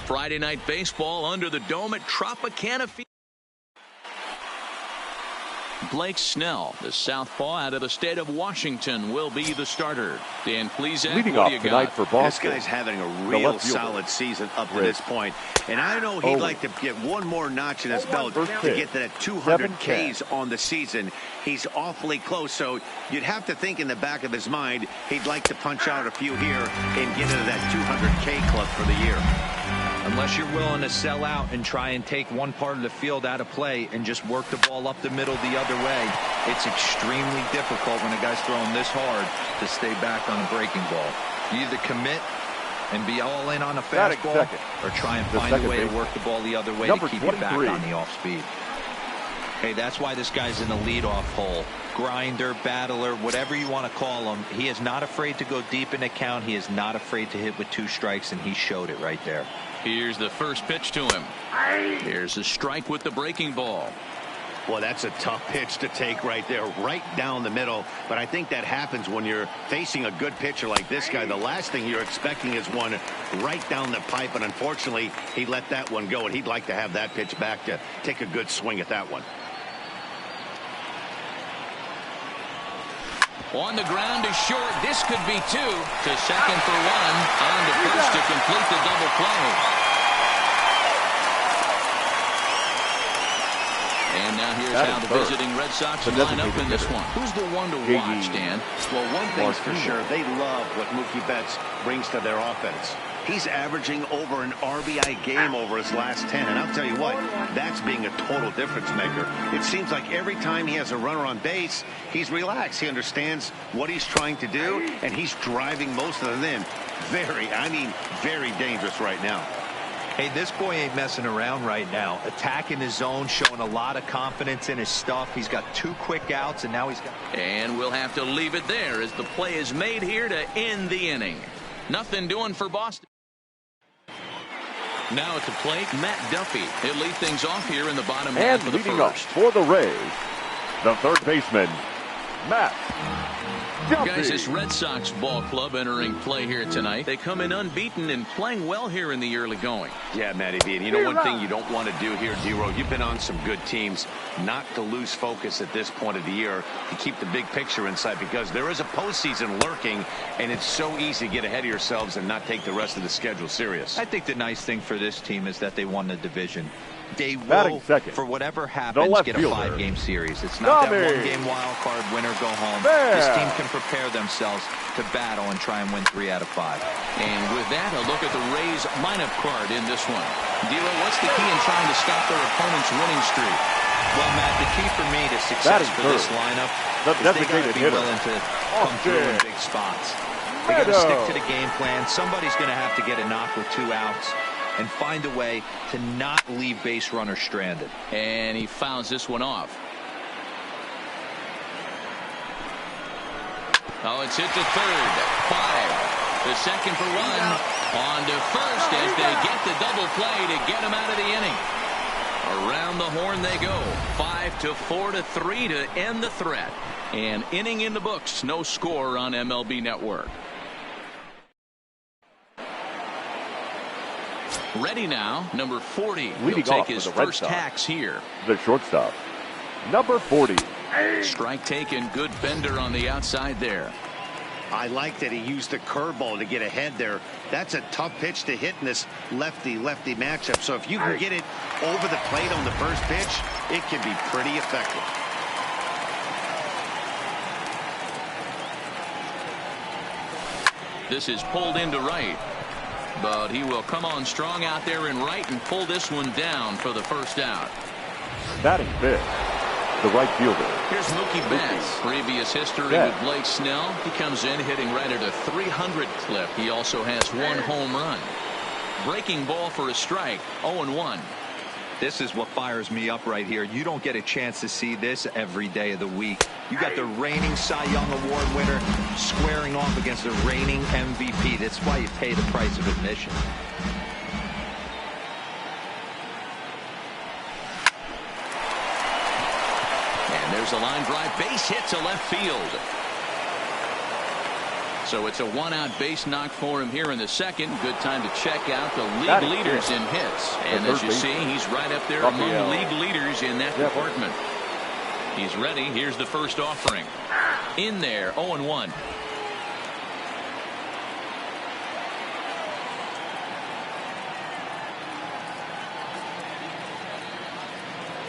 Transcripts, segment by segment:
Friday night baseball under the dome at Tropicana Field. Blake Snell, the southpaw out of the state of Washington, will be the starter. Dan Plesac, leading what off do you tonight got? for Boston. This guy's having a real solid season up to this point. And I know he'd like to get one more notch in his belt to get to that 200 Ks on the season. He's awfully close, so you'd have to think in the back of his mind he'd like to punch out a few here and get into that 200K club for the year. Unless you're willing to sell out and try and take one part of the field out of play and just work the ball up the middle the other way, it's extremely difficult when a guy's throwing this hard to stay back on a breaking ball. You either commit and be all in on a fastball or try and find a way to work the ball the other way to keep it back on the off speed. Hey, that's why this guy's in the leadoff hole. Grinder, battler, whatever you want to call him. He is not afraid to go deep in the count. He is not afraid to hit with 2 strikes, and he showed it right there. Here's the first pitch to him. Here's a strike with the breaking ball. Well, that's a tough pitch to take right there, right down the middle. But I think that happens when you're facing a good pitcher like this guy. The last thing you're expecting is one right down the pipe. And unfortunately, he let that one go. And he'd like to have that pitch back to take a good swing at that one. On the ground to short. This could be 2. To second for 1. On to first to complete the double play. And now here's how the visiting Red Sox line up in this one. Who's the one to watch, Dan? Well, one thing's for sure. They love what Mookie Betts brings to their offense. He's averaging over an RBI game over his last 10. And I'll tell you what, that's being a total difference maker. It seems like every time he has a runner on base, he's relaxed. He understands what he's trying to do, and he's driving most of them in. Very dangerous right now. Hey, this boy ain't messing around right now. Attacking his zone, showing a lot of confidence in his stuff. He's got 2 quick outs, and now he's got... And we'll have to leave it there as the play is made here to end the inning. Nothing doing for Boston. Now at the plate, Matt Duffy. He'll lead things off here in the bottom half of the first. And leading off for the Rays, the third baseman, Matt Duffy. Guys, this Red Sox ball club entering play here tonight. They come in unbeaten and playing well here in the early going. Yeah, Matty B. And you know one thing you don't want to do here, D-Row, you've been on some good teams, not to lose focus at this point of the year, to keep the big picture in sight, because there is a postseason lurking, and it's so easy to get ahead of yourselves and not take the rest of the schedule serious. I think the nice thing for this team is that they won the division. They will, for whatever happens, get a 5-game series. It's not that 1-game wild card, winner, go home. This team can prepare themselves to battle and try and win 3 out of 5. And with that, a look at the Rays lineup card in this one. Dilo, what's the key in trying to stop their opponent's winning streak? Well, Matt, the key for me to success for this lineup is they got to be willing to come through in big spots. They got to stick to the game plan. Somebody's going to have to get a knock with 2 outs and find a way to not leave base runners stranded. And he fouls this one off. Oh, it's hit to third. 5. The second for 1. On to first as they get the double play to get him out of the inning. Around the horn they go. 5-4-3 to end the threat. An inning in the books. No score on MLB Network. Ready now, number 40. He'll take his first hacks here. The shortstop, number 40. Strike taken, good bender on the outside there. I like that he used the curveball to get ahead there. That's a tough pitch to hit in this lefty-lefty matchup. So if you can get it over the plate on the first pitch, it can be pretty effective. This is pulled into right. But he will come on strong out there in right and pull this one down for the first out. Batting fifth, the right fielder. Here's Mookie Betts. Previous history with Blake Snell. He comes in hitting right at a 300 clip. He also has 1 home run. Breaking ball for a strike. 0-1. This is what fires me up right here. You don't get a chance to see this every day of the week. You got the reigning Cy Young Award winner squaring off against the reigning MVP. That's why you pay the price of admission. And there's a line drive base hit to left field. So it's a one-out base knock for him here in the second. Good time to check out the league leaders in hits. And as you see, he's right up there among league leaders in that department. He's ready. Here's the first offering. In there, 0-1.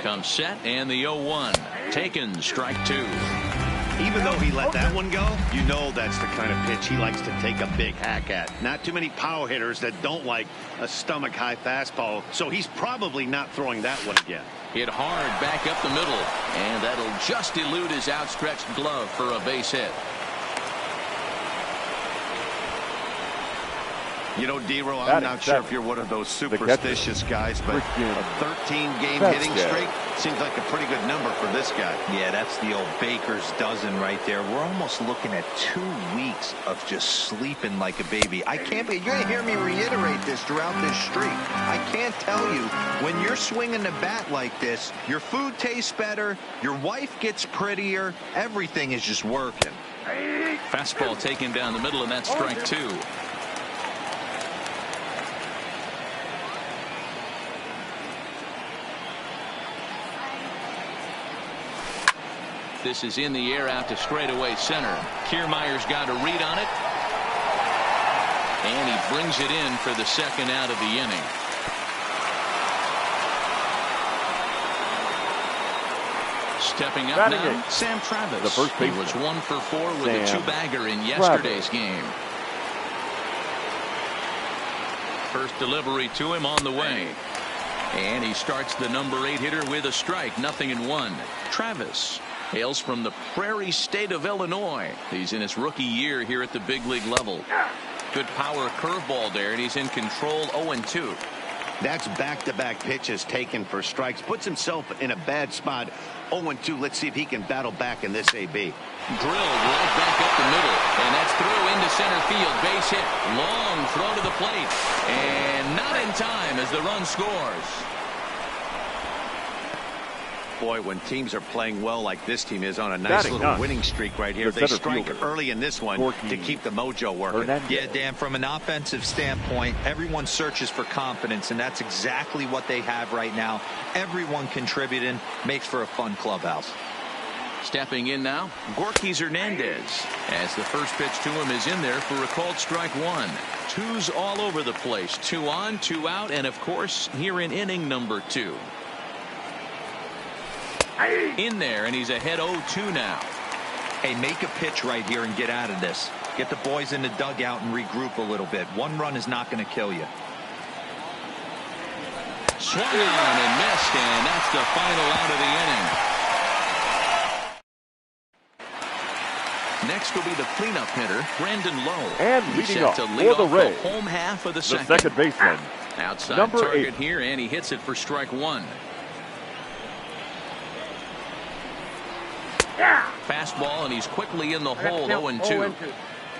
Comes set, and the 0-1. Taken, strike two. Even though he let that one go, you know that's the kind of pitch he likes to take a big hack at. Not too many power hitters that don't like a stomach-high fastball, so he's probably not throwing that one again. Hit hard back up the middle, and that'll just elude his outstretched glove for a base hit. You know, D-Row, I'm not sure if you're one of those superstitious guys, but a 13-game hitting streak seems like a pretty good number for this guy. Yeah, that's the old baker's dozen right there. We're almost looking at 2 weeks of just sleeping like a baby. I can't be. You're going to hear me reiterate this throughout this streak. I can't tell you, when you're swinging the bat like this, your food tastes better, your wife gets prettier, everything is just working. Fastball taken down the middle, and that's strike two. This is in the air out to straightaway center. Kiermaier's got a read on it. And he brings it in for the second out of the inning. Stepping up now, Sam Travis. The first he was 1 for 4 with a two-bagger in yesterday's game. First delivery to him on the way. And he starts the number 8 hitter with a strike. 0-1. Travis hails from the prairie state of Illinois. He's in his rookie year here at the big league level. Good power curveball there, and he's in control. 0-2. That's back-to-back pitches taken for strikes. Puts himself in a bad spot. 0-2. Let's see if he can battle back in this AB. Drilled right back up the middle, and that's through into center field. Base hit. Long throw to the plate, and not in time as the run scores. Boy, when teams are playing well like this team is on a nice little winning streak right here, they strike early in this one to keep the mojo working. Yeah, Dan, from an offensive standpoint, everyone searches for confidence, and that's exactly what they have right now. Everyone contributing makes for a fun clubhouse. Stepping in now, Gorky Hernandez, as the first pitch to him is in there for a called strike one. Twos all over the place. 2 on, 2 out, and of course here in inning number 2. In there, and he's ahead 0-2 now. Hey, make a pitch right here and get out of this. Get the boys in the dugout and regroup a little bit. One run is not going to kill you. Swung on and missed, and that's the final out of the inning. Next will be the cleanup hitter, Brandon Lowe. And leading off for the Rays, home half of the second baseman, outside number target 8. here, and he hits it for strike 1. Fastball, and he's quickly in the hole. 0-2.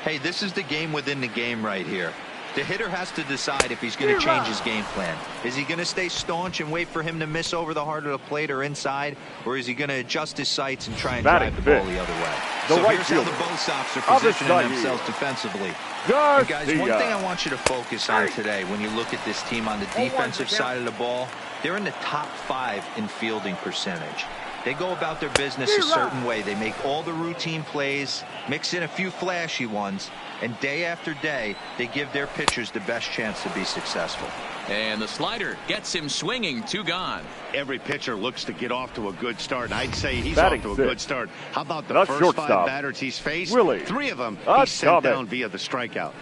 Hey, this is the game within the game right here. The hitter has to decide if he's going to change his game plan. Is he going to stay staunch and wait for him to miss over the heart of the plate or inside, or is he going to adjust his sights and try and drive the ball the other way? So here's how the Bo Sox are positioning themselves defensively. And guys, one thing I want you to focus on today when you look at this team on the defensive side of the ball, they're in the top 5 in fielding percentage. They go about their business a certain way. They make all the routine plays, mix in a few flashy ones, and day after day, they give their pitchers the best chance to be successful. And the slider gets him swinging. 2 gone. Every pitcher looks to get off to a good start. I'd say he's off to a good start. How about the first 5 batters he's faced? 3 of them he sent down via the strikeout.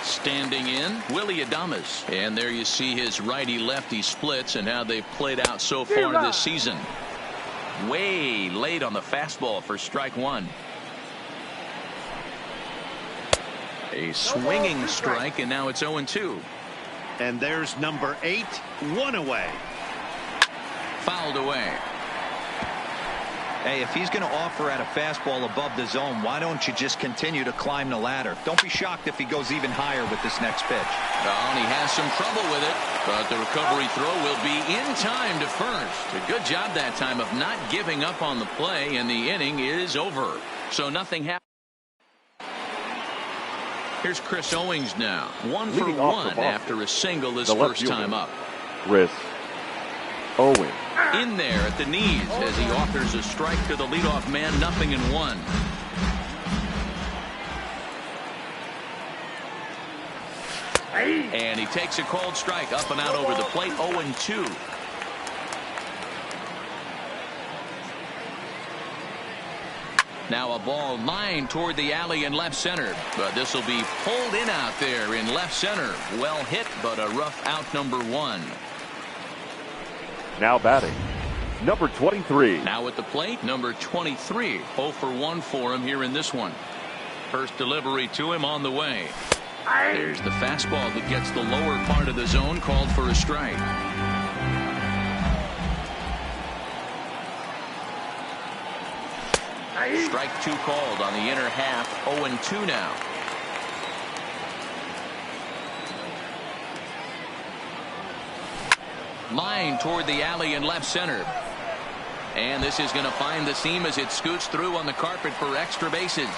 Standing in, Willie Adames. And there you see his righty-lefty splits and how they've played out so far this season. Way late on the fastball for strike 1. A swinging strike, and now it's 0-2. And there's number 8, 1 away. Fouled away. Hey, if he's going to offer at a fastball above the zone, why don't you just continue to climb the ladder? Don't be shocked if he goes even higher with this next pitch. Oh, and he has some trouble with it, but the recovery throw will be in time to first. A good job that time of not giving up on the play, and the inning is over. So nothing happened. Here's Chris Owings now. 1 for 1 after a single his first time up. Chris Owings. In there at the knees as he offers a strike to the leadoff man, 0-1. And he takes a called strike up and out over the plate, 0-2. Now a ball lined toward the alley in left center, but this will be pulled in out there in left center. Well hit, but a rough out, number 1. Now batting, number 23. Now at the plate, number 23. 0 for 1 for him here in this one. First delivery to him on the way. There's the fastball that gets the lower part of the zone, called for a strike. Strike 2 called on the inner half. 0-2 now. Line toward the alley in left center. And this is going to find the seam as it scoots through on the carpet for extra bases.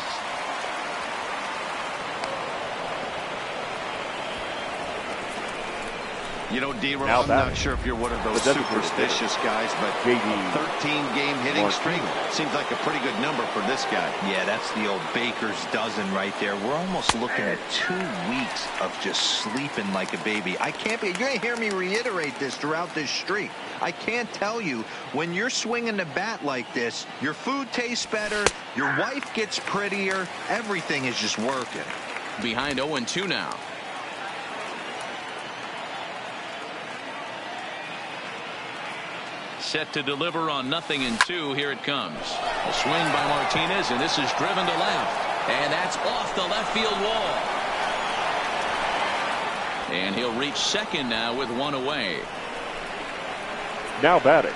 You know, D-Roll, I'm not sure if you're one of those superstitious guys, but a 13-game hitting streak seems like a pretty good number for this guy. Yeah, that's the old baker's dozen right there. We're almost looking at 2 weeks of just sleeping like a baby. You're going to hear me reiterate this throughout this streak. I can't tell you, when you're swinging the bat like this, your food tastes better, your wife gets prettier, everything is just working. Behind 0-2 now. Set to deliver on 0-2. Here it comes. A swing by Martinez, and this is driven to left. And that's off the left field wall. And he'll reach second now with 1 away. Now batting,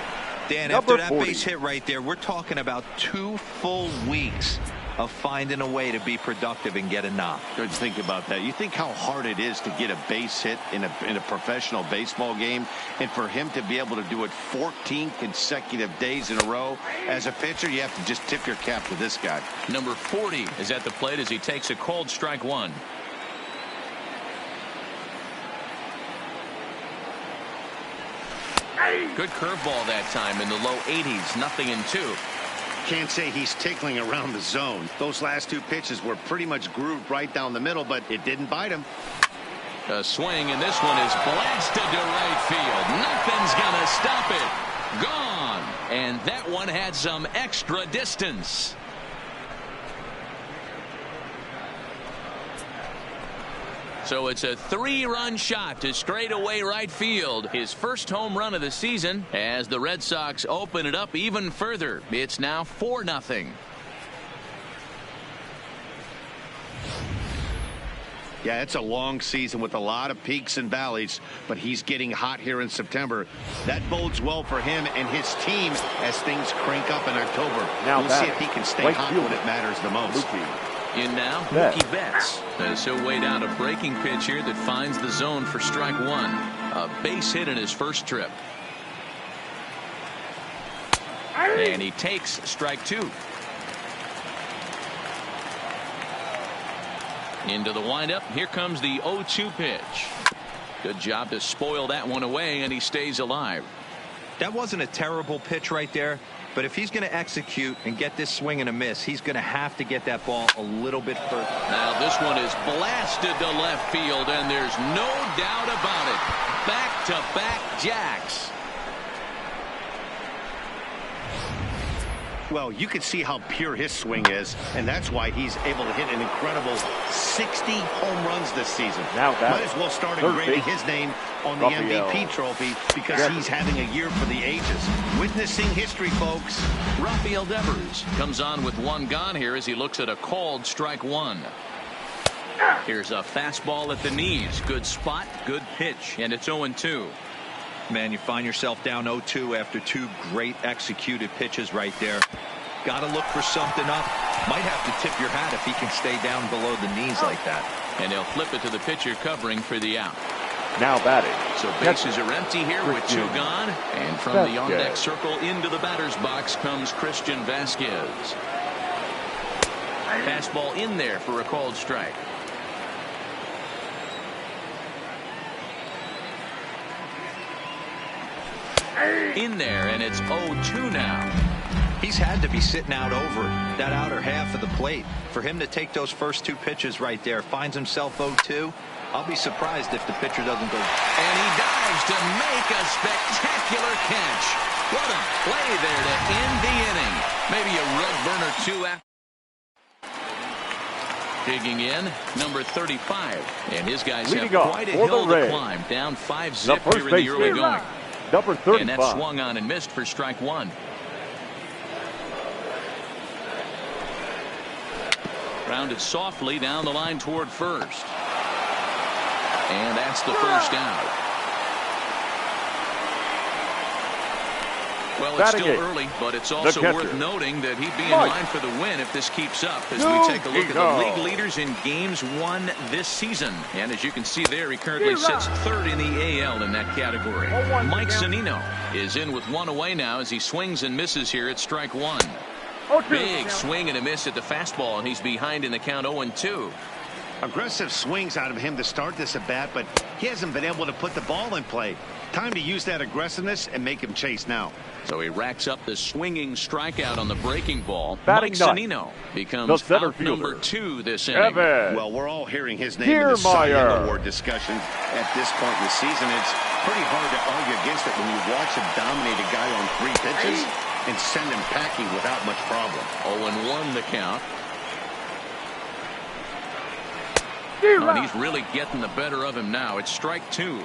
Dan, after that base hit right there, we're talking about 2 full weeks of finding a way to be productive and get a knock. Good to think about that. You think how hard it is to get a base hit in a professional baseball game, and for him to be able to do it 14 consecutive days in a row. As a pitcher, you have to just tip your cap to this guy. Number 40 is at the plate as he takes a called strike 1. Good curveball that time in the low 80s. 0-2. Can't say he's tickling around the zone. Those last 2 pitches were pretty much grooved right down the middle, but it didn't bite him. A swing, and this one is blasted to right field. Nothing's gonna stop it. Gone. And that one had some extra distance. So it's a 3-run shot to straightaway right field. His first home run of the season as the Red Sox open it up even further. It's now 4-0. Yeah, it's a long season with a lot of peaks and valleys, but he's getting hot here in September. That bodes well for him and his team as things crank up in October. Now we'll see if he can stay hot when it matters the most. In now, Mookie Betts. As he'll wait out a breaking pitch here that finds the zone for strike 1. A base hit in his first trip. And he takes strike 2. Into the windup. Here comes the 0-2 pitch. Good job to spoil that one away, and he stays alive. That wasn't a terrible pitch right there. But if he's going to execute and get this swing and a miss, he's going to have to get that ball a little bit further. Now this one is blasted to left field, and there's no doubt about it. Back-to-back jacks. Well, you can see how pure his swing is, and that's why he's able to hit an incredible 60 home runs this season. Now might as well start engraving his name on the MVP trophy because he's having a year for the ages. Witnessing history, folks. Rafael Devers comes on with 1 gone here as he looks at a called strike 1. Here's a fastball at the knees. Good spot, good pitch, and it's 0-2. Man, you find yourself down 0-2 after 2 great executed pitches right there. Got to look for something up. Might have to tip your hat if he can stay down below the knees like that. And they'll flip it to the pitcher covering for the out. Now batting. So bases are empty here with 2 gone. And from the on-deck circle into the batter's box comes Christian Vasquez. Fastball in there for a called strike. In there, and it's 0-2 now. He's had to be sitting out over that outer half of the plate. For him to take those first 2 pitches right there, finds himself 0-2. I'll be surprised if the pitcher doesn't go. And he dives to make a spectacular catch. What a play there to end the inning. Maybe a rug burner 2 after. Digging in, number 35. And his guys Leading have off quite a for hill the to Rays, climb. Down 5-zip the here in the early going. Number 35. And that swung on and missed for strike 1. Grounded softly down the line toward first. And that's the first out. Well, it's still early, but it's also worth noting that he'd be in line for the win if this keeps up as we take a look at the league leaders in games won this season. And as you can see there, he currently sits 3rd in the AL in that category. Mike Zunino is in with 1 away now as he swings and misses here at strike 1. Big swing and a miss at the fastball, and he's behind in the count 0-2. Aggressive swings out of him to start this at bat, but he hasn't been able to put the ball in play. Time to use that aggressiveness and make him chase now. So he racks up the swinging strikeout on the breaking ball. Batting Mike Zunino becomes out number 2 this inning. Well, we're all hearing his name in the Cy Young Award discussion at this point in the season. It's pretty hard to argue against it when you watch him dominate a guy on 3 pitches and send him packing without much problem. 0-1 the count. And he's really getting the better of him now. It's strike 2.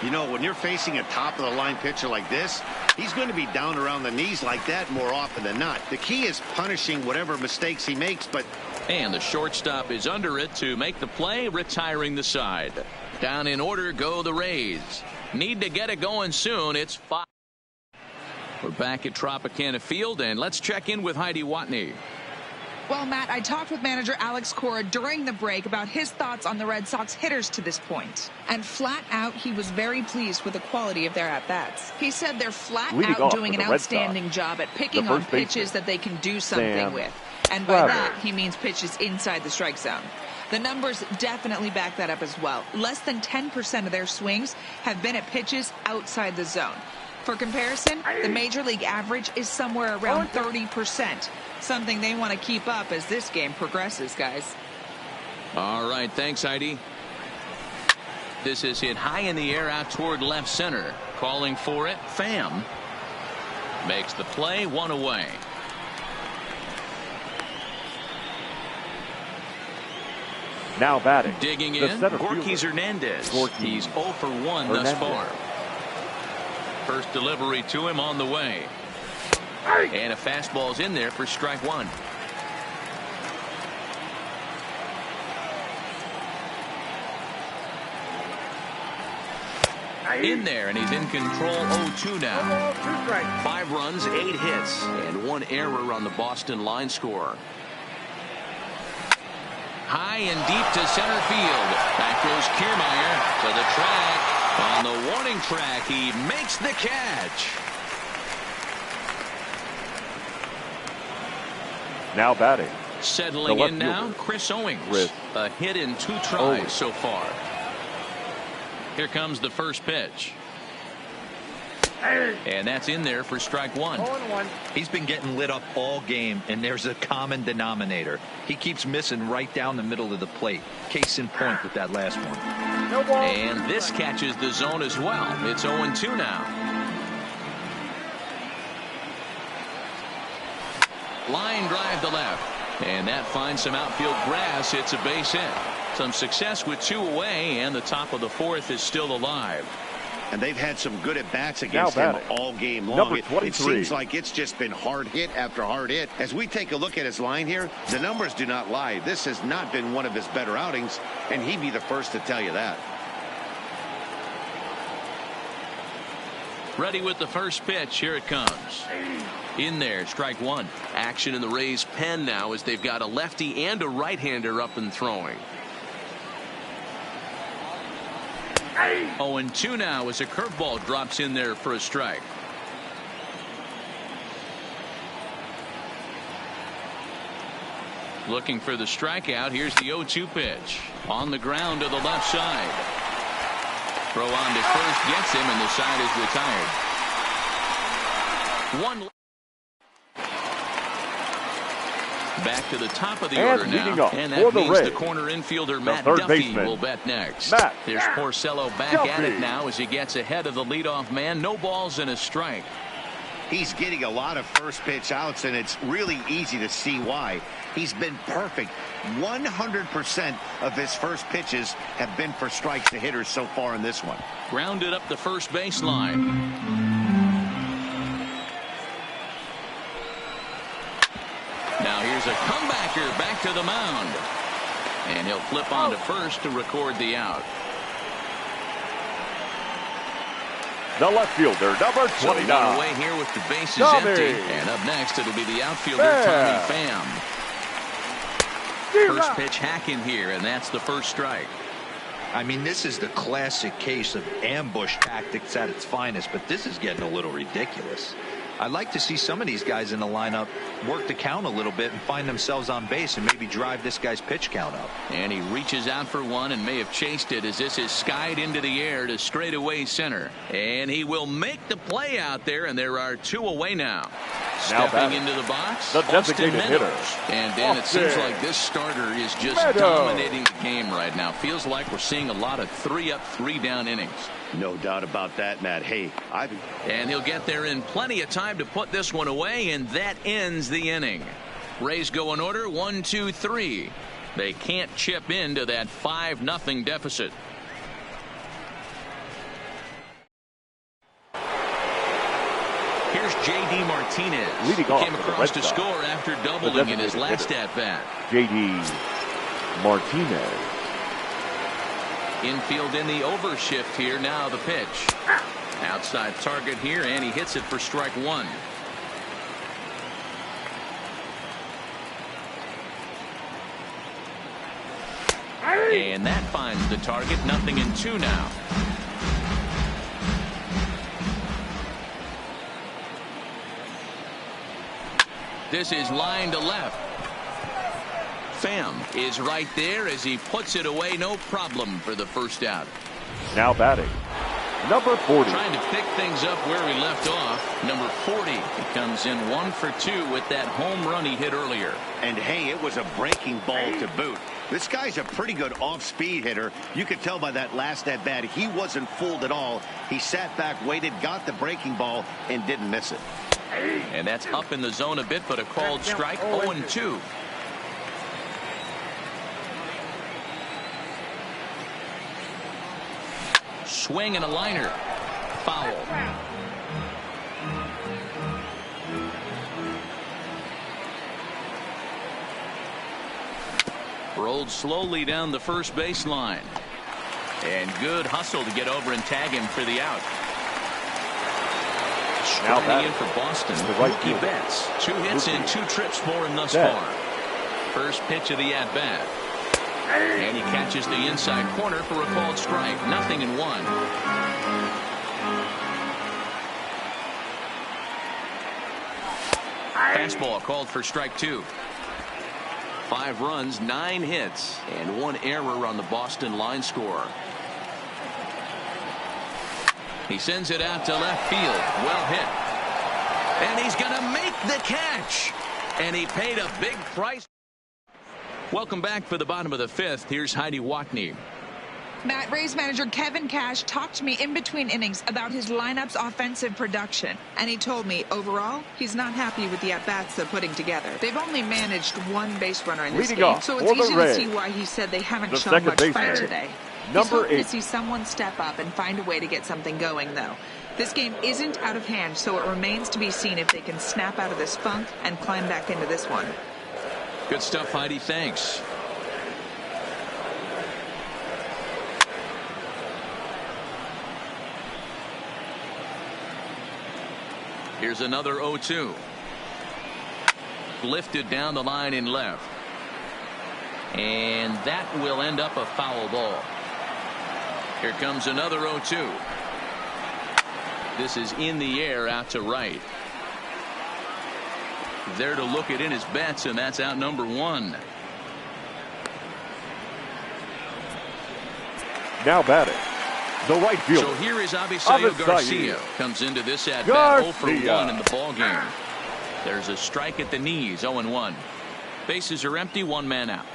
You know, when you're facing a top-of-the-line pitcher like this, he's going to be down around the knees like that more often than not. The key is punishing whatever mistakes he makes, but... And the shortstop is under it to make the play, retiring the side. Down in order go the Rays. Need to get it going soon. It's 5. We're back at Tropicana Field, and let's check in with Heidi Watney. Well, Matt, I talked with manager Alex Cora during the break about his thoughts on the Red Sox hitters to this point. And flat out, he was very pleased with the quality of their at-bats. He said they're flat out doing an outstanding job at picking on pitches that they can do something with. And by that, he means pitches inside the strike zone. The numbers definitely back that up as well. Less than 10% of their swings have been at pitches outside the zone. For comparison, the Major League average is somewhere around 30%. Something they want to keep up as this game progresses, guys. All right, thanks, Heidi. This is hit high in the air out toward left center. Calling for it, Pham. Makes the play, 1 away. Now batting. Digging in, Gorkys Hernandez. He's 0 for 1 thus far. First delivery to him on the way. And a fastball's in there for strike 1. In there, and he's in control. 0-2 now. 5 runs, 8 hits, and 1 error on the Boston line score. High and deep to center field. Back goes Kiermaier to the track. On the warning track, he makes the catch. Now batting. Settling in now, Chris Owings. A hit in 2 tries so far. Here comes the first pitch. And that's in there for strike 1. He's been getting lit up all game, and there's a common denominator. He keeps missing right down the middle of the plate. Case in point with that last one. And this catches the zone as well. It's 0-2 now. Line drive to left. And that finds some outfield grass. It's a base hit. Some success with 2 away, and the top of the 4th is still alive. And they've had some good at-bats against him all game long. It seems like it's just been hard hit after hard hit. As we take a look at his line here, the numbers do not lie. This has not been one of his better outings, and he'd be the first to tell you that. Ready with the first pitch. Here it comes. In there, strike 1. Action in the Rays' pen now as they've got a lefty and a right-hander up and throwing. 0-2 now as a curveball drops in there for a strike. Looking for the strikeout. Here's the 0-2 pitch. On the ground to the left side. Throw on to first gets him, and the side is retired. One. Back to the top of the order now, and that means the corner infielder Matt Duffy will bat next. There's Porcello back at it now as he gets ahead of the leadoff man. No balls and a strike. He's getting a lot of first pitch outs, and it's really easy to see why. He's been perfect. 100% of his first pitches have been for strikes to hitters so far in this one. Grounded up the first baseline. Now here's a comebacker back to the mound. And he'll flip on to first to record the out. The left fielder, number 29. So one away here with the bases empty. And up next, it'll be the outfielder, Tommy Pham. First pitch hacking here, and that's the first strike. I mean, this is the classic case of ambush tactics at its finest, but this is getting a little ridiculous. I'd like to see some of these guys in the lineup work the count a little bit and find themselves on base and maybe drive this guy's pitch count up. And he reaches out for one and may have chased it as this is skied into the air to straightaway center. And he will make the play out there, and there are two away now. Stepping into the box, the designated hitter. And Dan, it seems like this starter is just dominating the game right now. Feels like we're seeing a lot of 3-up, 3-down innings. No doubt about that, Matt. Hey, and he'll get there in plenty of time to put this one away, and that ends the inning. Rays go in order, 1, 2, 3. They can't chip into that 5-0 deficit. Here's J.D. Martinez. Leading off came across to score after doubling in his last at-bat. J.D. Martinez. Infield in the overshift here. Now the pitch. Outside target here, and he hits it for strike one. And that finds the target. 0-2 now. This is line to left. Pham is right there as he puts it away. No problem for the first out. Now batting, number 40. Trying to pick things up where we left off. Number 40. He comes in 1 for 2 with that home run he hit earlier. And hey, it was a breaking ball to boot. This guy's a pretty good off-speed hitter. You could tell by that last at-bat he wasn't fooled at all. He sat back, waited, got the breaking ball, and didn't miss it. And that's up in the zone a bit, but a called strike. 0-2. Swing and a liner. Foul. Rolled slowly down the first baseline. And good hustle to get over and tag him for the out. Striking in for Boston. Mookie Betts. 2 hits and 2 trips for him thus far. First pitch of the at-bat. And he catches the inside corner for a called strike. 0-1. Fastball called for strike 2. 5 runs, 9 hits, and 1 error on the Boston line score. He sends it out to left field. Well hit. And he's going to make the catch. And he paid a big price. Welcome back for the bottom of the 5th. Here's Heidi Watney. Matt, Rays manager Kevin Cash talked to me in between innings about his lineup's offensive production. And he told me, overall, he's not happy with the at-bats they're putting together. They've only managed 1 base runner in this game, so it's easy to see why he said they haven't shown much fight today. He's hoping to see someone step up and find a way to get something going, though. This game isn't out of hand, so it remains to be seen if they can snap out of this funk and climb back into this one. Good stuff, Heidi. Thanks. Here's another 0-2. Lifted down the line in left. And that will end up a foul ball. Here comes another 0-2. This is in the air out to right. There to look it in his bets, and that's out number 1. Now batting, the right fielder. So here is Avisayo Garcia. Comes into this at-bat 0 for 1 in the ball game. There's a strike at the knees, 0-1. Bases are empty, 1 man out.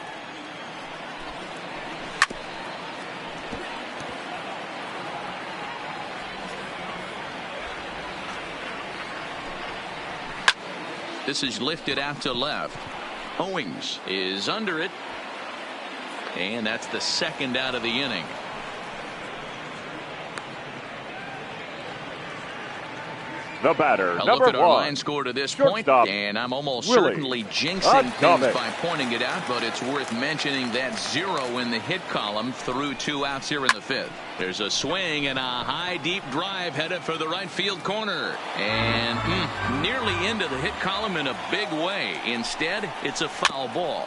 This is lifted out to left. Owings is under it. And that's the second out of the inning. The batter, A number look at our 1. line score to this point, and I'm almost certainly jinxing things by pointing it out, but it's worth mentioning that 0 in the hit column through 2 outs here in the 5th. There's a swing and a high deep drive headed for the right field corner, and nearly into the hit column in a big way. Instead, it's a foul ball.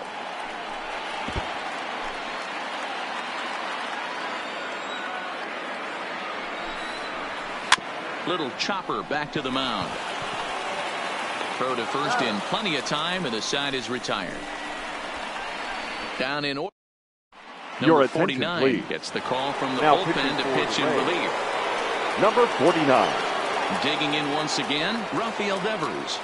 Little chopper back to the mound. Throw to first in plenty of time, and the side is retired. Down in order. Number 49 gets the call from the bullpen to pitch in relief. Number 49. Digging in once again, Rafael Devers.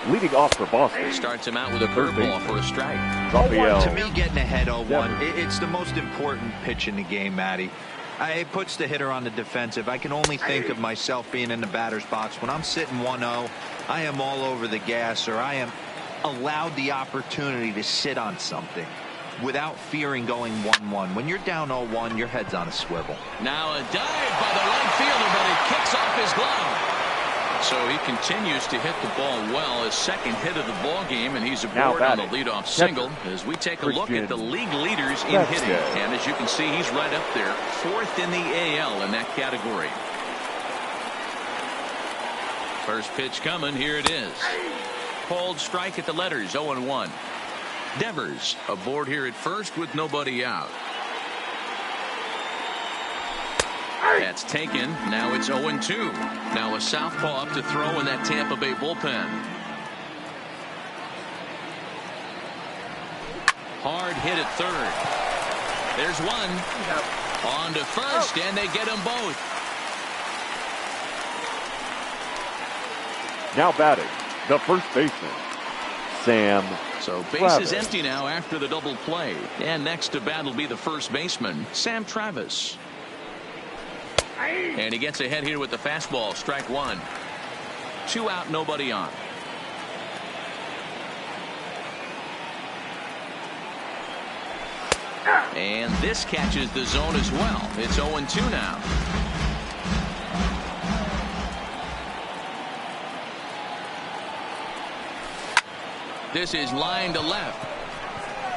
Leading off for Boston. Starts him out with a curveball for a strike. To me, getting ahead 0-1, it's the most important pitch in the game, Matty. It puts the hitter on the defensive. I can only think of myself being in the batter's box. When I'm sitting 1-0, I am all over the gas, or I am allowed the opportunity to sit on something without fearing going 1-1. When you're down 0-1, your head's on a swivel. Now a dive by the right fielder, but it kicks off his glove. So he continues to hit the ball well. His second hit of the ball game, and he's aboard on the leadoff single as we take a look at the league leaders in hitting. And as you can see, he's right up there, 4th in the AL in that category. First pitch coming. Here it is. Called strike at the letters, 0-1. Devers aboard here at first with nobody out. That's taken. Now it's 0-2. Now a southpaw up to throw in that Tampa Bay bullpen. Hard hit at third. There's one. On to first, and they get them both. Now batting, the first baseman, Sam. So base is empty now after the double play. And next to bat will be the first baseman, Sam Travis. And he gets ahead here with the fastball, strike 1. 2 out, nobody on. And this catches the zone as well. It's 0-2 now. This is line to left.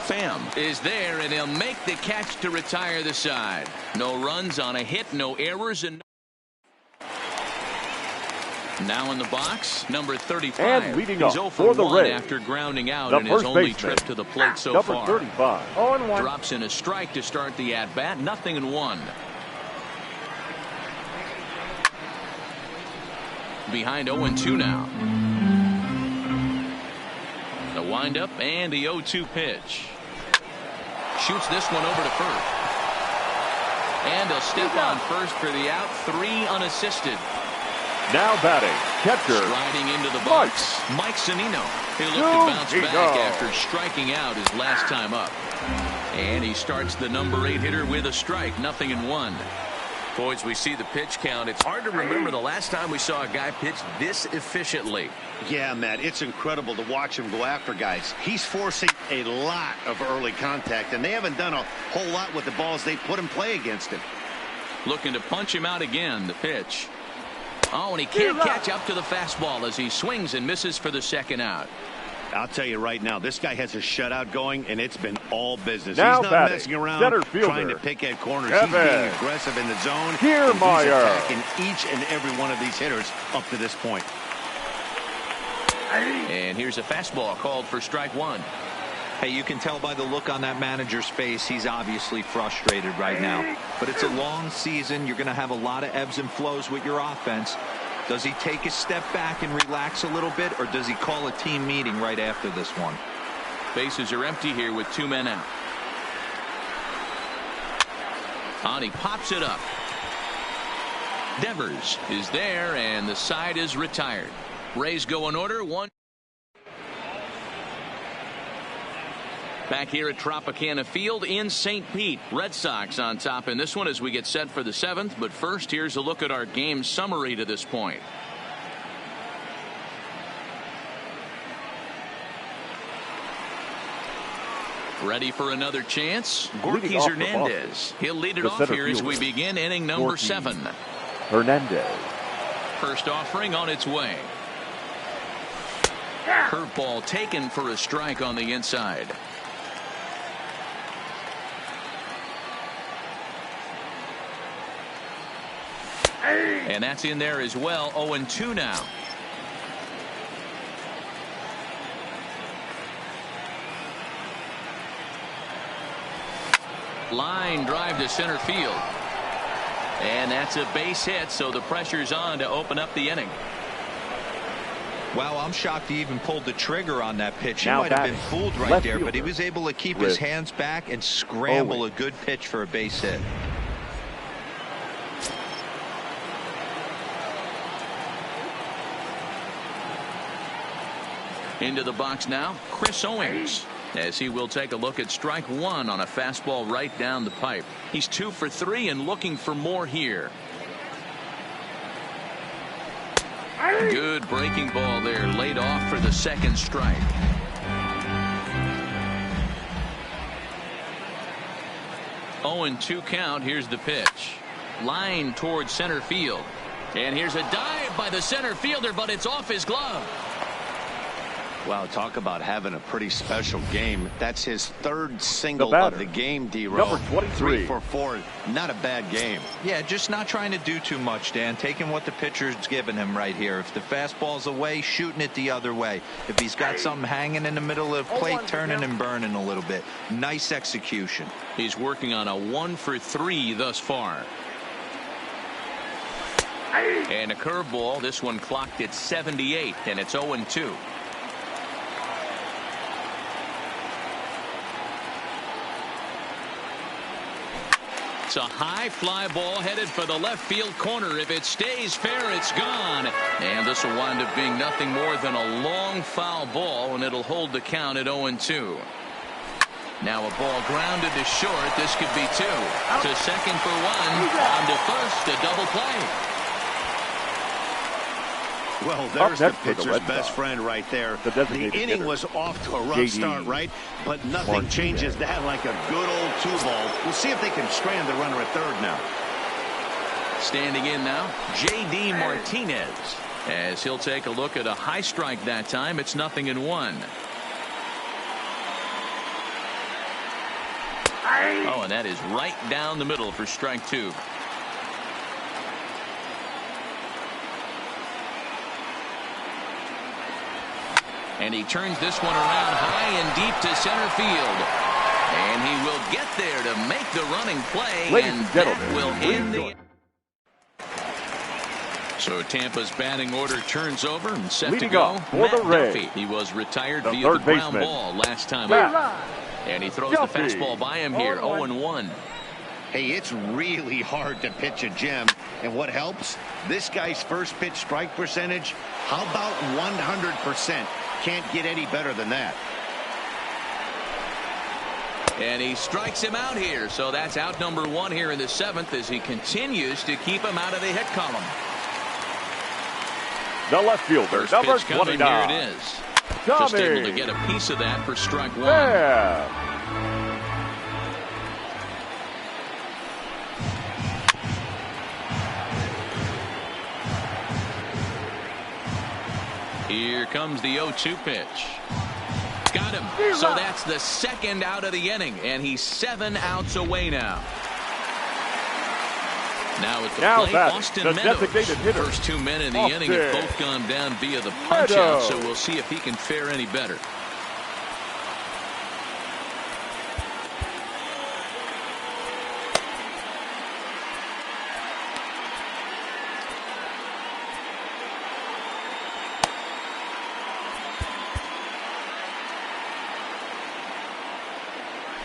Pham is there, and he'll make the catch to retire the side. No runs on a hit, no errors, and now in the box, number 35. And leading He's off 0 for the 1 Rays, after grounding out the in his first only baseman, trip to the plate so number far. 35. 0-1. Drops in a strike to start the at-bat. 0-1. Behind 0-2 now. The windup and the 0-2 pitch. Shoots this one over to first. And a step on first for the out. 3 unassisted. Now batting, catcher. Striding into the box, Mike Zunino. He'll look to bounce back after striking out his last time up. And he starts the number 8 hitter with a strike. 0-1. Boys, we see the pitch count. It's hard to remember the last time we saw a guy pitch this efficiently. Yeah, Matt, it's incredible to watch him go after guys. He's forcing a lot of early contact, and they haven't done a whole lot with the balls they put in play against him. Looking to punch him out again. The pitch. Oh, and he can't catch up to the fastball as he swings and misses for the second out. I'll tell you right now, this guy has a shutout going, and it's been all business. Now He's not batting, messing around center fielder, trying to pick at corners. Kevin. He's being aggressive in the zone. Kiermaier. And he's attacking each and every one of these hitters up to this point. And here's a fastball called for strike 1. Hey, you can tell by the look on that manager's face, he's obviously frustrated right now. But it's a long season. You're going to have a lot of ebbs and flows with your offense. Does he take a step back and relax a little bit, or does he call a team meeting right after this one? Bases are empty here with 2 men out. On he pops it up. Devers is there, and the side is retired. Rays go in order. One. Back here at Tropicana Field in St. Pete. Red Sox on top in this one as we get set for the 7th. But first, here's a look at our game summary to this point. Ready for another chance? Gorky Hernandez. He'll lead it off here as we begin inning number 7. Hernandez. First offering on its way. Curveball taken for a strike on the inside. And that's in there as well. 0-2 now. Line drive to center field. And that's a base hit, so the pressure's on to open up the inning. Wow, I'm shocked he even pulled the trigger on that pitch. He Now might have been fooled right there, but he was able to keep his hands back and scramble a good pitch for a base hit. Into the box now, Chris Owings, as he will take a look at strike 1 on a fastball right down the pipe. He's 2 for 3 and looking for more here. Good breaking ball there, laid off for the second strike. Oh, and 2 count. Here's the pitch. Line towards center field. And here's a dive by the center fielder, but it's off his glove. Wow, talk about having a pretty special game. That's his 3rd single of the game, D-Roll. Number 23. 3 for 4. Not a bad game. Yeah, just not trying to do too much, Dan. Taking what the pitcher's giving him right here. If the fastball's away, shooting it the other way. If he's got something hanging in the middle of the plate, turning and burning a little bit. Nice execution. He's working on a 1 for 3 thus far. And a curveball. This one clocked at 78, and it's 0-2. It's a high fly ball headed for the left field corner. If it stays fair, it's gone. And this will wind up being nothing more than a long foul ball, and it'll hold the count at 0-2. Now a ball grounded to short. This could be 2. To second for 1. On to first, a double play. Well, there's the pitcher's best friend right there. The inning was off to a rough start, right? But nothing changes that like a good old 2-ball. We'll see if they can strand the runner at third now. Standing in now, J.D. Martinez, as he'll take a look at a high strike that time. It's 0-1. Oh, and that is right down the middle for strike 2. And he turns this one around high and deep to center field. And he will get there to make the running play. Ladies and and gentlemen, that will end the. So Tampa's batting order turns over and set to go. For the Rays. Duffy. He was retired The via the ground baseman. ball last time Matt out. And he throws Duffy. the fastball by him here. 0-1. Hey, it's really hard to pitch a gem. And what helps? This guy's first pitch strike percentage, how about 100%? Can't get any better than that. And he strikes him out here. So that's out number 1 here in the 7th as he continues to keep him out of the hit column. The left fielder, First number pitch coming, 29. here it is. Tommy. Just able to get a piece of that for strike 1. Yeah. Here comes the 0-2 pitch. Got him. So that's the second out of the inning, and he's 7 outs away now. Now at the plate, Austin the Meadows. designated hitter. First 2 men in the Austin inning have both gone down via the punch-out, so we'll see if he can fare any better.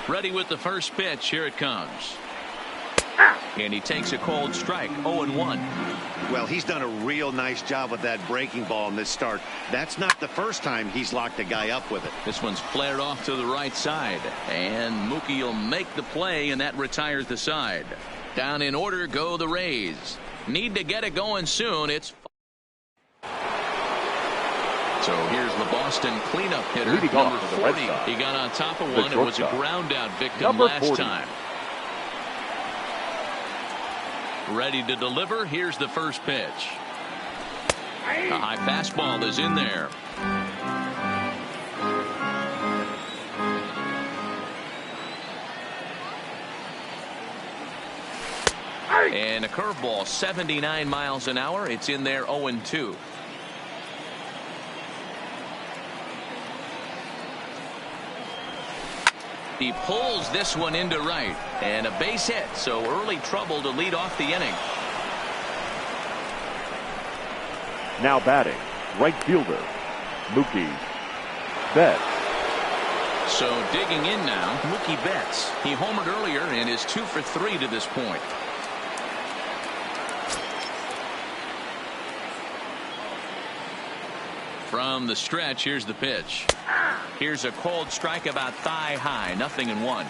Ready with the first pitch. Here it comes. And he takes a cold strike, 0-1. Well, he's done a real nice job with that breaking ball in this start. That's not the first time he's locked a guy up with it. This one's flared off to the right side. And Mookie will make the play, and that retires the side. Down in order go the Rays. Need to get it going soon. It's so here's the Boston cleanup hitter, Leading number off for the 40. Red Sox, He got on top of the one and was a shortstop, ground out victim number last 40. time. Ready to deliver. Here's the first pitch. A high fastball is in there. And a curveball, 79 miles an hour. It's in there, 0-2. He pulls this one into right, and a base hit, so early trouble to lead off the inning. Now batting, right fielder, Mookie Betts. So digging in now, Mookie Betts. He homered earlier and is 2 for 3 to this point. From the stretch, here's the pitch. Here's a cold strike about thigh high, 0-1.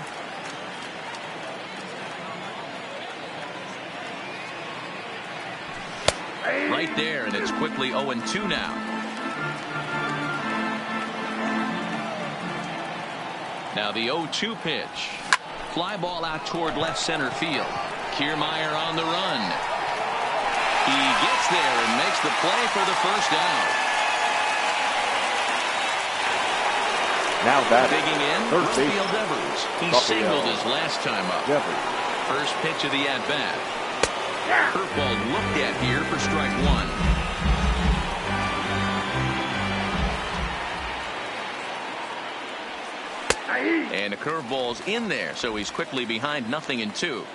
Right there, and it's quickly 0-2 now. Now the 0-2 pitch. Fly ball out toward left center field. Kiermaier on the run. He gets there and makes the play for the first out. Now batting, Digging in, third Rafael baseman, Devers. He Rafael singled his last time up. Devers. First pitch of the at-bat. Curveball looked at here for strike one. And the curveball's in there, so he's quickly behind 0-2.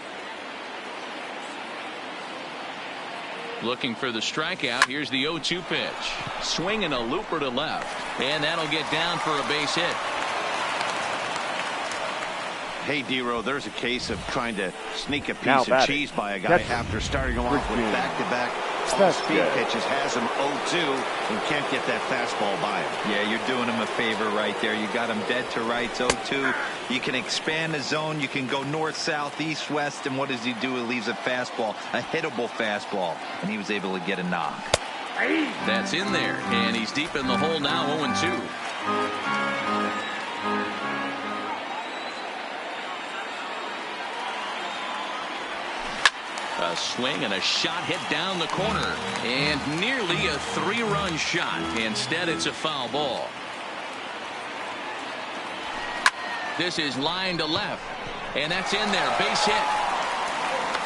Looking for the strikeout. Here's the 0-2 pitch. Swinging a looper to left. And that'll get down for a base hit. Hey, D-Row, there's a case of trying to sneak a Now piece of batting, cheese by a guy catcher, after starting him off with back-to-back Vasquez. speed pitches. Has him 0-2 and can't get that fastball by him. Yeah, you're doing him a favor right there. You got him dead to rights, 0-2. You can expand the zone. You can go north, south, east, west. And what does he do? He leaves a fastball, a hittable fastball. And he was able to get a knock. That's in there. And he's deep in the hole now, 0-2. A swing and a shot hit down the corner. And nearly a 3-run shot. Instead, it's a foul ball. This is line to left. And that's in there. Base hit.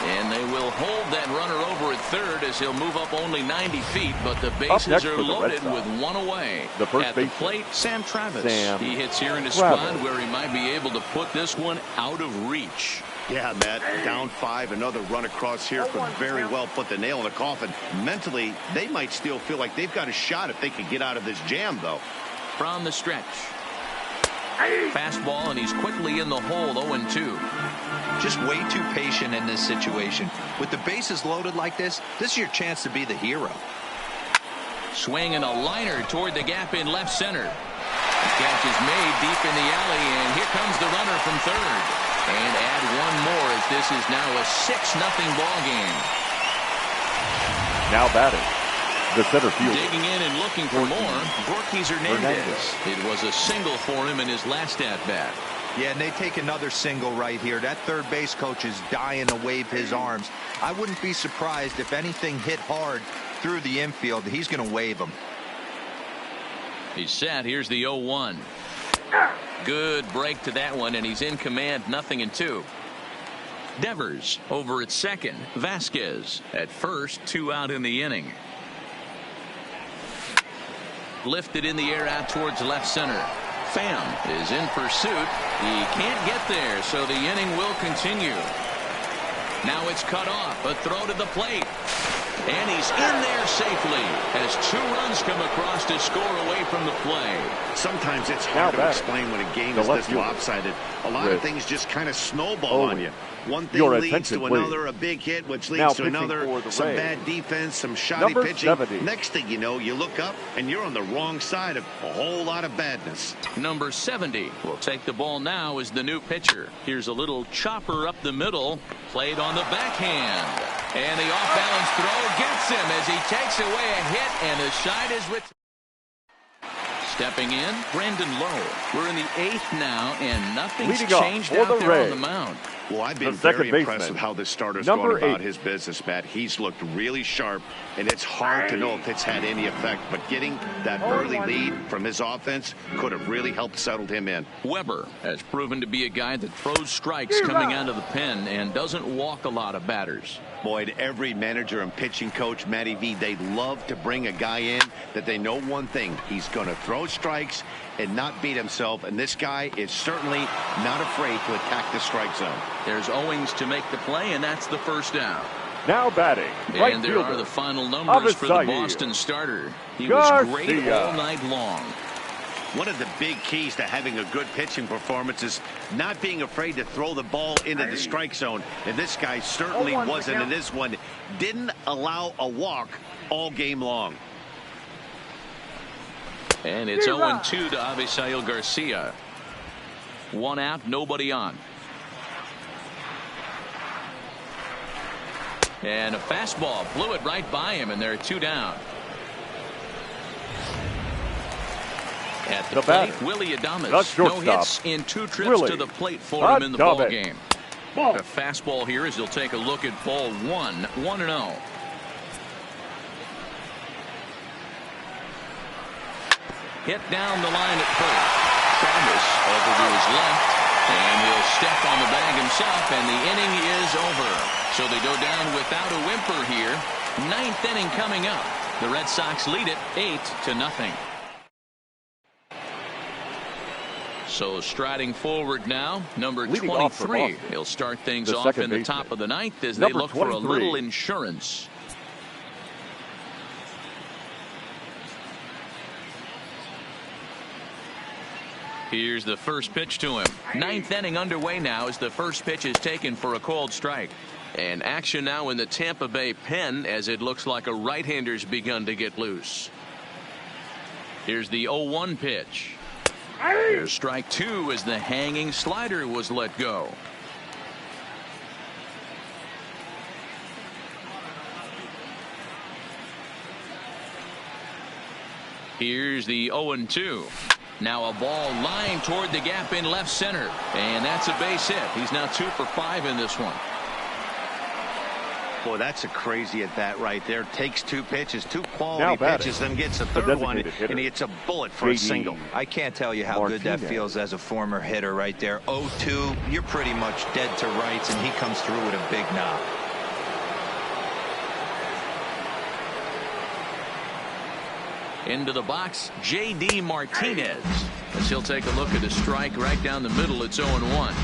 And they will hold that runner over at third as he'll move up only 90 feet. But the bases are loaded with one away. The first at the baseman, plate, Sam Travis. He hits here in his Travis. squad where he might be able to put this one out of reach. Yeah, Matt, down 5, another run across here could very well put the nail in the coffin. Mentally, they might still feel like they've got a shot if they can get out of this jam, though. From the stretch. Fastball, and he's quickly in the hole, 0-2. Just way too patient in this situation. With the bases loaded like this is your chance to be the hero. Swing and a liner toward the gap in left center. The catch is made deep in the alley, and here comes the runner from third. And add one more as this is now a 6-0 ball game. Now batting, the center fielder. Digging in and looking for more, Borges Hernandez. It was a single for him in his last at-bat. Yeah, and they take another single right here. That third base coach is dying to wave his arms. I wouldn't be surprised if anything hit hard through the infield. He's going to wave them. He's set. Here's the 0-1. Good break to that one, and he's in command, 0-2. Devers over at second. Vasquez at first, 2 out in the inning. Lifted in the air out towards left center. Pham is in pursuit. He can't get there, so the inning will continue. Now it's cut off. A throw to the plate. And he's in there safely as 2 runs come across to score away from the play. Sometimes it's hard to explain when a game is this lopsided. A lot of things just kind of snowball on you. One thing leads to another, a big hit, which leads to another, some bad defense, some shoddy pitching. Next thing you know, you look up and you're on the wrong side of a whole lot of badness. Number 70 will take the ball now as the new pitcher. Here's a little chopper up the middle, played on the backhand. And the off-balance throw gets him as he takes away a hit, and the side is with. Stepping in, Brandon Lowe. We're in the 8th now, and nothing's changed out there on the mound. Well, I've been very impressed with how this starter's going about his business, Matt. He's looked really sharp, and it's hard to know if it's had any effect. But getting that early lead from his offense could have really helped settle him in. Weber has proven to be a guy that throws strikes coming out of the pen and doesn't walk a lot of batters. Boyd, every manager and pitching coach, Matty V, they love to bring a guy in that they know one thing. He's going to throw strikes and not beat himself, and this guy is certainly not afraid to attack the strike zone. There's Owings to make the play, and that's the first down. Now batting, right and there fielder, are the final numbers for the Boston starter. He was great all night long. One of the big keys to having a good pitching performance is not being afraid to throw the ball into the strike zone. And this guy certainly wasn't in this one. Didn't allow a walk all game long. And it's 0-2 to Avisail Garcia. 1 out, nobody on. And a fastball blew it right by him, and there are 2 down. At the plate, Willie Adames. No hits in 2 trips to the plate for him in the ball game. A fastball here as he'll take a look at ball 1, 1-0. Hit down the line at first. Travis over to his left, and he'll step on the bag himself, and the inning is over. So they go down without a whimper here. 9th inning coming up. The Red Sox lead it 8-0. So striding forward now, number 23. He'll start things off in the top of the 9th as they look for a little insurance. Here's the first pitch to him. 9th inning underway now as the first pitch is taken for a called strike. And action now in the Tampa Bay pen as it looks like a right-hander's begun to get loose. Here's the 0-1 pitch. Here's strike 2 as the hanging slider was let go. Here's the 0-2. Now a ball lined toward the gap in left center, and that's a base hit. He's now 2 for 5 in this one. Boy, that's a crazy at bat right there. Takes 2 pitches, 2 quality pitches, then gets a 3rd one, and he hits a bullet for a single. I can't tell you how good that feels as a former hitter right there. 0-2, you're pretty much dead to rights, and he comes through with a big knock. Into the box, J.D. Martinez. As he'll take a look at a strike right down the middle. It's 0-1.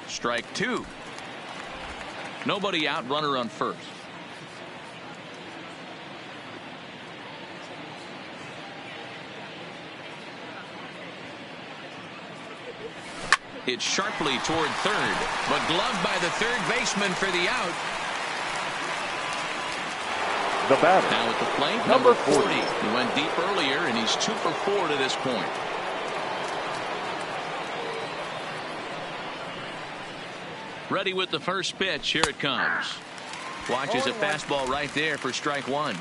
Strike 2. Nobody out, runner on first. It's sharply toward third, but gloved by the third baseman for the out. The batter. Now at the plate, number 40. He went deep earlier, and he's 2 for 4 to this point. Ready with the first pitch. Here it comes. Watches a fastball right there for strike 1.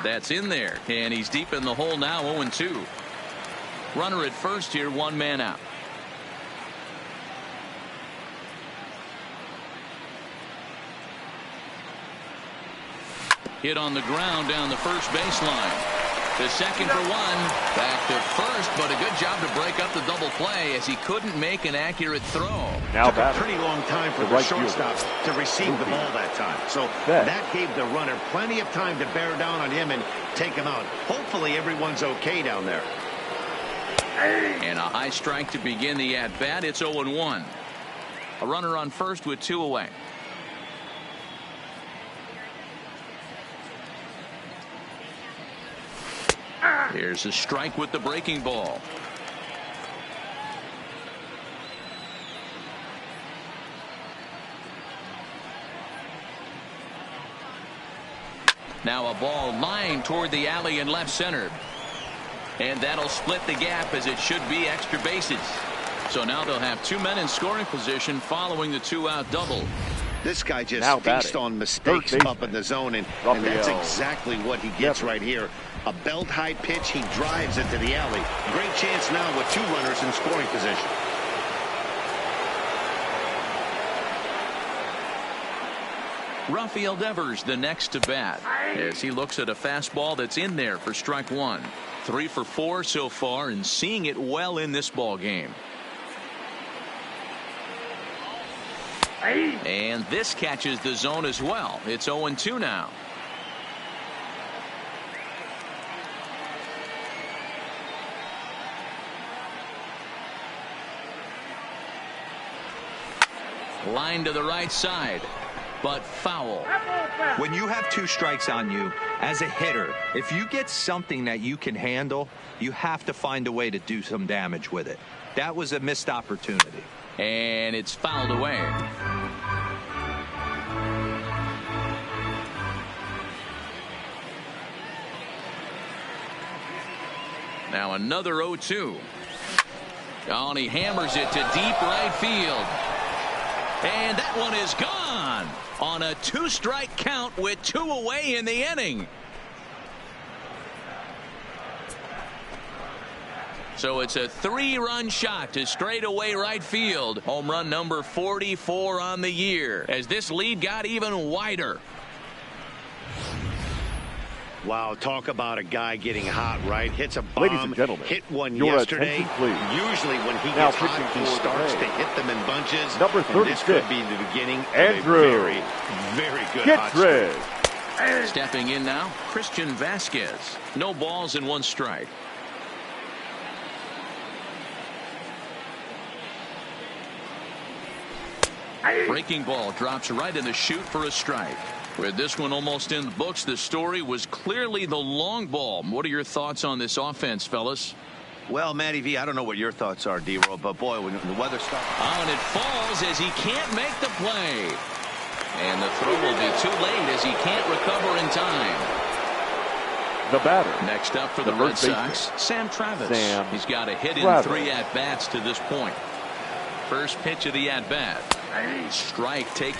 That's in there, and he's deep in the hole now. 0-2. Runner at first here, 1 man out. Hit on the ground down the first baseline. The second for one. Back to first, but a good job to break up the double play as he couldn't make an accurate throw. Now took a pretty long time for the shortstop to receive the ball that time. So that gave the runner plenty of time to bear down on him and take him out. Hopefully everyone's okay down there. And a high strike to begin the at-bat. It's 0-1. A runner on first with 2 away. Here's a strike with the breaking ball. Now a ball lined toward the alley in left center. And that'll split the gap as it should be extra bases. So now they'll have 2 men in scoring position following the 2-out double. This guy just feasts on mistakes up in the zone, and that's exactly what he gets right here. A belt-high pitch, he drives it to the alley. Great chance now with 2 runners in scoring position. Rafael Devers the next to bat as he looks at a fastball that's in there for strike 1. 3 for 4 so far and seeing it well in this ball game. And this catches the zone as well. It's 0-2 now. Line to the right side, but foul. When you have 2 strikes on you as a hitter, if you get something that you can handle, you have to find a way to do some damage with it. That was a missed opportunity. And it's fouled away. Now another 0-2. Oh, and he hammers it to deep right field. And that one is gone on a 2-strike count with 2 away in the inning. So it's a 3-run shot to straightaway right field. Home run number 44 on the year as this lead got even wider. Wow, talk about a guy getting hot, right? Hits a bomb. Ladies and gentlemen, hit one your yesterday. Usually when he gets hot, he starts to hit them in bunches. Number 36. This could be the beginning Andrew. of a very, very good hot streak. Stepping in now, Christian Vasquez. No balls and 1 strike. Breaking ball drops right in the chute for a strike. With this one almost in the books, the story was clearly the long ball. What are your thoughts on this offense, fellas? Well, Matty V, I don't know what your thoughts are, D-Roll, but boy, when the weather stops. Oh, and it falls as he can't make the play. And the throw will be too late as he can't recover in time. The batter. Next up for the Red Sox, Sam Travis. He's got a hit in 3 at-bats to this point. First pitch of the at-bat. Strike take.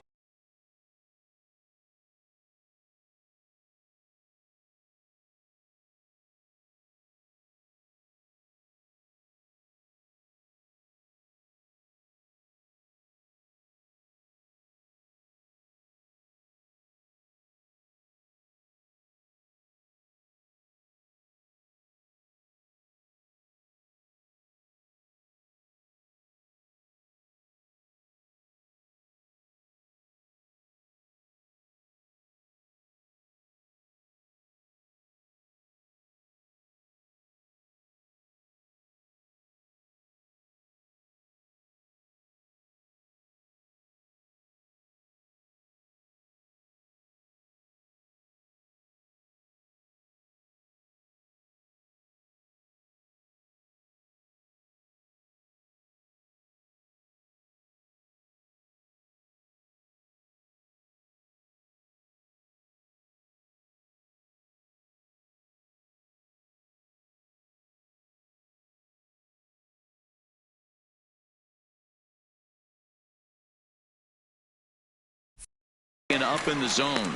Up in the zone.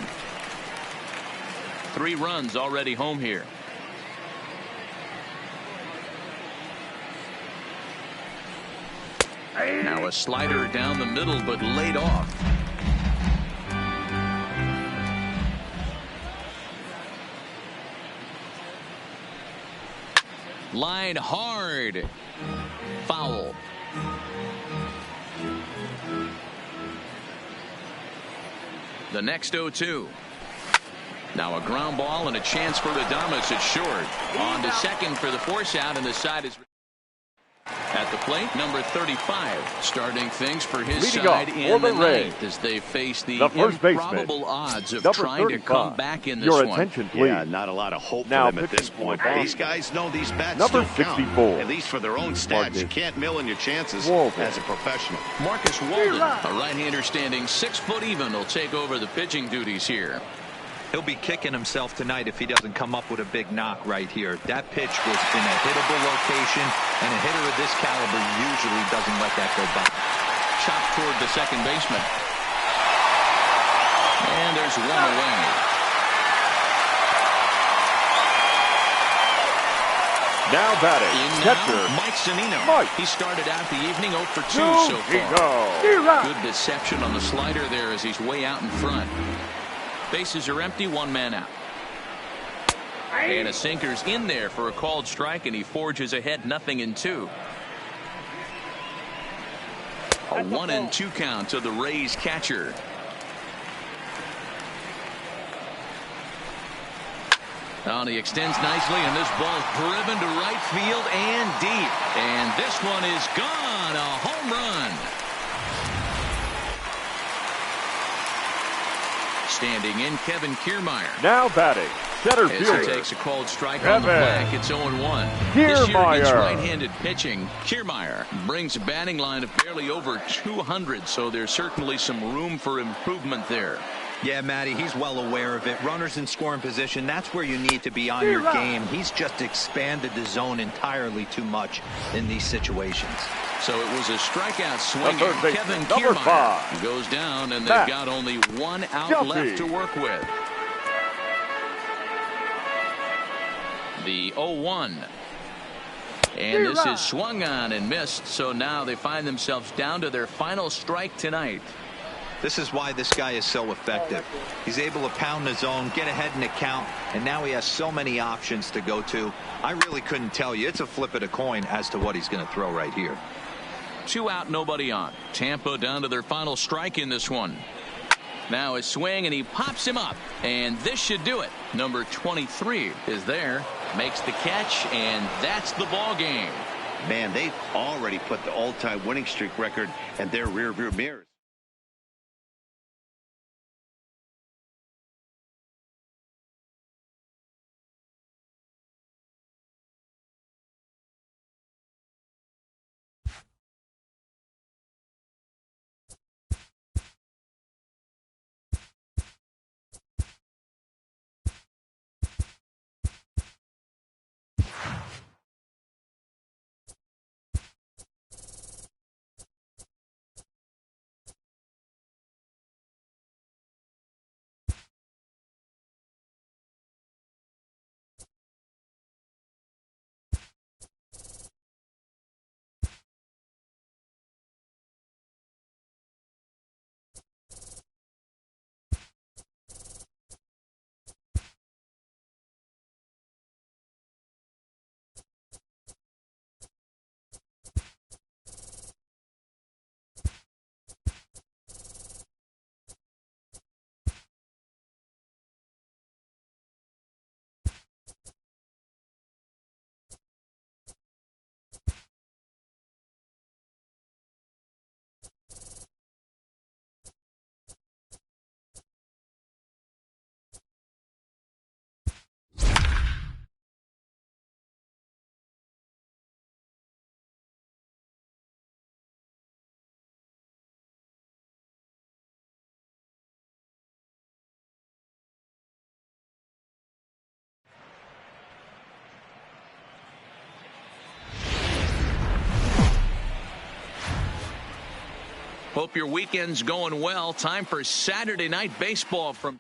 3 runs already home here. Now a slider down the middle, but laid off. Line hard. Foul. The next 0-2. Now a ground ball and a chance for Adames at short. On to second for the force out, and the side is at the plate. Number 35 starting things for his Leading side off in for the the Rays, ninth as they face the first baseman, improbable odds of number trying to 35. come back in this Your one. attention, please. Yeah, not a lot of hope Now for them at this pitching point. for These guys know these bats number don't count. 64. At least for their own stats. You can't mill in your chances Walden. as a professional. Marcus Walden, a right-hander standing 6 foot even, will take over the pitching duties here. He'll be kicking himself tonight if he doesn't come up with a big knock right here. That pitch was in a hittable location, and a hitter of this caliber usually doesn't let that go by. Chopped toward the second baseman. And there's one away. Now batting, In catcher, now, Mike Zunino. Mike. He started out the evening 0 for 2 so far. Good deception on the slider there as he's way out in front. Bases are empty, 1 man out. And a sinker's in there for a called strike, and he forges ahead 0-2. A 1-2 count to the Rays catcher. He extends nicely, and this ball driven to right field and deep. And this one is gone. A home run. Standing in, Kevin Kiermaier. now batting, center As he fielder, takes a called strike on the Kevin flag, it's 0-1. This year against Kiermaier. right-handed pitching, Kiermaier brings a batting line of barely over 200, so there's certainly some room for improvement there. Yeah, Matty, he's well aware of it. Runners in scoring position, that's where you need to be on your game. He's just expanded the zone entirely too much in these situations. So it was a strikeout swing. third baseman, Kevin number Kiermaier 5. goes down, and they've Matt got only 1 out Guilty. left to work with. The 0-1. And this is swung on and missed, so now they find themselves down to their final strike tonight. This is why this guy is so effective. He's able to pound the zone, get ahead in the count, and now he has so many options to go to. I really couldn't tell you. It's a flip of the coin as to what he's going to throw right here. 2 out, nobody on. Tampa down to their final strike in this one. Now a swing, and he pops him up, and this should do it. Number 23 is there, makes the catch, and that's the ball game. Man, they've already put the all-time winning streak record in their rearview mirrors. Hope your weekend's going well. Time for Saturday night baseball from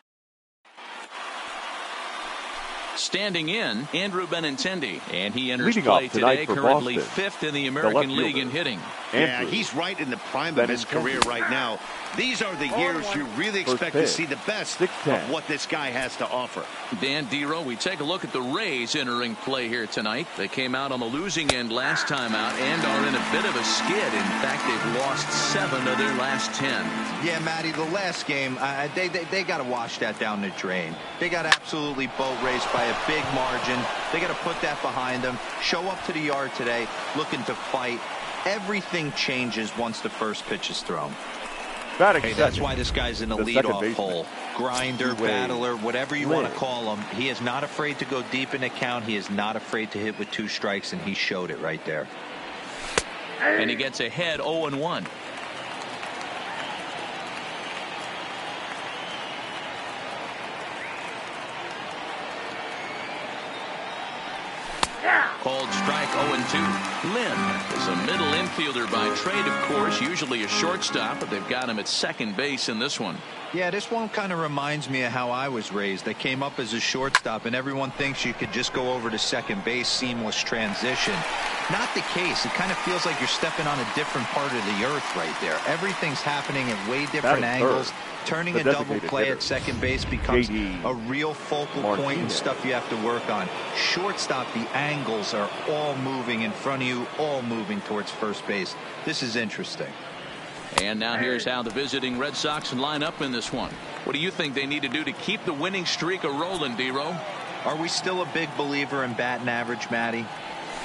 Standing in, Andrew Benintendi, and he enters Leading play off tonight today, for currently Boston, 5th in the left American League fielder. in hitting. Yeah, Andrew he's right in the prime of his career right now. These are the years you really expect to see the best of what this guy has to offer. Dan Dero, we take a look at the Rays entering play here tonight. They came out on the losing end last time out and are in a bit of a skid. In fact, they've lost 7 of their last 10. Yeah, Matty, the last game, they got to wash that down the drain. They got absolutely boat raced by a big margin. They got to put that behind them. Show up to the yard today looking to fight. Everything changes once the first pitch is thrown. Hey, that's why this guy's in the leadoff hole. Grinder, battler, whatever you want to call him. He is not afraid to go deep in the count. He is not afraid to hit with 2 strikes, and he showed it right there. And he gets ahead 0-1. Called strike 0-2. Lynn is a middle infielder by trade, of course, usually a shortstop, but they've got him at second base in this one. Yeah, this one kind of reminds me of how I was raised. I came up as a shortstop, and everyone thinks you could just go over to second base, seamless transition. Not the case. It kind of feels like you're stepping on a different part of the earth right there. Everything's happening at way different angles. Turning a double play at second base becomes a real focal point and stuff you have to work on. Shortstop, the angles are all moving in front of you, all moving towards first base. This is interesting. And now here's how the visiting Red Sox line up in this one. What do you think they need to do to keep the winning streak a-rolling, Dero? Are we still a big believer in batting average, Matty?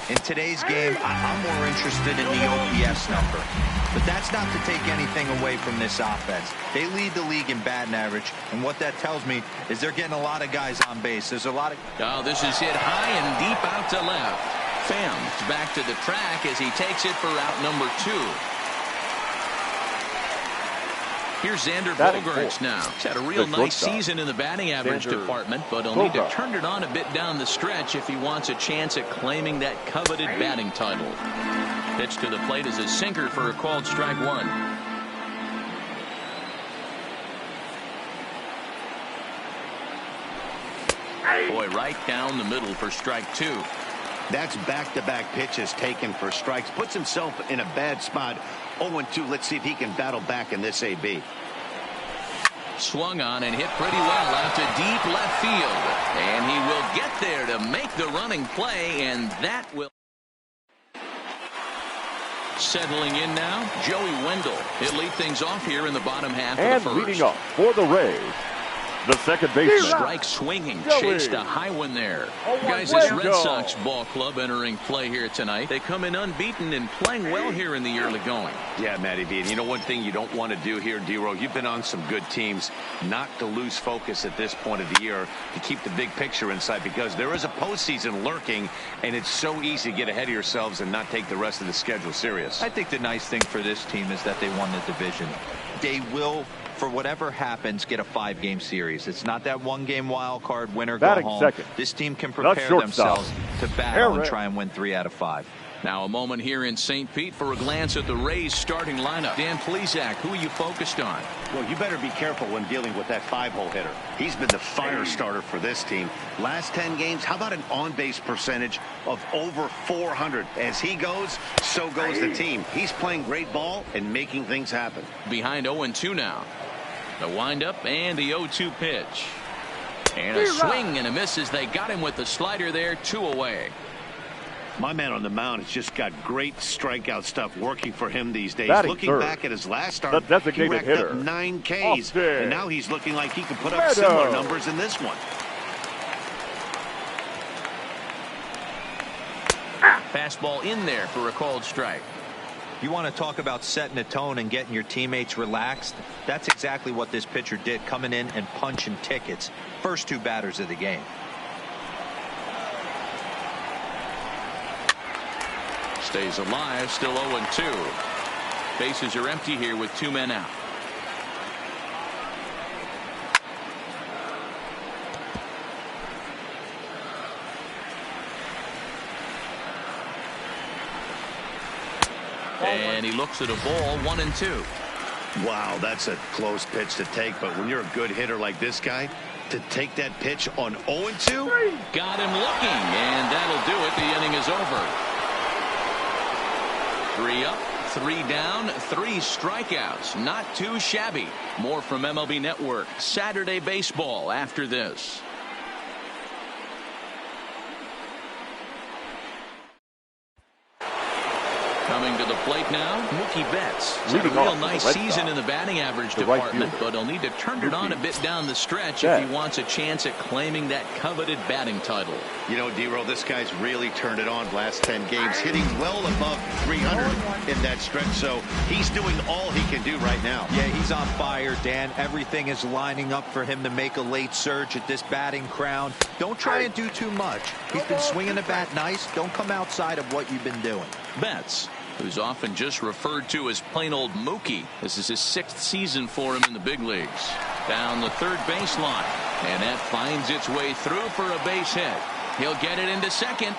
In today's game, I'm more interested in the OPS number. But that's not to take anything away from this offense. They lead the league in batting average, and what that tells me is they're getting a lot of guys on base. There's a lot of... Oh, this is hit high and deep out to left. Pham back to the track as he takes it for out number 2. Here's Xander Bogaerts now. He's had a real nice season in the batting average department, but he'll need to turn it on a bit down the stretch if he wants a chance at claiming that coveted batting title. Pitch to the plate is a sinker for a called strike 1. Boy, right down the middle for strike 2. That's back-to-back pitches taken for strikes. Puts himself in a bad spot. 0-2. Let's see if he can battle back in this AB. Swung on and hit pretty well out to deep left field. And he will get there to make the running play, and that will... Settling in now, Joey Wendell. He'll lead things off here in the bottom half of the first. And leading up for the Rays, the second baseman. Strike swinging, chased a high one there. Guys, this Red Sox ball club entering play here tonight. They come in unbeaten and playing well here in the early going. Yeah, Matty V. And you know one thing you don't want to do here, Dero, you've been on some good teams, not to lose focus at this point of the year, to keep the big picture in sight, because there is a postseason lurking, and it's so easy to get ahead of yourselves and not take the rest of the schedule serious. I think the nice thing for this team is that they won the division. They will, for whatever happens, get a 5-game series. It's not that 1-game wild card, winner go home. Second. This team can prepare themselves to battle and try and win 3 out of 5. Now a moment here in St. Pete for a glance at the Rays starting lineup. Dan Plesac, who are you focused on? Well, you better be careful when dealing with that 5-hole hitter. He's been the fire starter for this team. Last 10 games, how about an on-base percentage of over 400? As he goes, so goes the team. He's playing great ball and making things happen. Behind 0-2 now. The windup and the 0-2 pitch. And a swing and a miss as they got him with the slider there, 2 away. My man on the mound has just got great strikeout stuff working for him these days. Looking back at his last start, he racked up 9 Ks, and now he's looking like he can put up similar numbers in this one. Fastball in there for a called strike. You want to talk about setting a tone and getting your teammates relaxed? That's exactly what this pitcher did, coming in and punching tickets. First 2 batters of the game. Stays alive, still 0-2. Bases are empty here with 2 men out. And he looks at a ball, 1-2. Wow, that's a close pitch to take, but when you're a good hitter like this guy, to take that pitch on 0-2. Got him looking, and that'll do it. The inning is over. 3 up, 3 down, 3 strikeouts. Not too shabby. More from MLB Network Saturday Baseball after this. Coming to the plate now, Mookie Betts. He's had a real nice season in the batting average department, but he'll need to turn it on a bit down the stretch if he wants a chance at claiming that coveted batting title. You know, D-Roll, this guy's really turned it on the last 10 games, hitting well above 300 in that stretch, so he's doing all he can do right now. Yeah, he's on fire, Dan. Everything is lining up for him to make a late surge at this batting crown. Don't try and do too much. He's been swinging the bat nice. Don't come outside of what you've been doing. Betts, who's often just referred to as plain old Mookie. This is his 6th season for him in the big leagues. Down the third baseline, and that finds its way through for a base hit. He'll get it into second,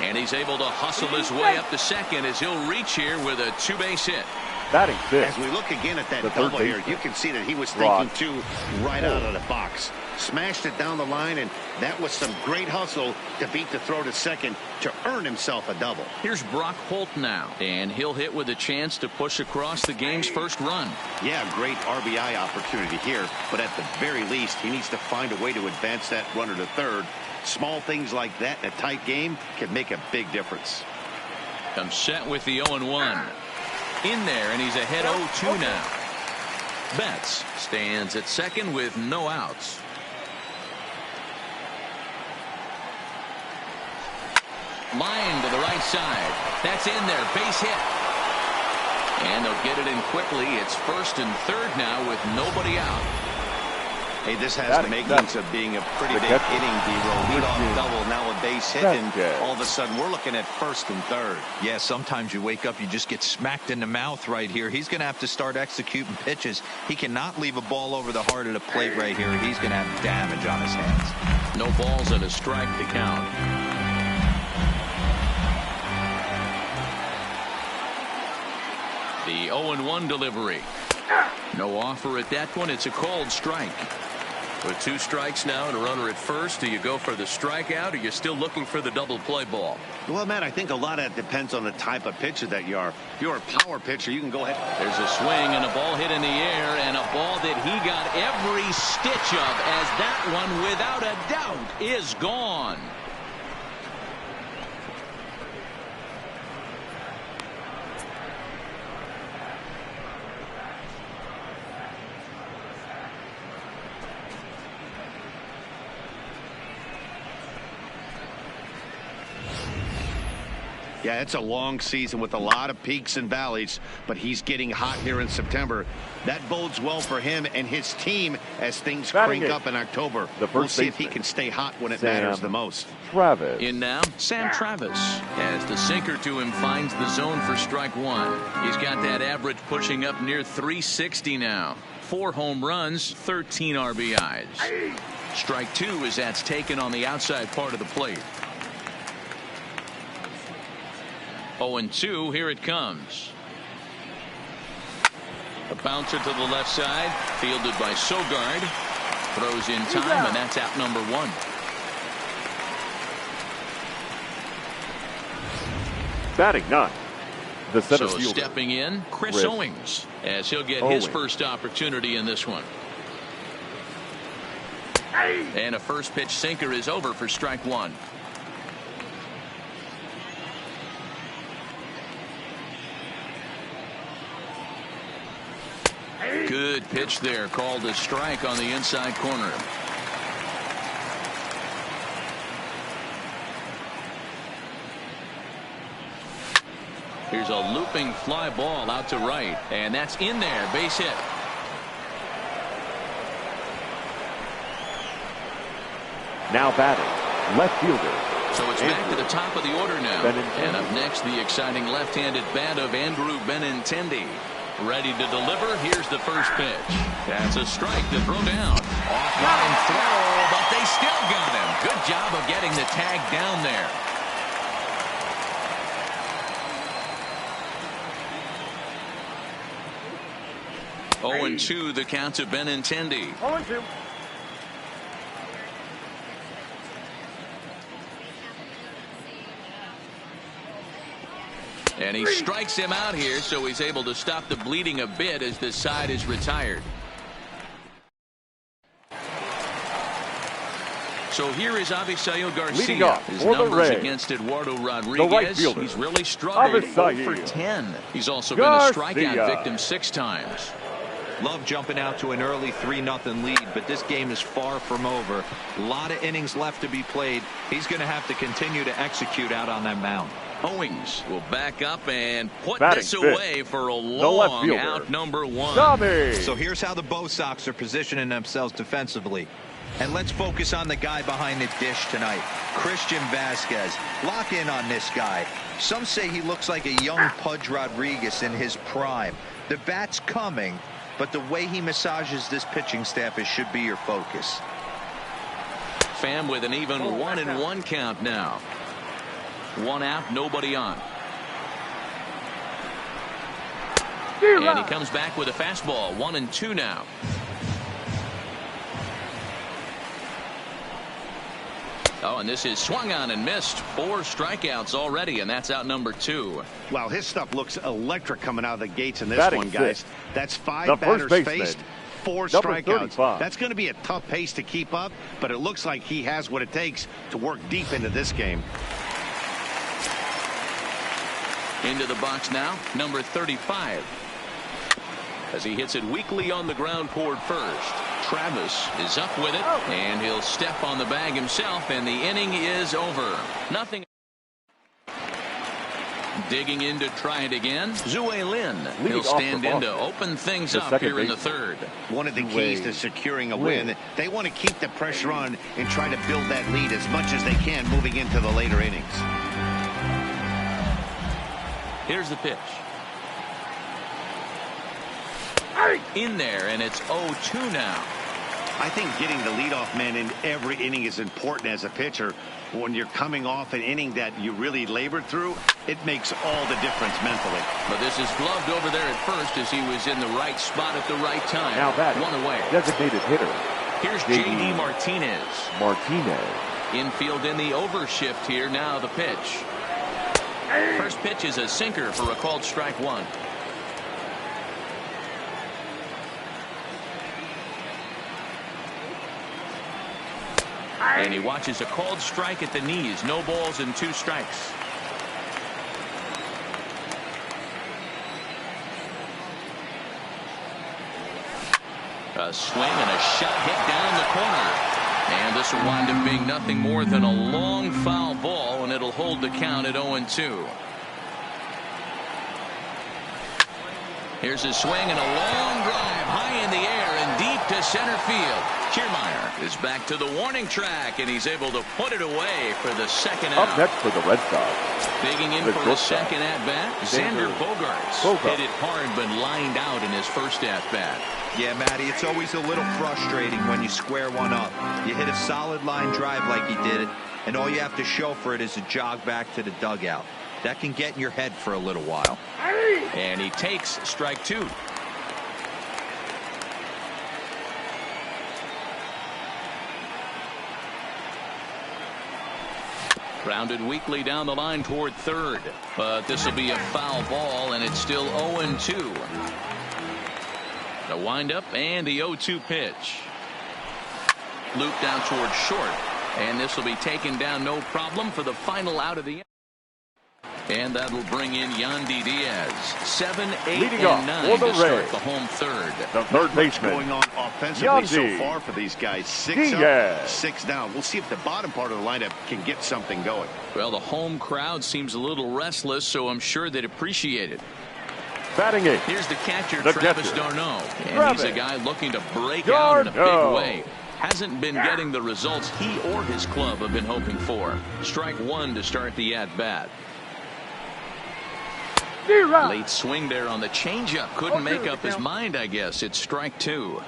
and he's able to hustle his way up to second as he'll reach here with a 2-base hit. Batting fifth. As we look again at that double here, you can see that he was thinking too right out of the box. Smashed it down the line, and that was some great hustle to beat the throw to second to earn himself a double. Here's Brock Holt now, and he'll hit with a chance to push across the game's first run. Yeah, great RBI opportunity here, but at the very least, he needs to find a way to advance that runner to third. Small things like that in a tight game can make a big difference. Comes set with the 0-1. In there, and he's ahead 0-2 now. Betts stands at second with no outs. Line to the right side. That's in there. Base hit. And they'll get it in quickly. It's first and third now with nobody out. Hey, this has the makings of being a pretty big inning, D-Roll. Leadoff double, now a base hit, and all of a sudden we're looking at first and third. Yeah, sometimes you wake up, you just get smacked in the mouth right here. He's going to have to start executing pitches. He cannot leave a ball over the heart of the plate right here. He's going to have damage on his hands. No balls and a strike to count. The 0-1 delivery. No offer at that one. It's a called strike. With 2 strikes now and a runner at first, do you go for the strikeout or you're still looking for the double play ball? Well, Matt, I think a lot of that depends on the type of pitcher that you are. If you're a power pitcher, you can go ahead. There's a swing and a ball hit in the air, and a ball that he got every stitch of, as that one, without a doubt, is gone. Yeah, it's a long season with a lot of peaks and valleys, but he's getting hot here in September. That bodes well for him and his team as things crank up in October. We'll see if he can stay hot when it matters the most. Travis. In now, Sam Travis, as the sinker to him finds the zone for strike 1. He's got that average pushing up near 360 now. 4 home runs, 13 RBIs. Strike 2 as that's taken on the outside part of the plate. 0-2, here it comes. A bouncer to the left side, fielded by Sogard. Throws in time, and that's out number 1. Batting 9. The center so fielder. Stepping in, Chris Owings, as he'll get his first opportunity in this one. And a first pitch sinker is over for strike 1. Good pitch there, called a strike on the inside corner. Here's a looping fly ball out to right, and that's in there, base hit. Now batting, left fielder. So it's back to the top of the order now. And up next, the exciting left-handed bat of Andrew Benintendi. Ready to deliver. Here's the first pitch. That's a strike to throw down. Off-line throw, but they still got him. Good job of getting the tag down there. Oh, 0-2 the count to Benintendi. 0-2. And he strikes him out here, so he's able to stop the bleeding a bit as this side is retired. So here is Avisail Garcia. His numbers against Eduardo Rodriguez. He's really struggled. 0 for 10. He's also been a strikeout victim 6 times. Love jumping out to an early 3-0 lead, but this game is far from over. A lot of innings left to be played. He's going to have to continue to execute out on that mound. Owings will back up and put this away for a long out, number 1. So here's how the Bo Sox are positioning themselves defensively. And let's focus on the guy behind the dish tonight, Christian Vasquez. Lock in on this guy. Some say he looks like a young Pudge Rodriguez in his prime. The bat's coming, but the way he massages this pitching staff should be your focus. Pham with an even 1-1 count now. 1 out, nobody on. And he comes back with a fastball. 1-2 now. Oh, and this is swung on and missed. 4 strikeouts already, and that's out number 2. Well, his stuff looks electric coming out of the gates in this one, guys. That's 5 batters faced, 4 strikeouts. That's going to be a tough pace to keep up, but it looks like he has what it takes to work deep into this game. Into the box now, number 35. As he hits it weakly on the ground toward first. Travis is up with it, and he'll step on the bag himself, and the inning is over. Nothing. Digging in to try it again. Zue Lin. He'll stand in to open things up here in the 3rd. One of the keys to securing a win, they want to keep the pressure on and try to build that lead as much as they can moving into the later innings. Here's the pitch. In there, and it's 0-2 now. I think getting the leadoff man in every inning is important as a pitcher. When you're coming off an inning that you really labored through, it makes all the difference mentally. But this is gloved over there at first as he was in the right spot at the right time. Now that 1 away. Designated hitter. Here's J.D. Martinez. Martinez. Infield in the overshift here. Now the pitch. First pitch is a sinker for a called strike 1. And he watches a called strike at the knees. No balls and 2 strikes. A swing and a shot hit down the corner. And this will wind up being nothing more than a long foul ball, and it'll hold the count at 0-2. Here's a swing and a long drive high in the air and deep to center field. Kiermaier is back to the warning track, and he's able to put it away for the 2nd out. Up next for the Red Sox. Digging in for the 2nd at-bat, Xander Bogaerts. Hit it hard but lined out in his first at-bat. Yeah, Matty, it's always a little frustrating when you square one up. You hit a solid line drive like he did, and all you have to show for it is a jog back to the dugout. That can get in your head for a little while. And he takes strike 2. Grounded weakly down the line toward 3rd. But this will be a foul ball, and it's still 0-2. The windup and the 0-2 pitch. Looped down toward short. And this will be taken down no problem for the final out of the inning. And that'll bring in Yandy Diaz. 7, 8, and 9 to start the home 3rd. The third baseman going on offensively Yandy so far for these guys. 6 up, 6 down. We'll see if the bottom part of the lineup can get something going. Well, the home crowd seems a little restless, so I'm sure they'd appreciate it. Batting 8. Here's the catcher, Travis d'Arnaud. And he's a guy looking to break out in a big way. Hasn't been getting the results he or his club have been hoping for. Strike 1 to start the at-bat. Late swing there on the changeup. Couldn't make up his mind, I guess. It's strike 2.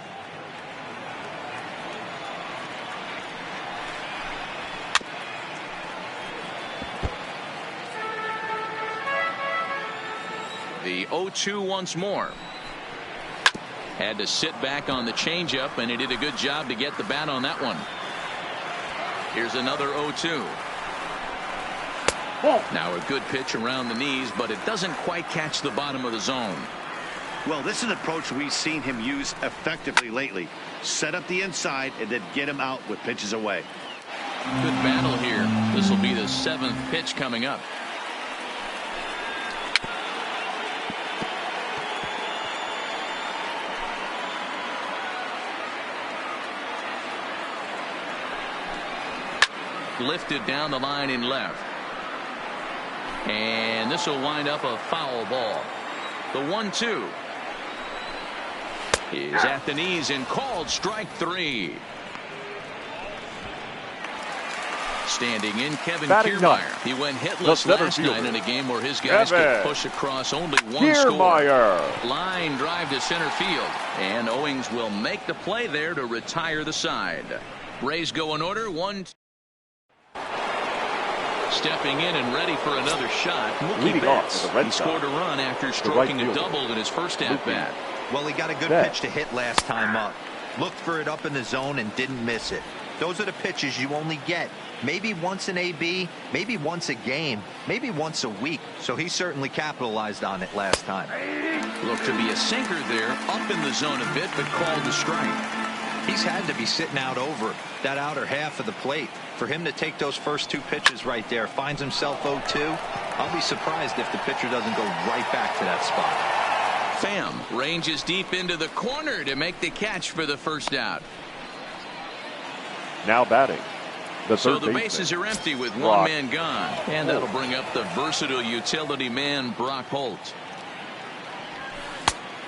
The 0-2 once more. Had to sit back on the changeup, and he did a good job to get the bat on that one. Here's another 0-2. Now a good pitch around the knees, but it doesn't quite catch the bottom of the zone. Well, this is an approach we've seen him use effectively lately. Set up the inside and then get him out with pitches away. Good battle here. This will be the 7th pitch coming up. Lifted down the line in left. And this will wind up a foul ball. The 1-2 is at the knees and called strike 3. Standing in, Kevin Kiermaier. He went hitless last night in a game where his guys could push across only one score. Line drive to center field. And Owings will make the play there to retire the side. Rays go in order. 1-2. Stepping in and ready for another shot, Mookie Betts. He scored a run after stroking a double in his first at-bat. Well, he got a good pitch to hit last time up. Looked for it up in the zone and didn't miss it. Those are the pitches you only get maybe once an AB, maybe once a game, maybe once a week. So he certainly capitalized on it last time. Looked to be a sinker there, up in the zone a bit, but called the strike. He's had to be sitting out over that outer half of the plate. For him to take those first 2 pitches right there, finds himself 0-2. I'll be surprised if the pitcher doesn't go right back to that spot. Pham ranges deep into the corner to make the catch for the first out. Now batting. So the bases are empty with one man gone. And that'll bring up the versatile utility man, Brock Holt.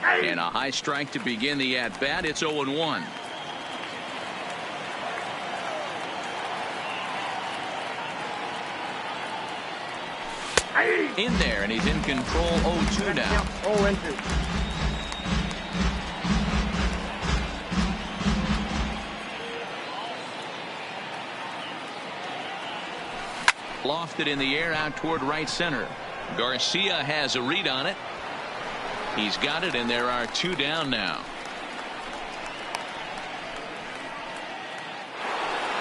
And a high strike to begin the at-bat. It's 0-1. In there, and he's in control. 0-2 now. 0-2. Lofted in the air out toward right center. Garcia has a read on it. He's got it, and there are 2 down now.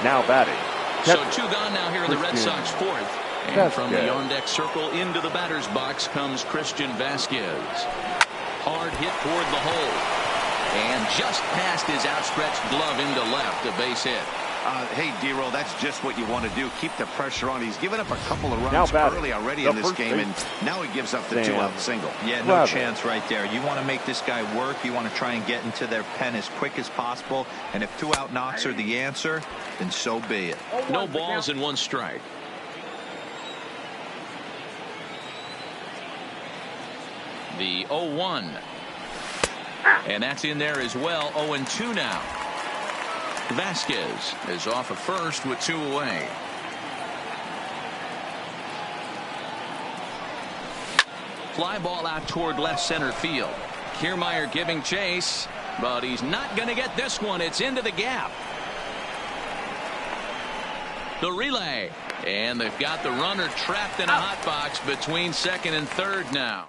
Now batting. So 2 gone now here in the Red Sox 4th. And from the on-deck circle into the batter's box comes Christian Vasquez. Hard hit toward the hole. And just past his outstretched glove into left, a base hit. Hey, D-Roll, that's just what you want to do. Keep the pressure on. He's given up a couple of runs early already in this game, and now he gives up the 2-out single. Yeah, no chance right there. You want to make this guy work. You want to try and get into their pen as quick as possible. And if 2-out knocks are the answer, then so be it. No balls and 1 strike. The 0-1. And that's in there as well. 0-2 now. Vasquez is off of first with 2 away. Fly ball out toward left center field. Kiermaier giving chase, but he's not going to get this one. It's into the gap. The relay, and they've got the runner trapped in a hot box between second and third now.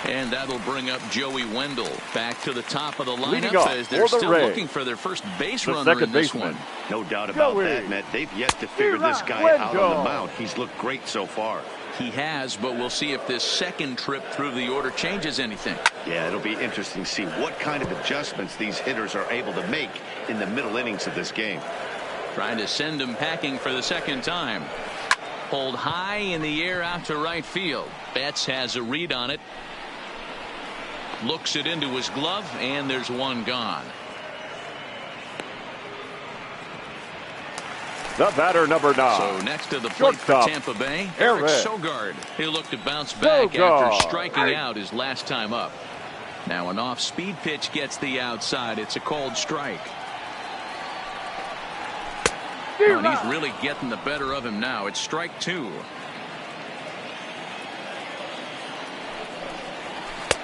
And that'll bring up Joey Wendell back to the top of the lineup as they're still looking for their first base runner in this one. No doubt about that, Matt. They've yet to figure this guy out on the mound. He's looked great so far. He has, but we'll see if this second trip through the order changes anything. Yeah, it'll be interesting to see what kind of adjustments these hitters are able to make in the middle innings of this game. Trying to send him packing for the second time. Pulled high in the air out to right field. Betts has a read on it. Looks it into his glove, and there's 1 gone. The batter, number 9. So next to the plate for Tampa Bay, Eric Sogard. He'll look to bounce back after striking out his last time up. Now an off-speed pitch gets the outside. It's a called strike. Oh, and he's really getting the better of him now. It's strike 2.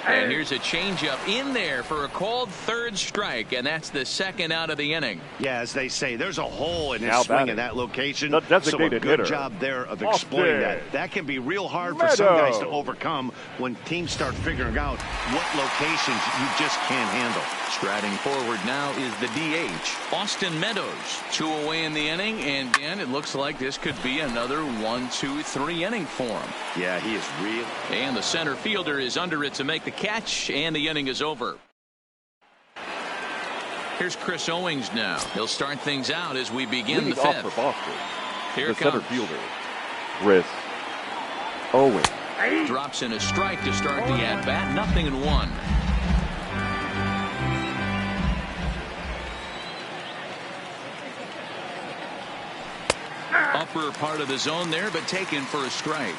And here's a changeup in there for a called third strike, and that's the second out of the inning. Yeah, as they say, there's a hole in his Now swing batting, in that location. the designated so a good hitter, job there of exploiting Austin that. That can be real hard for some guys to overcome when teams start figuring out what locations you just can't handle. Striding forward now is the DH, Austin Meadows. 2 away in the inning, and Dan, it looks like this could be another 1, 2, 3 inning for him. Yeah, he is real. And the center fielder is under it to make the catch, and the inning is over. Here's Chris Owings now. He'll start things out as we begin the fifth. For Boston, Here the it comes. center fielder, Chris Owings. Drops in a strike to start the at-bat. 0-1. Upper part of the zone there, but taken for a strike.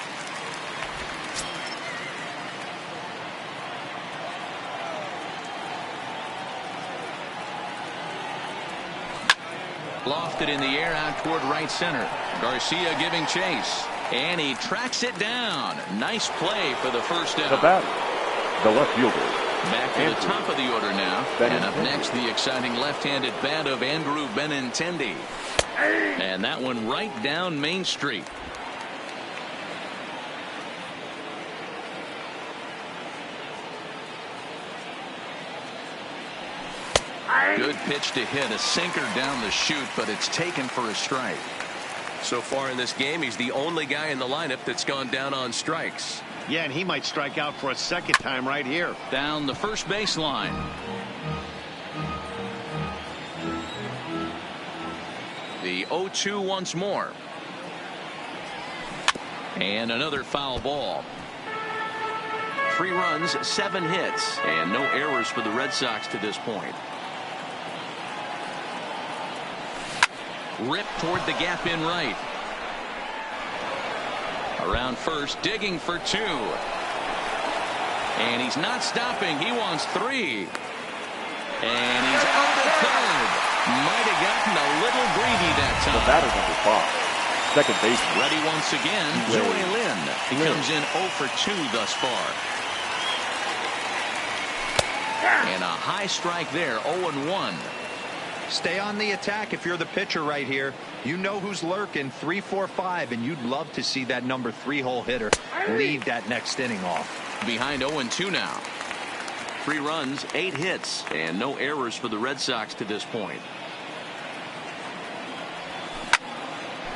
Lofted in the air out toward right center. Garcia giving chase. And he tracks it down. Nice play for the first out. The batter, the left fielder. Back to the top of the order now. Benintendi. And up next, the exciting left-handed bat of Andrew Benintendi. And that one right down Main Street. Good pitch to hit, a sinker down the chute, but it's taken for a strike. So far in this game, he's the only guy in the lineup that's gone down on strikes. Yeah, and he might strike out for a second time right here. Down the first baseline. The 0-2 once more. And another foul ball. 3 runs, 7 hits, and no errors for the Red Sox to this point. Rip toward the gap in right. Around first, digging for 2. And he's not stopping. He wants 3. And he's out of third. Might have gotten a little greedy that time. The batter number 5, second baseman. Ready once again, Joey Lynn. He comes in 0 for 2 thus far. And a high strike there, 0-1. Stay on the attack if you're the pitcher right here. You know who's lurking, 3, 4, 5, and you'd love to see that number 3-hole hitter lead that next inning off. Behind 0-2 now. 3 runs, 8 hits, and no errors for the Red Sox to this point.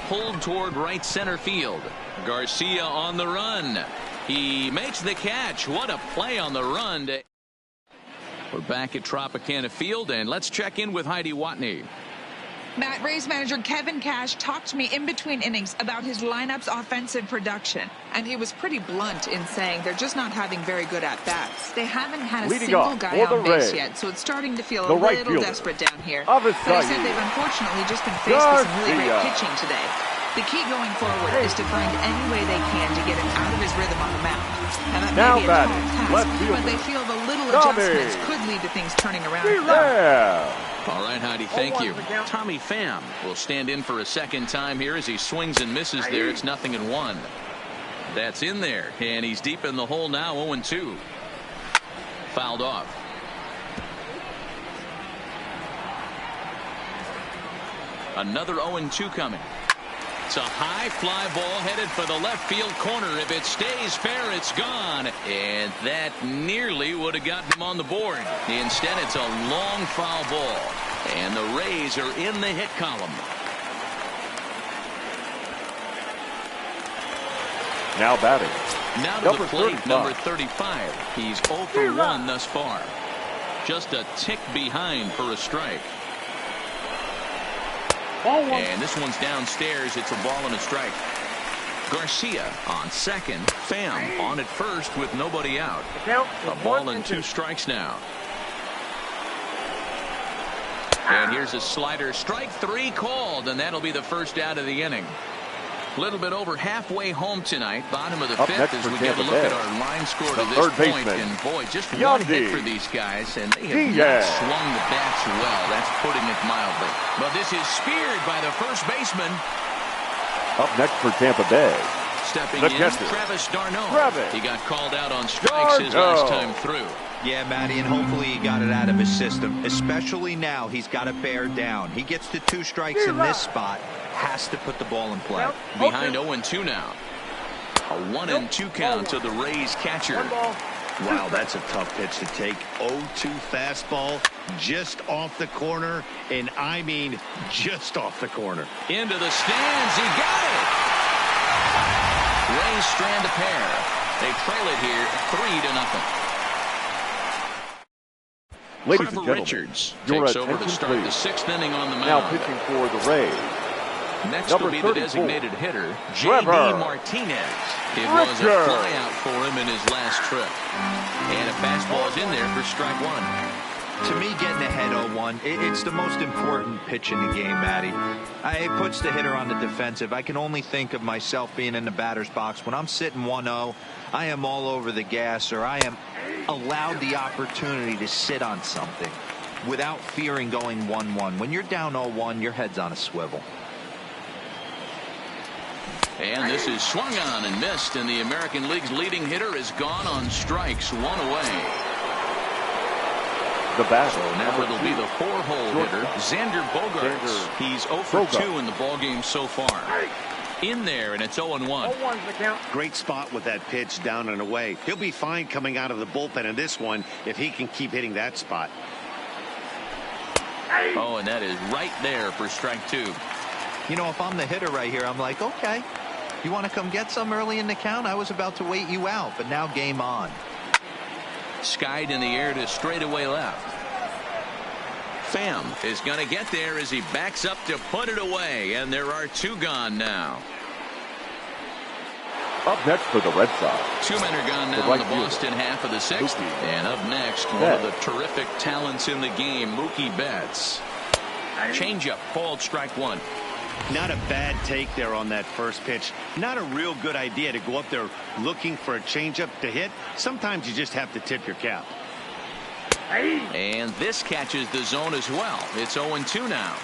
Pulled toward right center field. Garcia on the run. He makes the catch. What a play on the run. We're back at Tropicana Field, and let's check in with Heidi Watney. Matt, Rays manager Kevin Cash talked to me in between innings about his lineup's offensive production, and he was pretty blunt in saying they're just not having very good at-bats. They haven't had a Leading single off guy for on the base Rays, yet, so it's starting to feel a the right little fielder, desperate down here. But he said they've unfortunately just been faced with some really great pitching today. The key going forward is to find any way they can to get him out of his rhythm on the mound. And that may be a tall task, but they feel the little adjustments could lead to things turning around. All right, Heidi, thank you. Tommy Pham will stand in for a second time here as he swings and misses there. It's 0-1. That's in there, and he's deep in the hole now, 0-2. Fouled off. Another 0-2 coming. It's a high fly ball headed for the left field corner. If it stays fair, it's gone. And that nearly would have gotten him on the board. Instead, it's a long foul ball. And the Rays are in the hit column. Now batting. Now to the plate, number 35. He's 0 for 1 thus far. Just a tick behind for a strike. And this one's downstairs. It's a ball and a strike. Garcia on second. Pham on at first with nobody out. A ball and 2 strikes now. And here's a slider. Strike 3 called, and that'll be the first out of the inning. A little bit over halfway home tonight. Bottom of the 5th as we get a look at our line score to this point. And boy, just one hit for these guys, and they have not swung the bats well. That's putting it mildly. But this is speared by the first baseman. Up next for Tampa Bay, Stepping The in, catcher. Travis d'Arnaud. Travis He got called out on strikes his last time through. Yeah, Matty, and hopefully he got it out of his system. Especially now, he's got to bear down. He gets to 2 strikes in this spot, has to put the ball in play. Behind 0-2 now. A 1-2 count to the Rays catcher. Wow, that's a tough pitch to take. 0-2 fastball just off the corner, and I mean just off the corner. Into the stands, he got it! Rays strand a pair. They trail it here 3-0. Ladies and Trevor gentlemen, Richards your takes over to attention, start the please. 6th inning on the mound. Now pitching for the Rays. Next Number will be the 34, designated hitter, Trevor J.D. Martinez. It was a Richards. flyout for him in his last trip. And a fastball is in there for strike 1. To me, getting ahead 0-1, it's the most important pitch in the game, Matty. It puts the hitter on the defensive. I can only think of myself being in the batter's box. When I'm sitting 1-0, I am all over the gas, or I am allowed the opportunity to sit on something without fearing going 1-1. When you're down 0-1, your head's on a swivel. And this is swung on and missed, and the American League's leading hitter is gone on strikes, 1 away. The batter. So now it'll be the 4-hole hitter, Xander Bogaerts. He's 0 for 2 in the ballgame so far. In there, and it's 0-1. Great spot with that pitch down and away. He'll be fine coming out of the bullpen in this one if he can keep hitting that spot. Oh, and that is right there for strike 2. You know, if I'm the hitter right here, I'm like, okay, you want to come get some early in the count? I was about to wait you out, but now game on. Skied in the air to straightaway left. Pham is going to get there as he backs up to put it away, and there are 2 gone now. Up next for the Red Sox. 2 men are gone now in the Boston half of the 6th. And up next, one of the terrific talents in the game, Mookie Betts. Changeup called strike 1. Not a bad take there on that first pitch. Not a real good idea to go up there looking for a changeup to hit. Sometimes you just have to tip your cap. And this catches the zone as well. It's 0-2 now.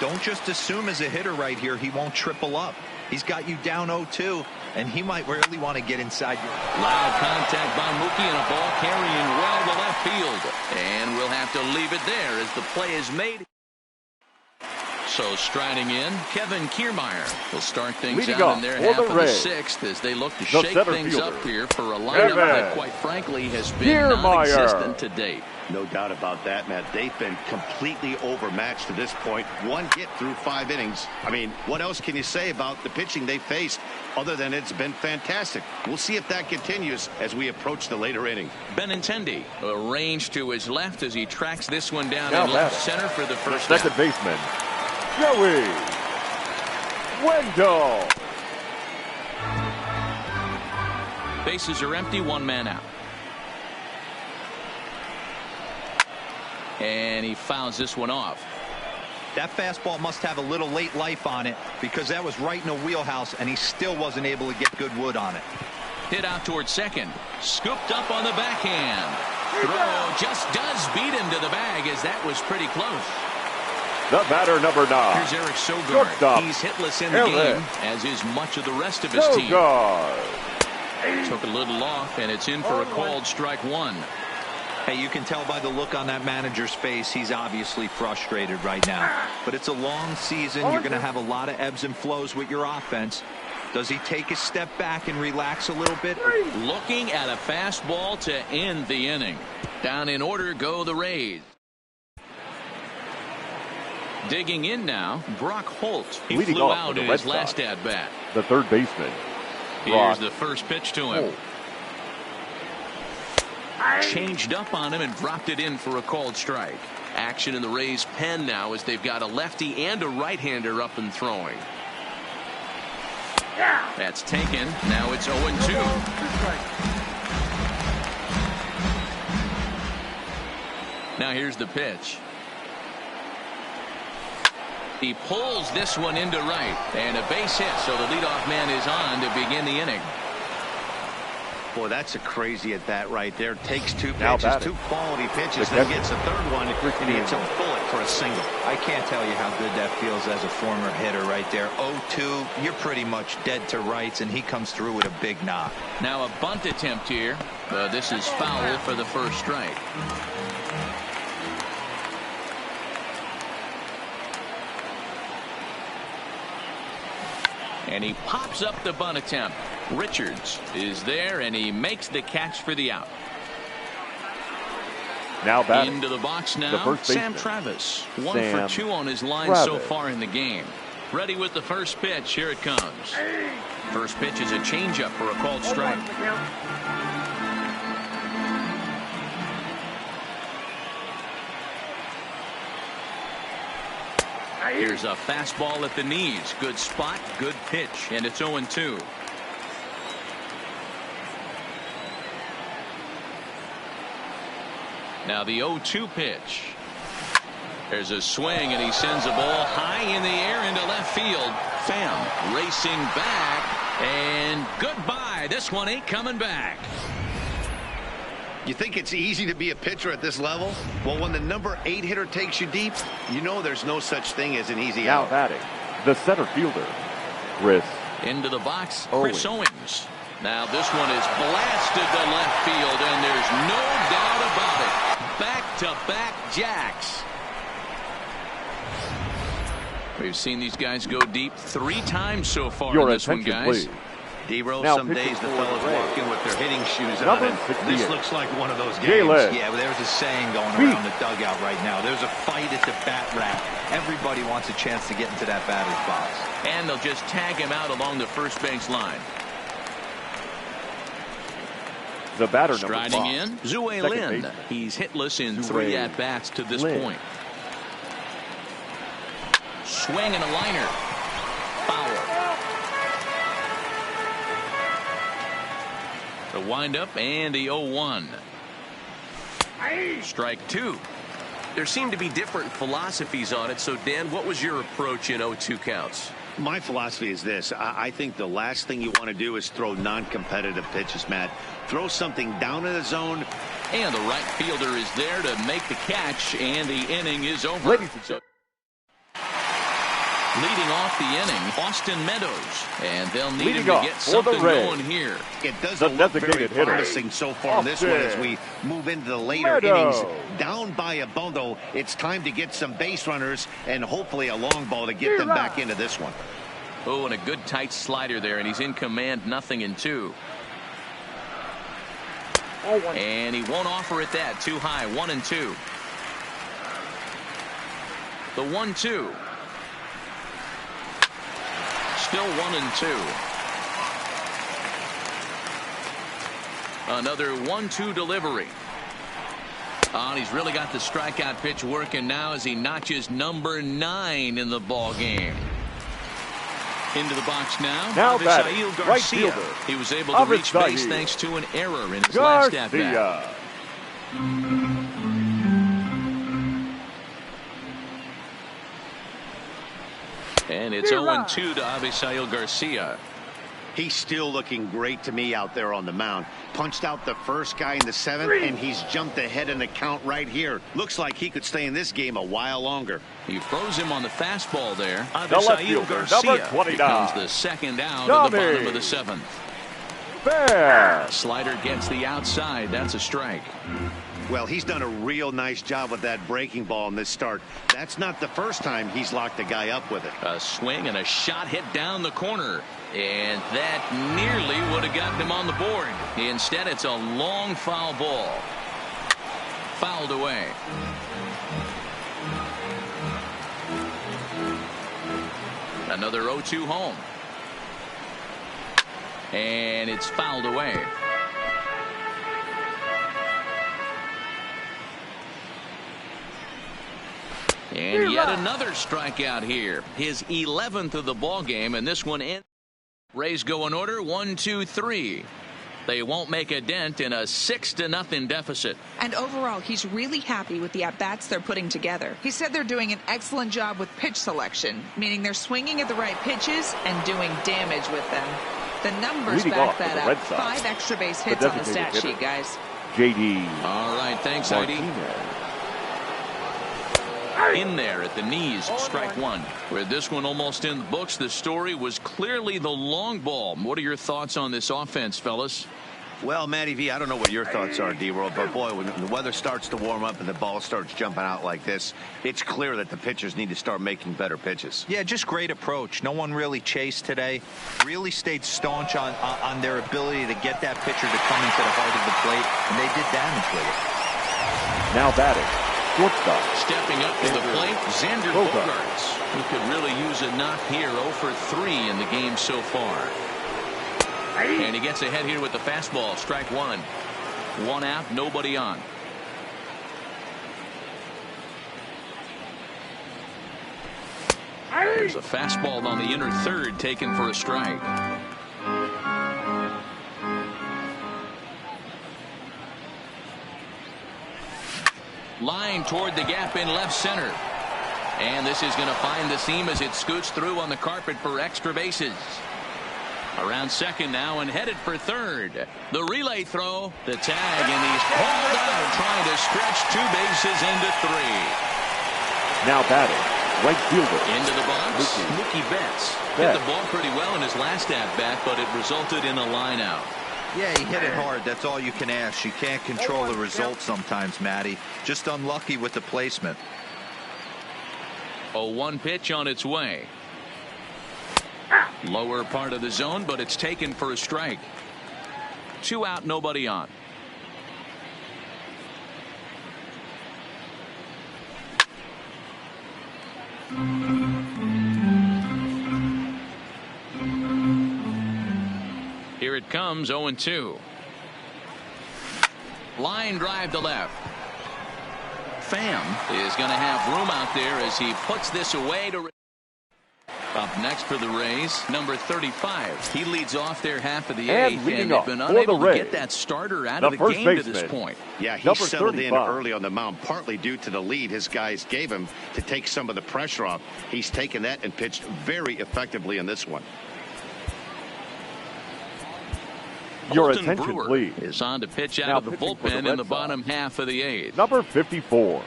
Don't just assume as a hitter right here he won't triple up. He's got you down 0-2, and he might really want to get inside your... Loud contact by Mookie and a ball carrying well to left field. And we'll have to leave it there as the play is made. So striding in, Kevin Kiermaier will start things Leading out in their off half for of the the Rays, 6th as they look to the shake center things fielder, up here for a lineup Kevin that quite frankly has been Kiermaier. non-existent to date. No doubt about that, Matt. They've been completely overmatched to this point. 1 hit through 5 innings. I mean, what else can you say about the pitching they faced other than it's been fantastic? We'll see if that continues as we approach the later inning. Benintendi arranged to his left as he tracks this one down Now in left batting. center for the first Second out. baseman, Joey Wendell. Bases are empty, 1 man out. And he fouls this one off. That fastball must have a little late life on it because that was right in the wheelhouse, and he still wasn't able to get good wood on it. Hit out towards second. Scooped up on the backhand. Throw just does beat him to the bag as that was pretty close. The batter, number 9. Here's Eric Sogard. Shortstop. He's hitless in the Eric game, as is much of the rest of his team. Sogard. Took a little off, and it's in for a called strike 1. Hey, you can tell by the look on that manager's face, he's obviously frustrated right now. But it's a long season. You're going to have a lot of ebbs and flows with your offense. Does he take a step back and relax a little bit? Looking at a fastball to end the inning. Down in order go the Rays. Digging in now, Brock Holt. He Leading flew off out for the in Red his last Sox, at-bat. the third baseman, Here's Brock the first pitch to him. Holt. Changed up on him and dropped it in for a called strike. Action in the Rays' pen now as they've got a lefty and a right-hander up and throwing. That's taken. Now it's 0-2. Now here's the pitch. He pulls this one into right, and a base hit, so the leadoff man is on to begin the inning. Boy, that's a crazy at bat right there. Takes two Now pitches, batting. 2 quality pitches, then gets a third one, and hits a bullet for a single. I can't tell you how good that feels as a former hitter right there. 0-2, you're pretty much dead to rights, and he comes through with a big knock. Now a bunt attempt here. This is foul for the first strike. And he pops up the bunt attempt. Richards is there, and he makes the catch for the out. Now batting. Into the box now, The first Sam baseman. Travis. 1 Sam for 2 on his line Travis. so far in the game. Ready with the first pitch. Here it comes. First pitch is a changeup for a called strike. Here's a fastball at the knees. Good spot, good pitch, and it's 0-2. Now the 0-2 pitch. There's a swing, and he sends a ball high in the air into left field. Pham racing back, and goodbye. This one ain't coming back. You think it's easy to be a pitcher at this level? Well, when the number 8 hitter takes you deep, you know there's no such thing as an easy Now out. batting. The center fielder, Chris. Into the box, Chris Owings. Now this one is blasted to left field, and there's no doubt about it. Back-to-back jacks. We've seen these guys go deep 3 times so far Your in this one, attention, guys. please. D-Roll, Now some pitching days the for fellas the Rays. walk in with their hitting shoes on, Number and 68. this looks like one of those games. Jalen. Yeah, well, there's a saying going Beat. around the dugout right now. There's a fight at the bat rack. Everybody wants a chance to get into that batter's box. And they'll just tag him out along the first base line. The batter number Striding 5. in, Zue Second Lin. baseman. He's hitless in Zue 3 at-bats to this Lin. point. Swing and a liner. Foul. The windup and the 0-1. Strike 2. There seem to be different philosophies on it. So, Dan, what was your approach in 0-2 counts? My philosophy is this. I think the last thing you want to do is throw non-competitive pitches, Matt. Throw something down in the zone. And the right fielder is there to make the catch, and the inning is over. Ladies and gentlemen. Leading off the inning, Austin Meadows, and they'll need Leading him to off get for the something Rays. going here. It doesn't The look very designated hitter. promising so far in this one as we move into the later Meadows. innings. Down by a bundle, it's time to get some base runners and hopefully a long ball to get them back into this one. Oh, and a good tight slider there, and he's in command, 0-2. And he won't offer it that. Too high, 1-2. The 1-2. Still 1-2. Another 1-2 delivery. And he's really got the strikeout pitch working now as he notches number 9 in the ball game. Into the box now. Now batting, Avisail right Garcia. fielder. He was able to reach Avisail. base thanks to an error in his last at-bat. Garcia. And it's 0-2 to Avisail Garcia. He's still looking great to me out there on the mound. Punched out the first guy in the 7th, and he's jumped ahead in the count right here. Looks like he could stay in this game a while longer. He froze him on the fastball there. left Avisail fielder, Garcia number 29. becomes the second out of the bottom of the 7th. Fair. Slider gets the outside. That's a strike. Well, he's done a real nice job with that breaking ball in this start. That's not the first time he's locked a guy up with it. A swing and a shot hit down the corner. And that nearly would have gotten him on the board. Instead, it's a long foul ball. Fouled away. Another 0-2 home. And it's fouled away. And yet another strikeout here. His 11th of the ball game, and this one ends. Rays go in order, 1-2-3. They won't make a dent in a 6-0 deficit. And overall, he's really happy with the at-bats they're putting together. He said they're doing an excellent job with pitch selection, meaning they're swinging at the right pitches and doing damage with them. The numbers Leading back off for that the up. Red Sox, 5 extra base hits on the stat sheet, guys. J.D. All right, thanks, Heidi. In there at the knees, strike one. With this one almost in the books, the story was clearly the long ball. What are your thoughts on this offense, fellas? Well, Matty V, I don't know what your thoughts are, D-World, but boy, when the weather starts to warm up and the ball starts jumping out like this, it's clear that the pitchers need to start making better pitches. Yeah, just great approach. No one really chased today. Really stayed staunch on their ability to get that pitcher to come into the heart of the plate, and they did damage with it. Now batting, shortstop. Stepping up to the plate, Xander Bogaerts, who could really use a knock here. 0 for 3 in the game so far. And he gets ahead here with the fastball. Strike one. 1 out, nobody on. There's a fastball on the inner third taken for a strike. Line toward the gap in left center. And this is going to find the seam as it scoots through on the carpet for extra bases. Around second now and headed for third. The relay throw, the tag, and he's hauled out trying to stretch 2 bases into 3. Now batting, right fielder. Into the box, Mookie Betts. Hit the ball pretty well in his last at-bat, but it resulted in a line out. Yeah, he hit it hard. That's all you can ask. You can't control the result sometimes, Matty. Just unlucky with the placement. 0-1 pitch on its way. Lower part of the zone, but it's taken for a strike. 2 out, nobody on. Here it comes, 0-2. Line drive to left. Pham is going to have room out there as he puts this away to. Up next for the Rays, number 35. He leads off their half of the eighth, and they've been unable to get that starter out of the game to this point. Yeah, he settled in early on the mound, partly due to the lead his guys gave him to take some of the pressure off. He's taken that and pitched very effectively in this one. Your Colton attention, Brewer please. is on to pitch out of the bullpen in the bottom half of the eighth. Number 54,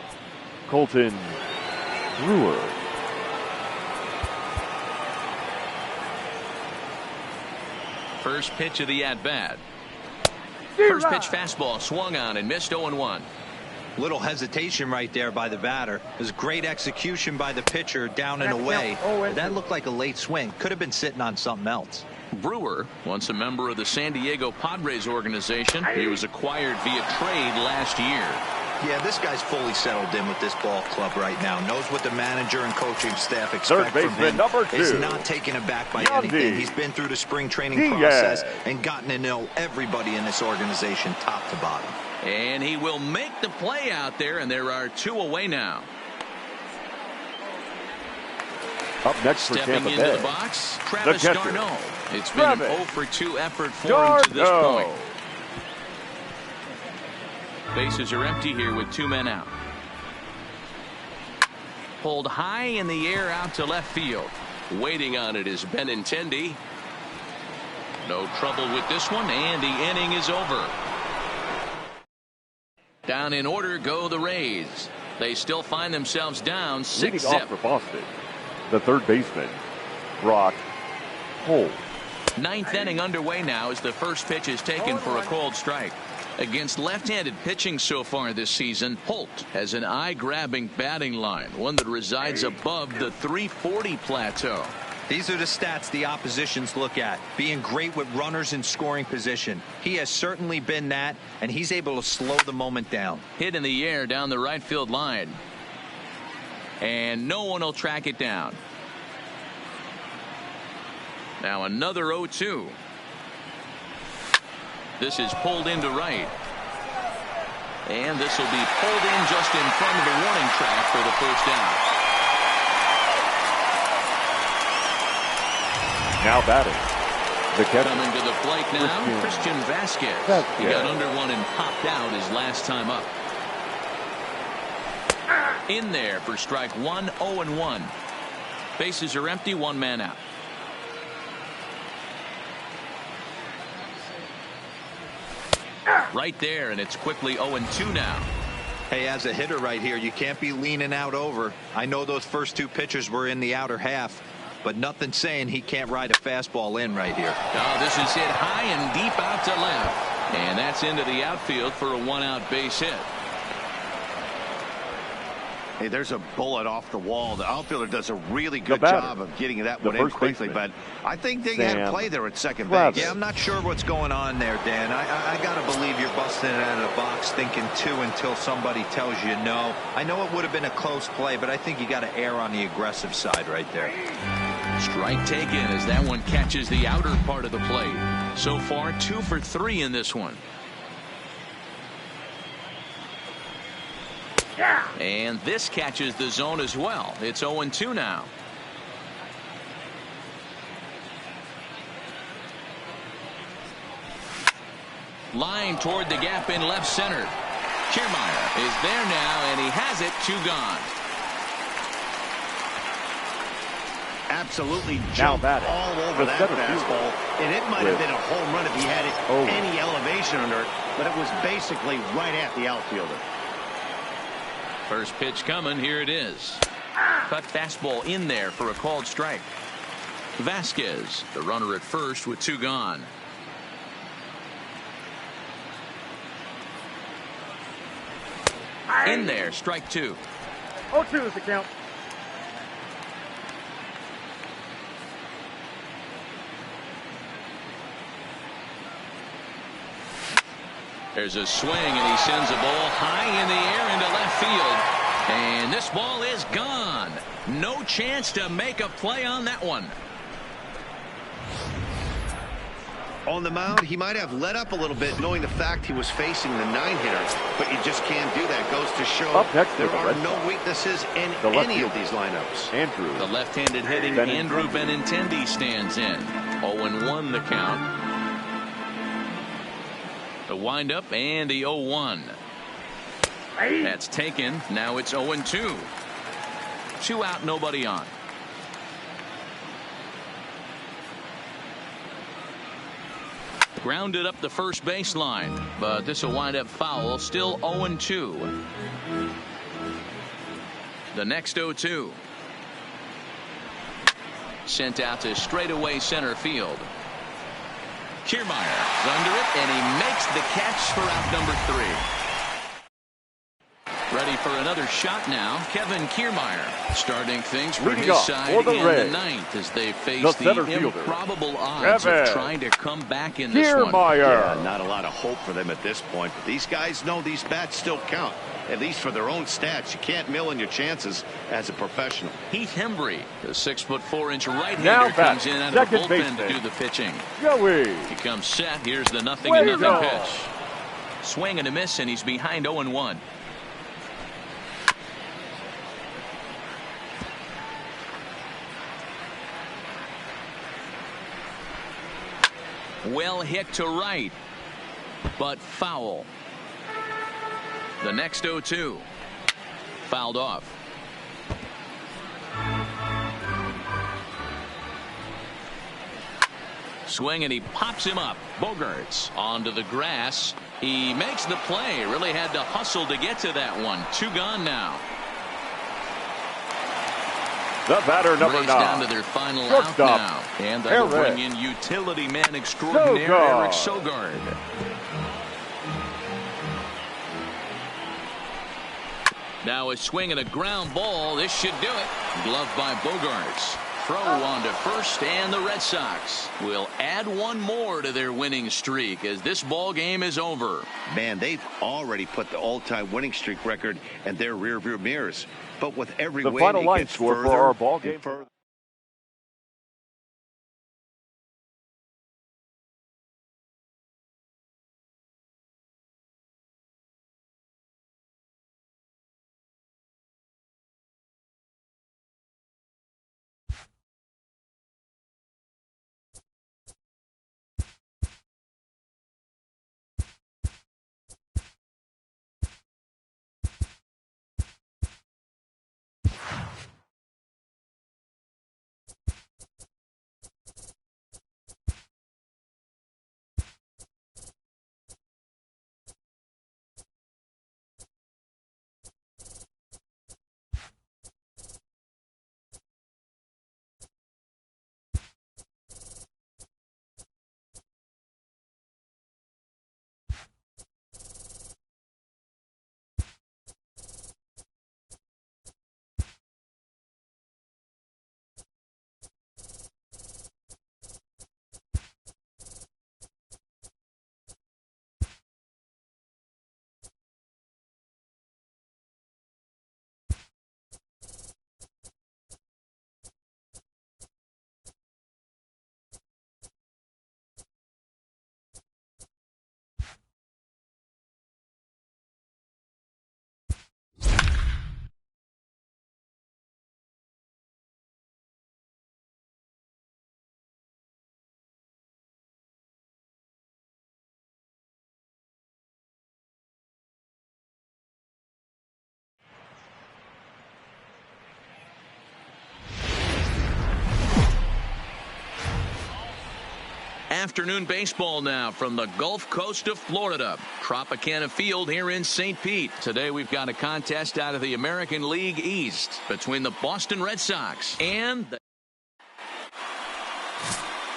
Colton Brewer. First pitch of the at-bat. First pitch fastball swung on and missed. 0-1. Little hesitation right there by the batter. It was great execution by the pitcher down and away. That looked like a late swing. Could have been sitting on something else. Brewer, once a member of the San Diego Padres organization. He was acquired via trade last year. Yeah, this guy's fully settled in with this ball club right now. Knows what the manager and coaching staff expect from him. Number 2. Is not taken aback by anything. He's been through the spring training process and gotten to know everybody in this organization top to bottom. And he will make the play out there, and there are 2 away now. Up next for Stepping Tampa into Bay, the box, Travis d'Arnaud. It's been an 0 for 2 effort for him to this point. Bases are empty here with 2 men out. Pulled high in the air out to left field. Waiting on it is Benintendi. No trouble with this one, and the inning is over. Down in order go the Rays. They still find themselves down 6-0. Leading off for Boston, the third baseman, Brock Holt. 9th inning underway now as the first pitch is taken for a called strike. Against left-handed pitching so far this season, Holt has an eye-grabbing batting line, one that resides above the 340 plateau. These are the stats the oppositions look at. Being great with runners in scoring position. He has certainly been that, and he's able to slow the moment down. Hit in the air down the right field line. And no one will track it down. Now another 0-2. This is pulled into right. And this will be pulled in just in front of the warning track for the first out. Now batting, the catcher. Coming to the plate now, Christian Vasquez. He got under one and popped out his last time up. In there for strike one, 0-1. Bases are empty, 1 man out. right there, and it's quickly 0-2 now. Hey, as a hitter right here, you can't be leaning out over. I know those first two pitches were in the outer half, but nothing saying he can't ride a fastball in right here. Oh, this is hit high and deep out to left, and that's into the outfield for a one-out base hit. Hey, there's a bullet off the wall. The outfielder does a really good job of getting that one in quickly, but I think they had a play there at second base. Yeah, I'm not sure what's going on there, Dan. I got to believe you're busting it out of the box thinking two until somebody tells you no. I know it would have been a close play, but I think you got to err on the aggressive side right there. Strike taken as that one catches the outer part of the plate. So far, 2 for 3 in this one. And this catches the zone as well. It's 0-2 now. Line toward the gap in left center. Kiermaier is there now, and he has it. 2 gone. Absolutely jumped all over that fastball, and it might have been a home run if he had any elevation under it, but it was basically right at the outfielder. First pitch coming. Here it is. Cut fastball in there for a called strike. Vasquez, the runner at first with 2 gone. In there, strike 2. 0-2 is the count. There's a swing, and he sends a ball high in the air into left field. And this ball is gone. No chance to make a play on that one. On the mound, he might have let up a little bit, knowing the fact he was facing the 9-hitter, but you just can't do that. Goes to show there are no weaknesses in any of these lineups. The left-handed hitting Andrew Benintendi stands in. 0-1 the count. The windup and the 0-1. That's taken. Now it's 0-2. 2 out, nobody on. Grounded up the first baseline, but this will wind up foul. Still 0-2. The next 0-2. Sent out to straightaway center field. Kiermaier is under it, and he makes the catch for out number 3. Ready for another shot now. Kevin Kiermaier starting things for his side in the ninth as they face the improbable odds of trying to come back in this one. Yeah, not a lot of hope for them at this point, but these guys know these bats still count, at least for their own stats. You can't mill in your chances as a professional. Heath Hembry, the 6'4" right-hander, comes in out of the bullpen to do the pitching. He comes set. Here's the 0-0 pitch. Swing and a miss, and he's behind 0-1. Well hit to right, but foul. The next 0-2. Fouled off. Swing, and he pops him up. Bogaerts onto the grass. He makes the play. Really had to hustle to get to that one. 2 gone now. The batter, number 9. Down to their final out now. And they'll bring in utility man extraordinaire Eric Sogard. Now a swing and a ground ball. This should do it. Gloved by Bogaerts. Throw on to first, and the Red Sox will add 1 more to their winning streak as this ball game is over. Man, they've already put the all-time winning streak record in their rearview mirrors. But with every win, the final line score for our ball game. Afternoon baseball now from the Gulf Coast of Florida. Tropicana Field here in St. Pete. Today we've got a contest out of the American League East between the Boston Red Sox and the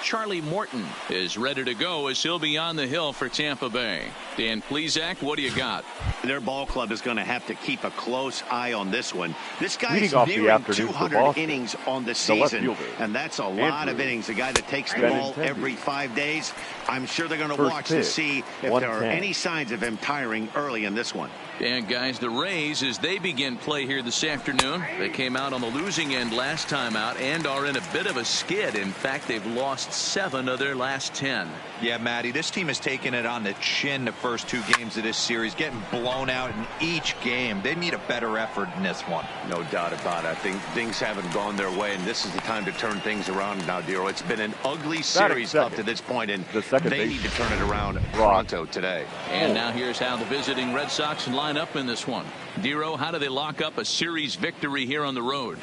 Charlie Morton is ready to go as he'll be on the hill for Tampa Bay. Dan Plesac, what do you got? Their ball club is going to have to keep a close eye on this one. This guy's Leading off the nearing afternoon for 200 Boston, innings on the left season, fielder, and that's a lot of innings. A guy that takes the ball every 5 days. I'm sure they're going to watch to see if there are any signs of him tiring early in this one. And guys, the Rays, as they begin play here this afternoon, they came out on the losing end last time out and are in a bit of a skid. In fact, they've lost 7 of their last 10. Yeah, Matty, this team has taken it on the chin the first 2 games of this series, getting blown out in each game. They need a better effort in this one. No doubt about it. I think things haven't gone their way, and this is the time to turn things around now, Dero. It's been an ugly series up to this point, and they need to turn it around pronto today. And now here's how the visiting Red Sox line up in this one. Dero, how do they lock up a series victory here on the road?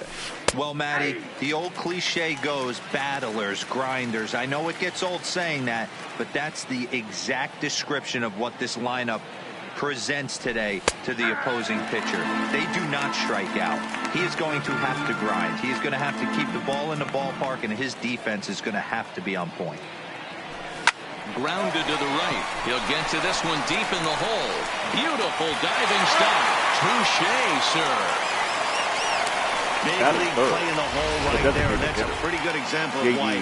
Well, Matty, the old cliche goes, battlers, grinders. I know it gets old saying that, but that's the exact description of what this lineup presents today to the opposing pitcher. They do not strike out. He is going to have to grind. He is going to have to keep the ball in the ballpark, and his defense is going to have to be on point. Grounded to the right. He'll get to this one deep in the hole. Beautiful diving stop. Touché, sir. Big league play in the hole right there, and that's a pretty good example of why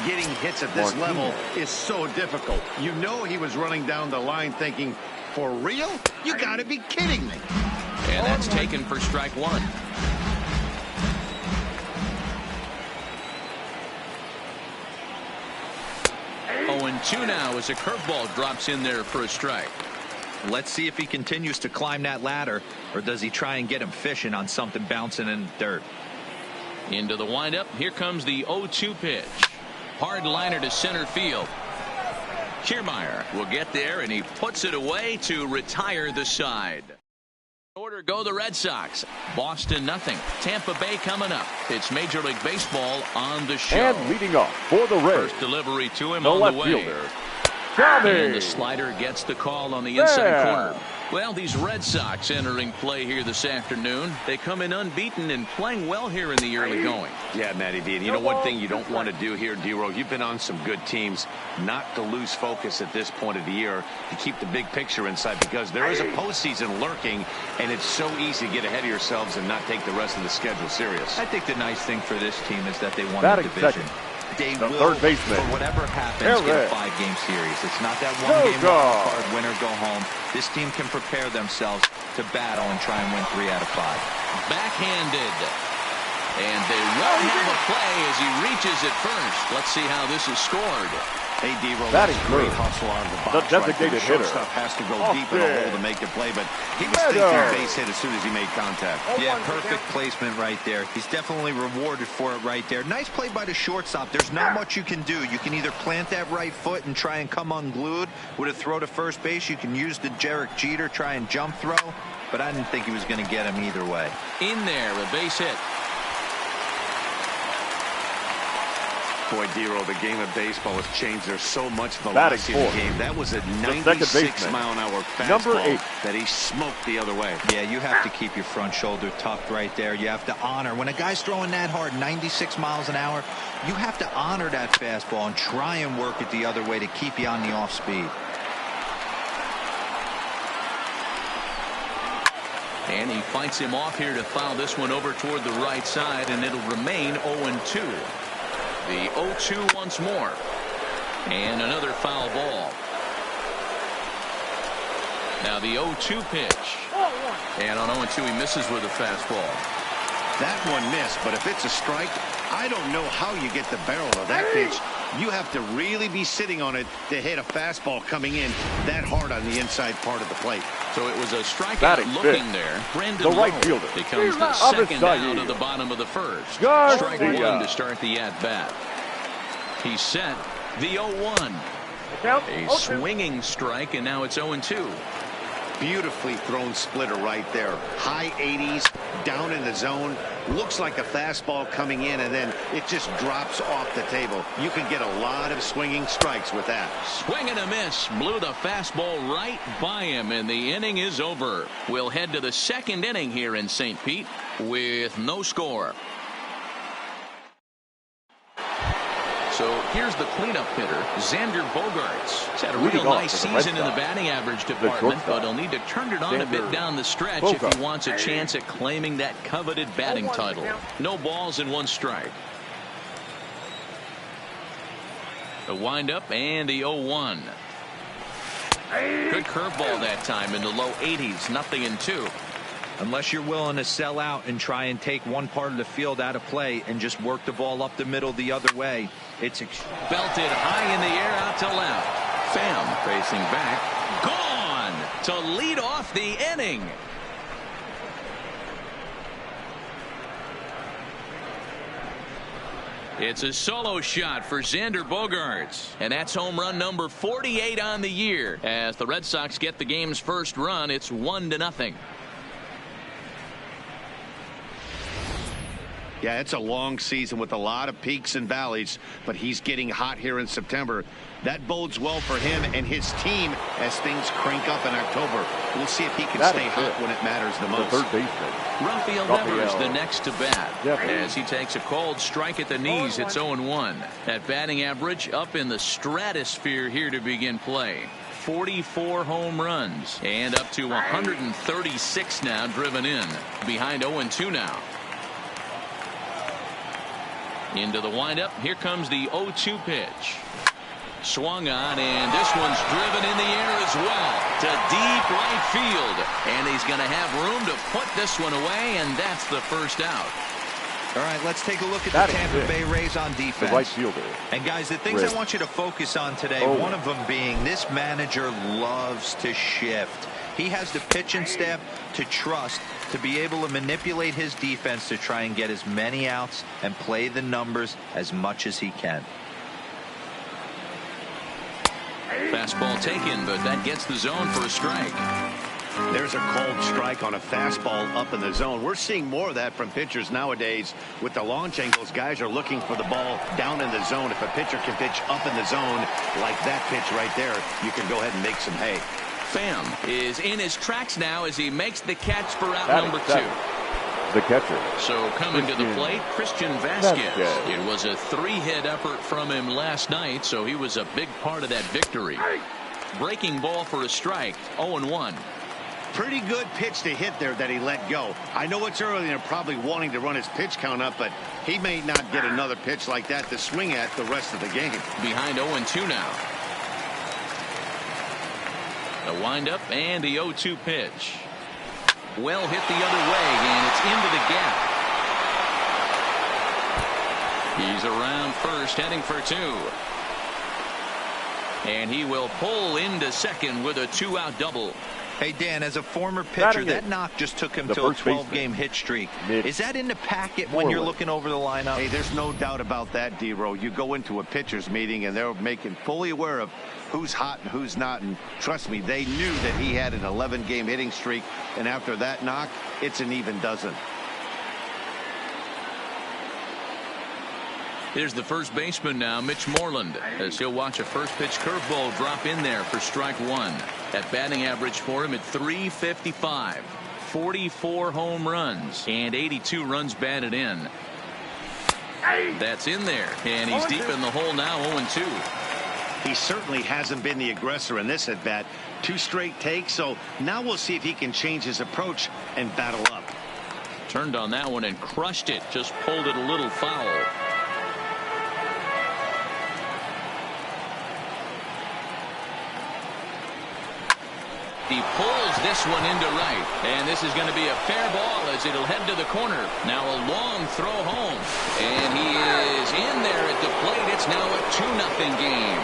getting hits at this level is so difficult. You know he was running down the line thinking, for real? You got to be kidding me. And that's taken for strike 1. And 2 now as a curveball drops in there for a strike. Let's see if he continues to climb that ladder, or does he try and get him fishing on something bouncing in the dirt. Into the windup. Here comes the 0-2 pitch. Hard liner to center field. Kiermaier will get there, and he puts it away to retire the side. Order go the Red Sox. Boston nothing. Tampa Bay coming up. It's Major League Baseball on the show. And leading off for the Rays, first delivery to him the on left the way. fielder, And the slider gets the call on the inside corner. Well, these Red Sox entering play here this afternoon. They come in unbeaten and playing well here in the early going. Yeah, Matty V. And you know one thing you don't want to do here, Dero, you've been on some good teams, not to lose focus at this point of the year, to keep the big picture inside, because there is a postseason lurking, and it's so easy to get ahead of yourselves and not take the rest of the schedule serious. I think the nice thing for this team is that they won the division. They will, third baseman, for whatever happens, get a 5-game series. It's not that one-game wild card, win or go home. This team can prepare themselves to battle and try and win 3 out of 5. Backhanded. And they won't have a play as he reaches it first. Let's see how this is scored. Hey, D-Roll, that's a great hustle out of the box. The designated hitter. Shortstop has to go deep in the hole to make the play, but he was thinking base hit as soon as he made contact. Yeah, perfect placement right there. He's definitely rewarded for it right there. Nice play by the shortstop. There's not much you can do. You can either plant that right foot and try and come unglued with a throw to first base. You can use the Derek Jeter, try and jump throw, but I didn't think he was going to get him either way. In there, a base hit. Boy, Dero, the game of baseball has changed. There's so much velocity in the game. That was a 96-mile-an-hour fastball that he smoked the other way. Yeah, you have to keep your front shoulder tucked right there. You have to honor. When a guy's throwing that hard, 96 miles an hour, you have to honor that fastball and try and work it the other way to keep you on the off speed. And he fights him off here to foul this one over toward the right side, and it'll remain 0-2. The 0-2 once more. And another foul ball. Now the 0-2 pitch. And on 0-2 he misses with a fastball. That one missed, but if it's a strike, I don't know how you get the barrel of that pitch. You have to really be sitting on it to hit a fastball coming in that hard on the inside part of the plate. So it was a strikeout looking there. Brandon the right fielder becomes the second out of the bottom of the first. Strike 1 to start the at-bat. He's set the 0-1. A swinging strike, and now it's 0-2. Beautifully thrown splitter right there. High 80s, down in the zone. Looks like a fastball coming in, and then it just drops off the table. You can get a lot of swinging strikes with that. Swing and a miss. Blew the fastball right by him, and the inning is over. We'll head to the second inning here in St. Pete with no score. So here's the cleanup hitter, Xander Bogaerts. He's had a real nice season in the batting average department, but he'll need to turn it on a bit down the stretch if he wants a chance at claiming that coveted batting title. No balls and 1 strike. The windup and the 0-1. Good curveball that time in the low 80s, 0-2. Unless you're willing to sell out and try and take one part of the field out of play and just work the ball up the middle the other way, it's belted high in the air out to left. Pham facing back, gone to lead off the inning. It's a solo shot for Xander Bogaerts, and that's home run number 48 on the year. As the Red Sox get the game's first run, it's 1-0. Yeah, it's a long season with a lot of peaks and valleys, but he's getting hot here in September. That bodes well for him and his team as things crank up in October. We'll see if he can stay hot when it matters the most. The third baseman. Rafael Devers the next to bat. As he takes a cold strike at the knees, it's 0-1. That batting average up in the stratosphere here to begin play. 44 home runs and up to 136 now driven in. Behind 0-2 now. Into the windup. Here comes the 0-2 pitch. Swung on, and this one's driven in the air as well to deep right field. And he's going to have room to put this one away, and that's the first out. All right, let's take a look at the Tampa Bay Rays on defense. The right fielder. And guys, the things I want you to focus on today, one of them being this manager loves to shift. He has the pitching staff to trust to be able to manipulate his defense to try and get as many outs and play the numbers as much as he can. Fastball taken, but that gets the zone for a strike. There's a called strike on a fastball up in the zone. We're seeing more of that from pitchers nowadays. With the launch angles, guys are looking for the ball down in the zone. If a pitcher can pitch up in the zone like that pitch right there, you can go ahead and make some hay. Pham is in his tracks now as he makes the catch for out number 2. The catcher. So coming to the plate, Christian Vasquez. It was a 3-hit effort from him last night, so he was a big part of that victory. Breaking ball for a strike, 0-1. Pretty good pitch to hit there that he let go. I know it's early and they're probably wanting to run his pitch count up, but he may not get another pitch like that to swing at the rest of the game. Behind 0-2 now. The windup and the 0-2 pitch. Well hit the other way, and it's into the gap. He's around first, heading for 2. And he will pull into second with a 2-out double. Hey, Dan, as a former pitcher, that knock just took him to a 12-game hit streak. Is that in the packet when you're looking over the lineup? Hey, there's no doubt about that, D-Row. You go into a pitcher's meeting, and they're making fully aware of who's hot and who's not. And trust me, they knew that he had an 11-game hitting streak. And after that knock, it's an even dozen. Here's the first baseman now, Mitch Moreland, as he'll watch a first pitch curveball drop in there for strike 1. That batting average for him at .355. 44 home runs and 82 runs batted in. That's in there, and he's deep in the hole now, 0-2. He certainly hasn't been the aggressor in this at bat. 2 straight takes, so now we'll see if he can change his approach and battle up. Turned on that one and crushed it, just pulled it a little foul. He pulls this one into right, and this is going to be a fair ball as it'll head to the corner. Now a long throw home, and he is in there at the plate. It's now a 2-0 game.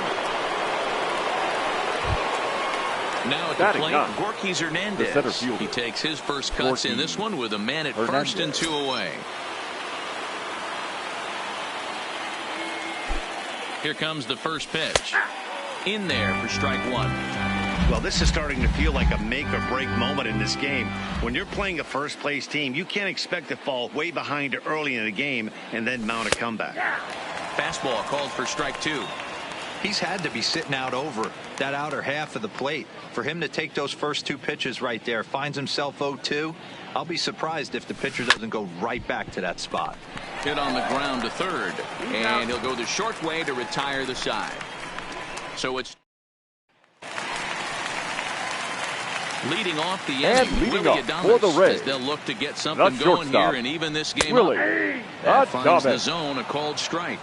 Now at the plate, Gorky Hernandez. He takes his first cuts in this one with a man at first and 2 away. Here comes the first pitch. In there for strike 1. Well, this is starting to feel like a make-or-break moment in this game. When you're playing a first-place team, you can't expect to fall way behind early in the game and then mount a comeback. Fastball called for strike 2. He's had to be sitting out over that outer half of the plate. For him to take those first 2 pitches right there, finds himself 0-2. I'll be surprised if the pitcher doesn't go right back to that spot. Hit on the ground to third, and he'll go the short way to retire the side. So it's leading off the inning, Willie for the Rays. as they'll look to get something going here and even this game Willie up. That finds the zone, a called strike.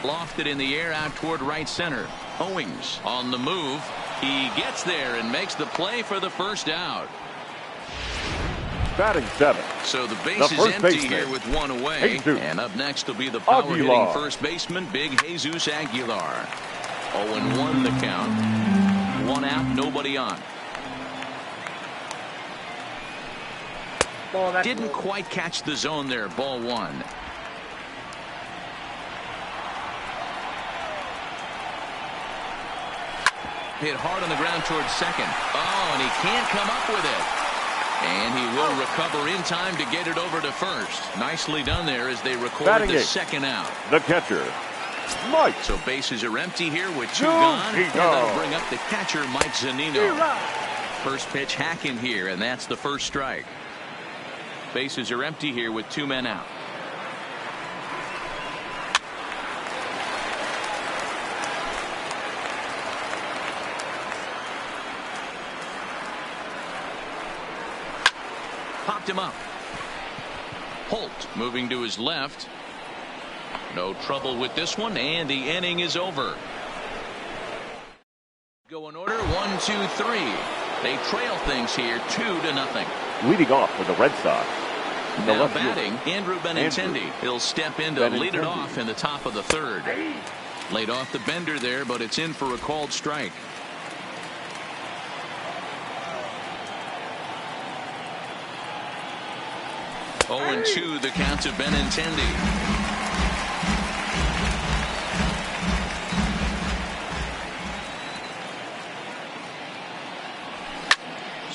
Lofted in the air out toward right center. Owings on the move. He gets there and makes the play for the first out. Batting 7. So the base is empty here with 1 away. And up next will be the power-hitting first baseman, Big Jesus Aguilar. 0-1 the count. 1 out, nobody on. Didn't quite catch the zone there. Ball 1. Hit hard on the ground towards second. Oh, and he can't come up with it. And he will recover in time to get it over to first. Nicely done there as they record the second out. The catcher, Mike. So bases are empty here with 2 gone. And that'll bring up the catcher, Mike Zunino. First pitch hacking here, and that's the first strike. Bases are empty here with 2 men out. Popped him up. Holt moving to his left. No trouble with this one, and the inning is over. Go in order, 1, 2, 3. They trail things here 2-0. Leading off for the Red Sox. Now batting, Andrew Benintendi. He'll step in to lead it off in the top of the 3rd. Laid off the bender there, but it's in for a called strike. Oh, 0-2 the count to Benintendi.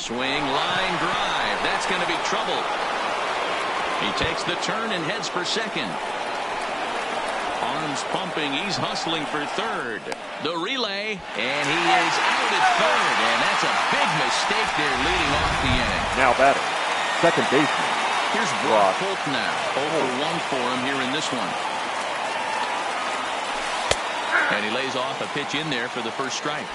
Swing, line drive. That's going to be trouble. He takes the turn and heads for second. Arms pumping. He's hustling for third. The relay, and he is out at third. And that's a big mistake there leading off the inning. Now batting, second baseman. Here's Brock Holt now. 0-1 for him here in this one. And he lays off a pitch in there for the first strike.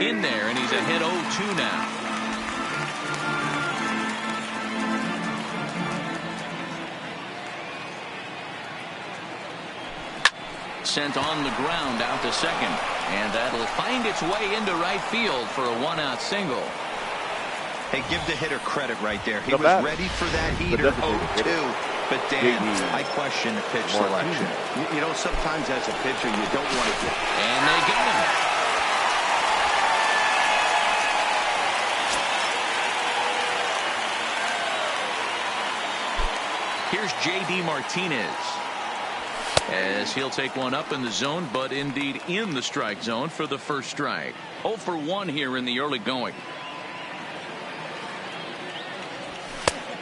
In there, and he's ahead 0-2 now. Sent on the ground out to second, and that'll find its way into right field for a 1-out single. Hey, give the hitter credit right there. He was ready for that heater 0-2, but Dan, I question the pitch selection. You know, sometimes as a pitcher you don't want to get. And they get him. Here's J.D. Martinez, as he'll take one up in the zone, but indeed in the strike zone for the first strike. 0-for-1 here in the early going.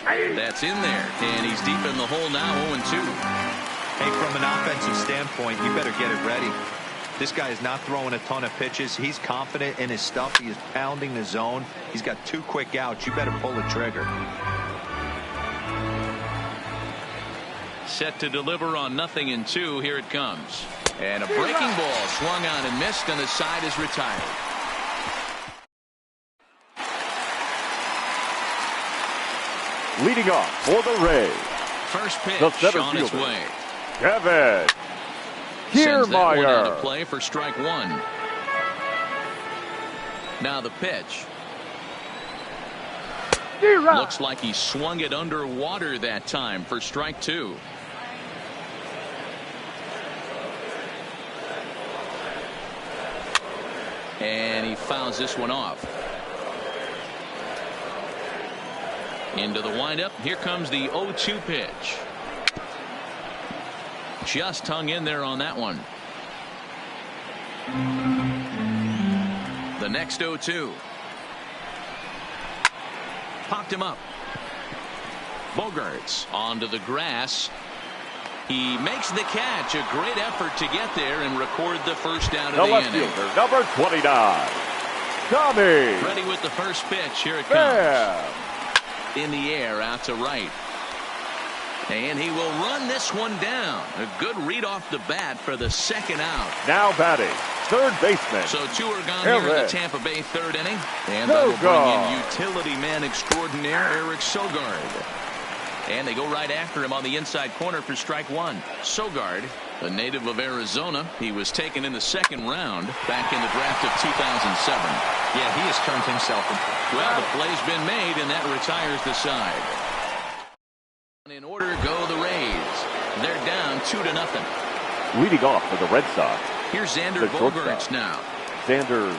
That's in there, and he's deep in the hole now, 0-2. Hey, from an offensive standpoint, you better get it ready. This guy is not throwing a ton of pitches. He's confident in his stuff. He is pounding the zone. He's got 2 quick outs. You better pull the trigger. Set to deliver on 0-2. Here it comes. And a breaking ball swung on and missed, and the side is retired. Leading off for the Rays. First pitch on its way. Kevin Sends that one out Kiermaier. of play for strike 1. Now the pitch. Looks like he swung it underwater that time for strike 2. And he fouls this one off. Into the windup. Here comes the 0-2 pitch. Just hung in there on that one. The next 0-2. Popped him up. Bogaerts onto the grass. He makes the catch. A great effort to get there and record the first out of the left inning. fielder, number 29, Tommy. Ready with the first pitch. Here it comes. In the air, out to right. And he will run this one down. A good read off the bat for the second out. Now batting, third baseman. So 2 are gone here in the Tampa Bay third inning. And that'll bring in utility man extraordinaire Eric Sogard. And they go right after him on the inside corner for strike 1. Sogard, a native of Arizona. He was taken in the second round back in the draft of 2007. Yeah, he has turned himself into. Well, the play's been made, and that retires the side. In order go the Rays. They're down 2-0. Leading off for the Red Sox. Here's Xander Bogaerts now. Xander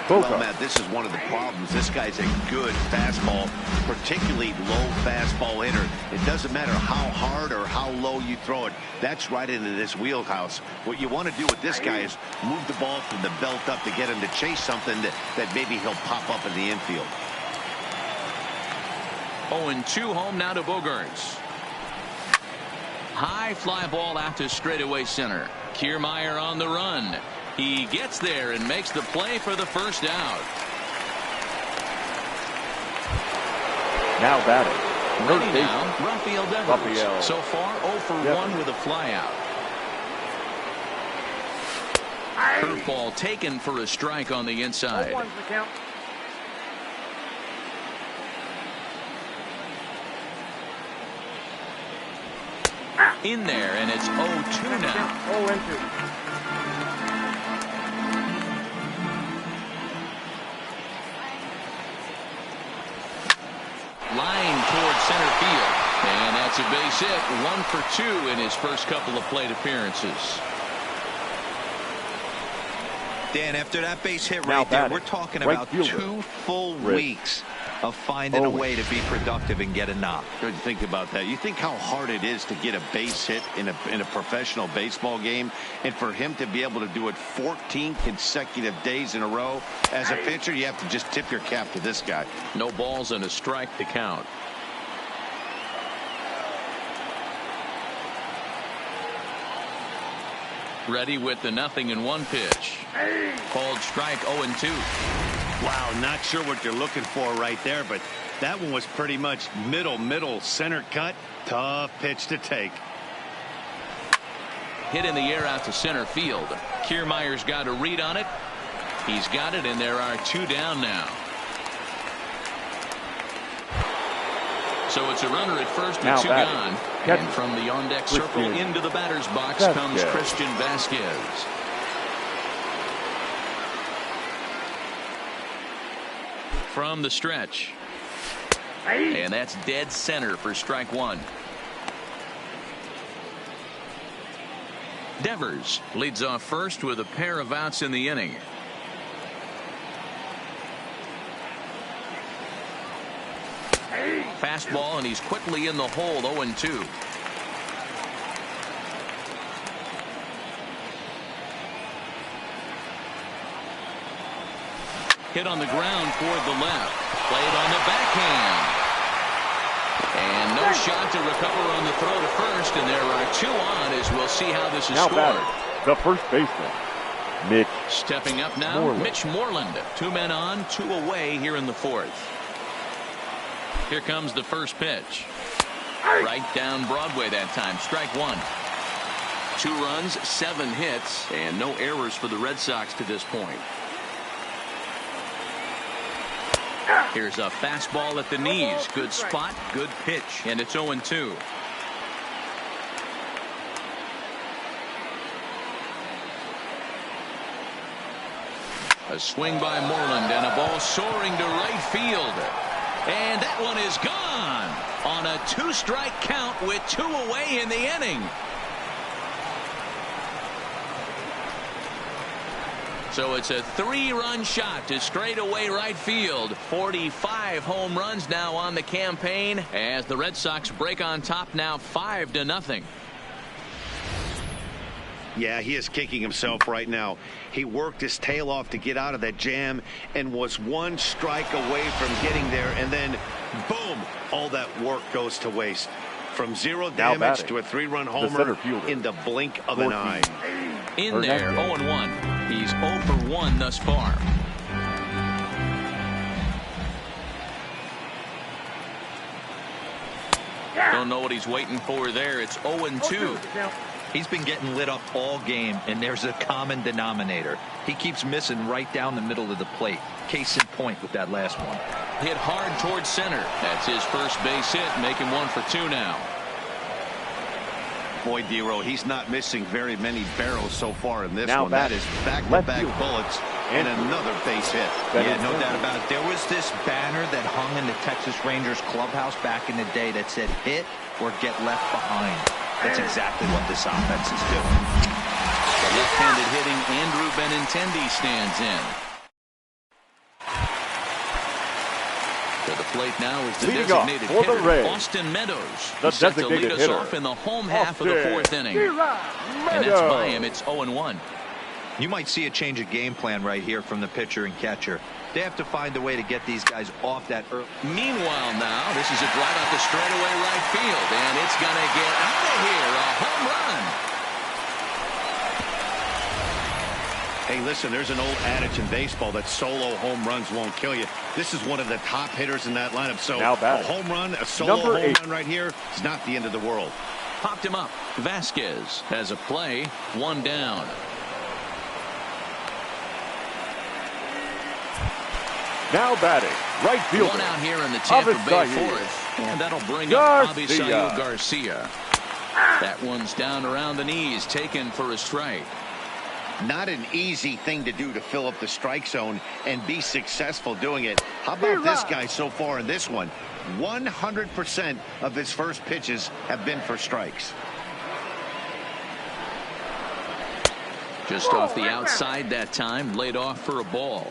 Bogaerts. Well, Matt, this is one of the problems. This guy's a good fastball, particularly low fastball hitter. It doesn't matter how hard or how low you throw it. That's right into this wheelhouse. What you want to do with this guy is move the ball from the belt up to get him to chase something that maybe he'll pop up in the infield. 0-2 home now to Bogaerts. High fly ball out to straightaway center. Kiermaier on the run. He gets there and makes the play for the first out. Now batting. Ready now, Rafael Devers. So far 0 for 1 with a flyout. Curveball taken for a strike on the inside. In there, and it's 0-2 now. Line towards center field. And that's a base hit. 1 for 2 in his first couple of plate appearances. Dan, after that base hit right there, we're talking about 2 full weeks of finding a way to be productive and get a knock. Good to think about that. You think how hard it is to get a base hit in a professional baseball game, and for him to be able to do it 14 consecutive days in a row. As a pitcher, you have to just tip your cap to this guy. No balls and a strike to count. Ready with the 0-1 pitch. Called strike 0-2. Wow, not sure what you're looking for right there, but that one was pretty much middle center cut. Tough pitch to take. Hit in the air out to center field. Kiermaier's got a read on it. He's got it, and there are 2 down now. So it's a runner at first with 2 gone. And from the on-deck circle into the batter's box comes Christian Vasquez. From the stretch. And that's dead center for strike 1. Devers leads off first with a pair of outs in the inning. Fastball, and he's quickly in the hole. 0-2. Hit on the ground toward the left. Played on the backhand. And no shot to recover on the throw to first, and there are 2 on as we'll see how this is now scored. The first baseman, Mitch. Stepping up now, Moreland. Mitch Moreland. 2 men on, 2 away here in the 4th. Here comes the first pitch. Right down Broadway that time. Strike 1. 2 runs, 7 hits, and no errors for the Red Sox to this point. Here's a fastball at the knees. Good spot, good pitch, and it's 0-2. A swing by Moreland and a ball soaring to right field. And that one is gone on a 2-strike count with 2 away in the inning. So it's a 3-run shot to straightaway right field. 45 home runs now on the campaign as the Red Sox break on top now 5-0. Yeah, he is kicking himself right now. He worked his tail off to get out of that jam and was 1 strike away from getting there, and then boom, all that work goes to waste. From 0 damage to a 3-run homer in the blink of an eye. In there, 0-1. He's 0 for 1 thus far. Don't know what he's waiting for there. It's 0-2. He's been getting lit up all game, and there's a common denominator. He keeps missing right down the middle of the plate. Case in point with that last one. Hit hard towards center. That's his first base hit, making 1 for 2 now. Boy, Dero, he's not missing very many barrels so far in this one. That is back-to-back bullets and another base hit. Yeah, no doubt about it. There was this banner that hung in the Texas Rangers clubhouse back in the day that said, hit or get left behind. That's exactly what this offense is doing. The left-handed hitting Andrew Benintendi stands in. To the plate now is the designated hitter, Austin Meadows. Set to lead us off in the home half of the 4th inning. And that's by him. It's 0-1. You might see a change of game plan right here from the pitcher and catcher. They have to find a way to get these guys off that early. Meanwhile now, this is a drive out the straightaway right field, and it's going to get out of here. A home run. Hey, listen, there's an old adage in baseball that solo home runs won't kill you. This is one of the top hitters in that lineup. So a home run, a solo home run right here is not the end of the world. Popped him up. Vasquez has a play. 1 down. Now batting, right fielder. 1 out here in the Tampa Bay 4th. And that'll bring up Avisail Garcia. That one's down around the knees, taken for a strike. Not an easy thing to do to fill up the strike zone and be successful doing it. How about this guy so far in this one? 100% of his first pitches have been for strikes. Just off the outside that time, laid off for a ball.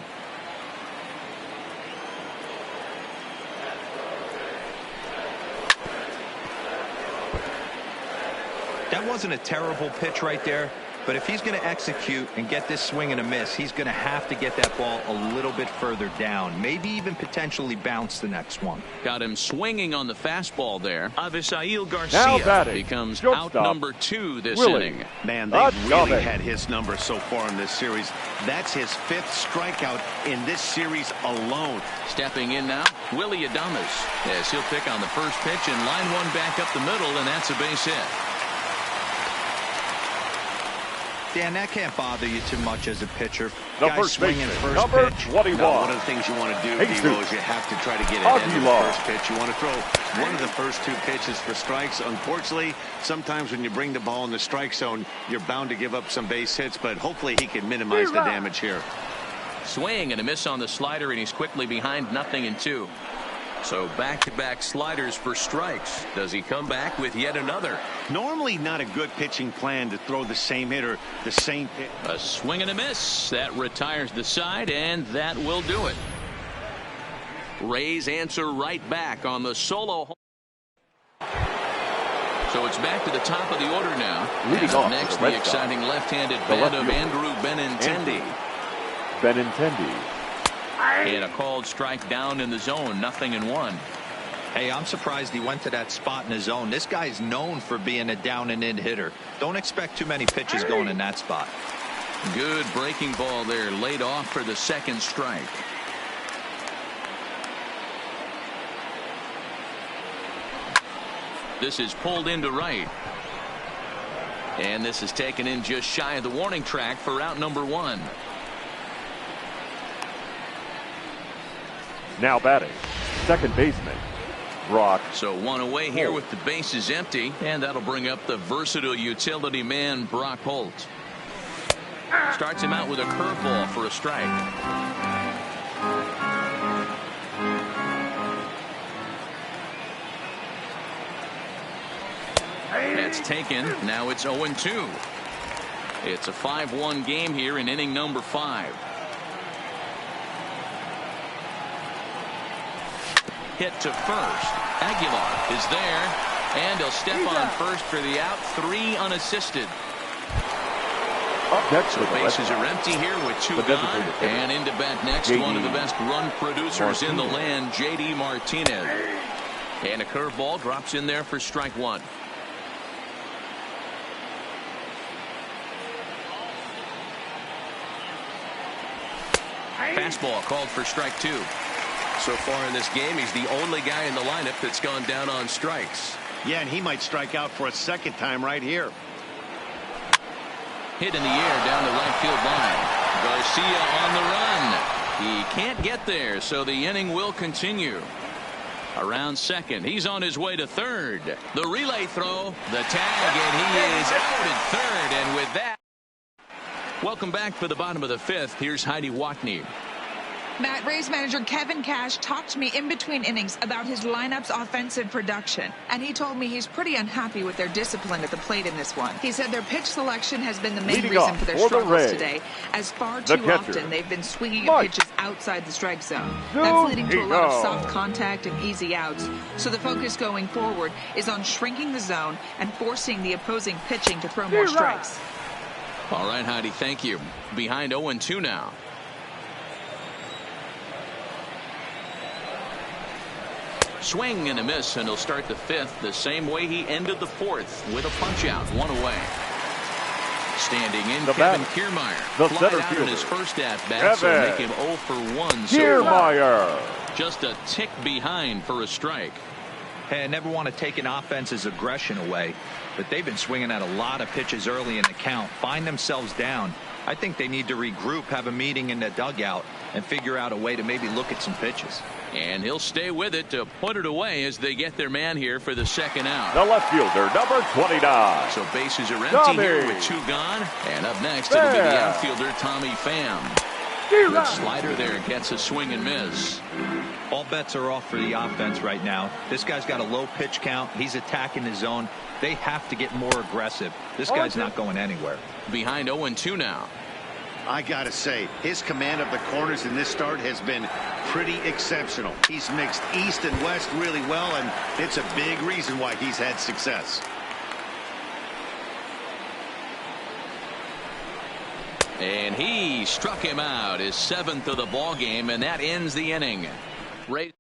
That wasn't a terrible pitch right there, but if he's going to execute and get this swing and a miss, he's going to have to get that ball a little bit further down, maybe even potentially bounce the next one. Got him swinging on the fastball there. Avisail Garcia becomes out number 2 this inning. Man, they've really had his number so far in this series. That's his 5th strikeout in this series alone. Stepping in now, Willie Adames, as he'll pick on the first pitch and line one back up the middle, and that's a base hit. Dan, that can't bother you too much as a pitcher. The Guys swinging first pitch. One of the things you want to do, Devo, is you have to try to get ahead of the first pitch. You want to throw one of the first 2 pitches for strikes. Unfortunately, sometimes when you bring the ball in the strike zone, you're bound to give up some base hits, but hopefully he can minimize the damage here. Swing and a miss on the slider, and he's quickly behind 0-2. So back-to-back sliders for strikes. Does he come back with yet another? Normally not a good pitching plan to throw the same hitter the same pitch. A swing and a miss. That retires the side, and that will do it. Rays answer right back on the solo home. So it's back to the top of the order now. Leading off next, the exciting left-handed bat of Andrew Benintendi. And a called strike down in the zone, 0-1. Hey, I'm surprised he went to that spot in his zone. This guy's known for being a down and in hitter. Don't expect too many pitches going in that spot. Good breaking ball there, laid off for the 2nd strike. This is pulled into right. And this is taken in just shy of the warning track for out number 1. Now batting, second baseman, Brock. So 1 away here with the bases empty, and that'll bring up the versatile utility man, Brock Holt. Starts him out with a curveball for a strike. That's taken. Now it's 0-2. It's a 5-1 game here in inning number 5. Hit to first. Aguilar is there, and he'll step on first for the out. 3 unassisted. Up next, so the bases are empty here with 2 gone. And into bat next, one of the best run producers in the land, J.D. Martinez. And a curveball drops in there for strike 1. Fastball called for strike 2. So far in this game, he's the only guy in the lineup that's gone down on strikes. Yeah, and he might strike out for a second time right here. Hit in the air down the right field line. Garcia on the run. He can't get there, so the inning will continue. Around second, he's on his way to third. The relay throw, the tag, and he is out at third. And with that, welcome back for the bottom of the 5th. Here's Heidi Watney. Matt, Rays manager Kevin Cash talked to me in between innings about his lineup's offensive production, and he told me he's pretty unhappy with their discipline at the plate in this one. He said their pitch selection has been the main reason for their struggles today, as far too often they've been swinging at pitches outside the strike zone. That's leading to a lot of soft contact and easy outs, so the focus going forward is on shrinking the zone and forcing the opposing pitching to throw more strikes. All right, Heidi, thank you. Behind 0-2 now. Swing and a miss, and he'll start the 5th the same way he ended the 4th, with a punch out, 1 away. Standing in, Kevin Kiermaier. The flied center out fielder. in his first at-bat, so make him 0 for 1 so Kiermaier. Just a tick behind for a strike. Hey, I never want to take an offense's aggression away, but they've been swinging at a lot of pitches early in the count, find themselves down. I think they need to regroup, have a meeting in the dugout, and figure out a way to maybe look at some pitches. And he'll stay with it to put it away as they get their man here for the second out. The left fielder, number 29. So bases are empty here with 2 gone. And up next, it'll be the outfielder, Tommy Pham. Good slider there, gets a swing and miss. All bets are off for the offense right now. This guy's got a low pitch count. He's attacking the zone. They have to get more aggressive. This guy's not going anywhere. Behind 0-2 now. I gotta say, his command of the corners in this start has been pretty exceptional. He's mixed east and west really well, and it's a big reason why he's had success. And he struck him out, his 7th of the ball game, and that ends the inning. Ray,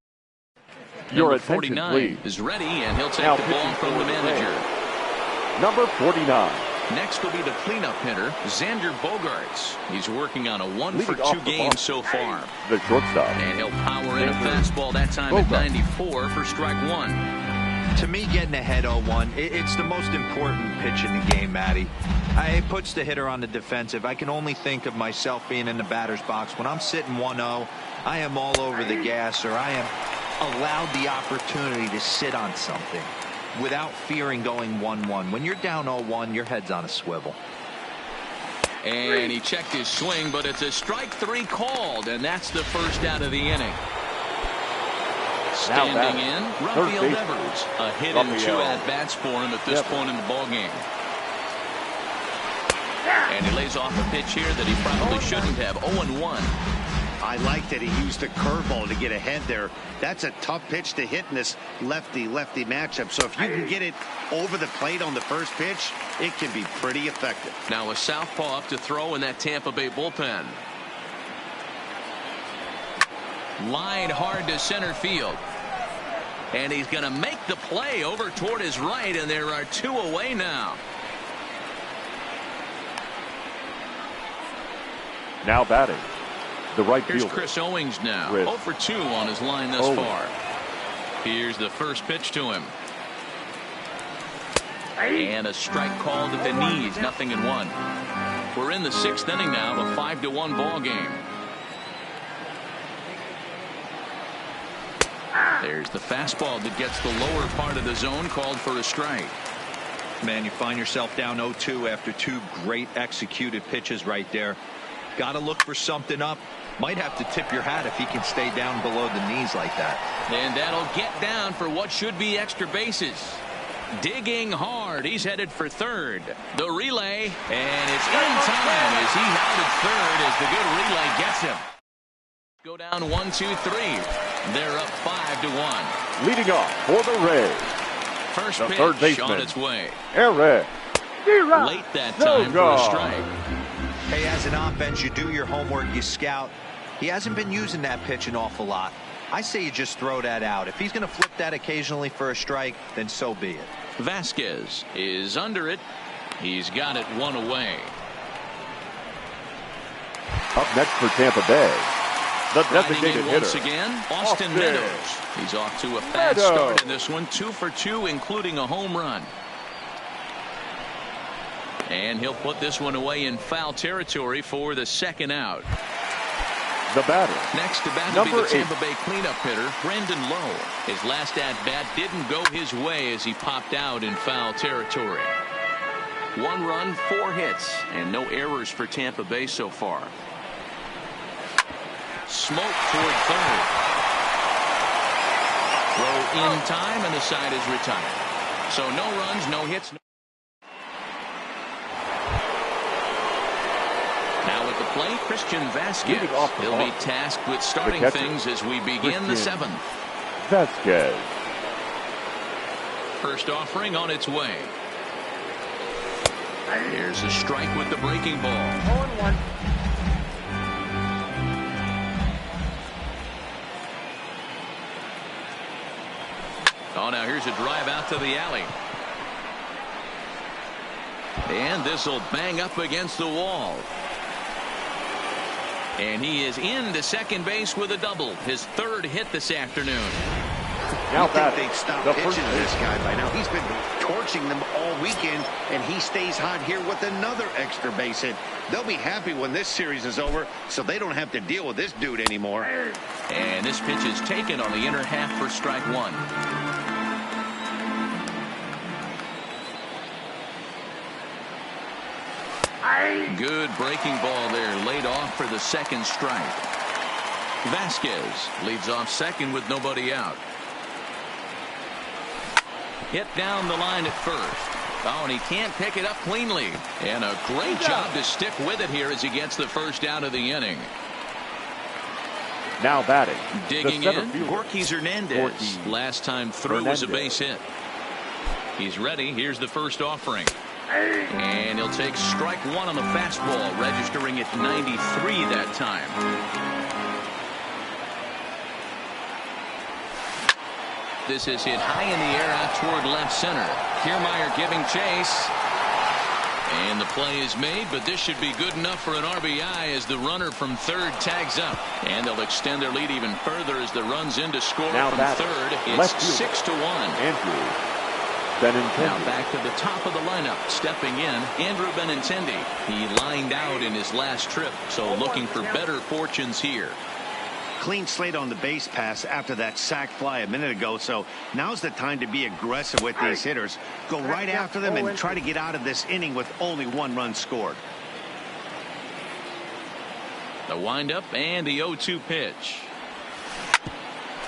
number 49 is ready, and he'll take the ball from the manager. Number 49. Next will be the cleanup hitter, Xander Bogaerts. He's working on a 1-for-2 game so far. The shortstop. And he'll power in a fastball that time at 94 for strike 1. To me, getting ahead 0-1, it's the most important pitch in the game, Matty. It puts the hitter on the defensive. I can only think of myself being in the batter's box. When I'm sitting 1-0, I am all over the gas, or I am allowed the opportunity to sit on something without fearing going 1-1. When you're down 0-1, your head's on a swivel. And he checked his swing, but it's a strike 3 called, and that's the first out of the inning. Standing in, Rafael Devers. A hit and 2 at-bats for him at this point in the ballgame. And he lays off a pitch here that he probably shouldn't have. 0-1. I like that he used a curveball to get ahead there. That's a tough pitch to hit in this lefty-lefty matchup. So if you can get it over the plate on the first pitch, it can be pretty effective. Now a southpaw up to throw in that Tampa Bay bullpen. Line hard to center field. And he's going to make the play over toward his right, and there are 2 away now. Now batting. The right Here's fielder. Chris Owings now. 0 for 2 on his line thus far. Here's the first pitch to him. And a strike called at the knees. 0-1. We're in the 6th inning now, a 5-1 ball game. There's the fastball that gets the lower part of the zone, called for a strike. Man, you find yourself down 0-2 after 2 great executed pitches right there. Got to look for something up. Might have to tip your hat if he can stay down below the knees like that. And that'll get down for what should be extra bases. Digging hard. He's headed for third. The relay, and it's in time as he's out at third as the good relay gets him. Go down 1-2-3. They're up 5-1. Leading off for the Rays. First the pitch third baseman, on its way. Eric. Late that time for a strike. Hey, as an offense, you do your homework, you scout. He hasn't been using that pitch an awful lot. I say you just throw that out. If he's going to flip that occasionally for a strike, then so be it. Vasquez is under it. He's got it one away. Up next for Tampa Bay, the designated hitter. Once again, Austin Meadows. He's off to a fast start in this one. 2 for 2, including a home run. And he'll put this one away in foul territory for the second out. The batter. Next to bat will be the Tampa Bay cleanup hitter, Brandon Lowe. His last at-bat didn't go his way as he popped out in foul territory. 1 run, 4 hits, and no errors for Tampa Bay so far. Smoke toward third. Throw in time, and the side is retired. So no runs, no hits. Now at the plate, Christian Vasquez. He'll be tasked with starting things as we begin the 7th. Vasquez. First offering on its way. Here's a strike with the breaking ball. 0-1. Oh, now here's a drive out to the alley. And this will bang up against the wall. And he is into second base with a double. His 3rd hit this afternoon. Now think they'd stop pitching to this guy by now. He's been torching them all weekend, and he stays hot here with another extra base hit. They'll be happy when this series is over, so they don't have to deal with this dude anymore. And this pitch is taken on the inner half for strike 1. Good breaking ball there, laid off for the 2nd strike. Vasquez leads off second with nobody out. Hit down the line at first. Oh, and he can't pick it up cleanly. And a great job to stick with it here as he gets the first out of the inning. Now batting. Digging in, Gorky Hernandez. Last time through was a base hit. He's ready. Here's the first offering. And he'll take strike 1 on the fastball, registering at 93 that time. This is hit high in the air out toward left center. Kiermaier giving chase. And the play is made, but this should be good enough for an RBI as the runner from third tags up. And they'll extend their lead even further as the runs in to score now from third. It's 6-1. Andrew Benintendi. Now back to the top of the lineup, stepping in, Andrew Benintendi. He lined out in his last trip, so looking for better fortunes here. Clean slate on the base pass after that sac fly a minute ago, so now's the time to be aggressive with these hitters. Go right after them and try to get out of this inning with only 1 run scored. The windup and the 0-2 pitch.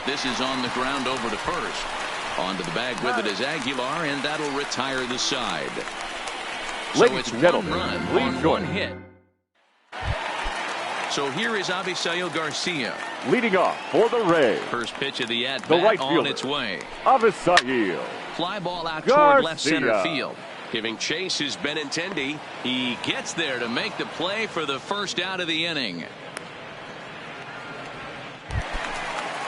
This is on the ground over to first. Onto the bag with it is Aguilar, and that'll retire the side. So it's 1 run on 1 hit. So here is Avisail Garcia. Leading off for the Rays. First pitch of the at-bat on its way. Avisail. Fly ball out toward left center field. Giving chase is Benintendi. He gets there to make the play for the first out of the inning.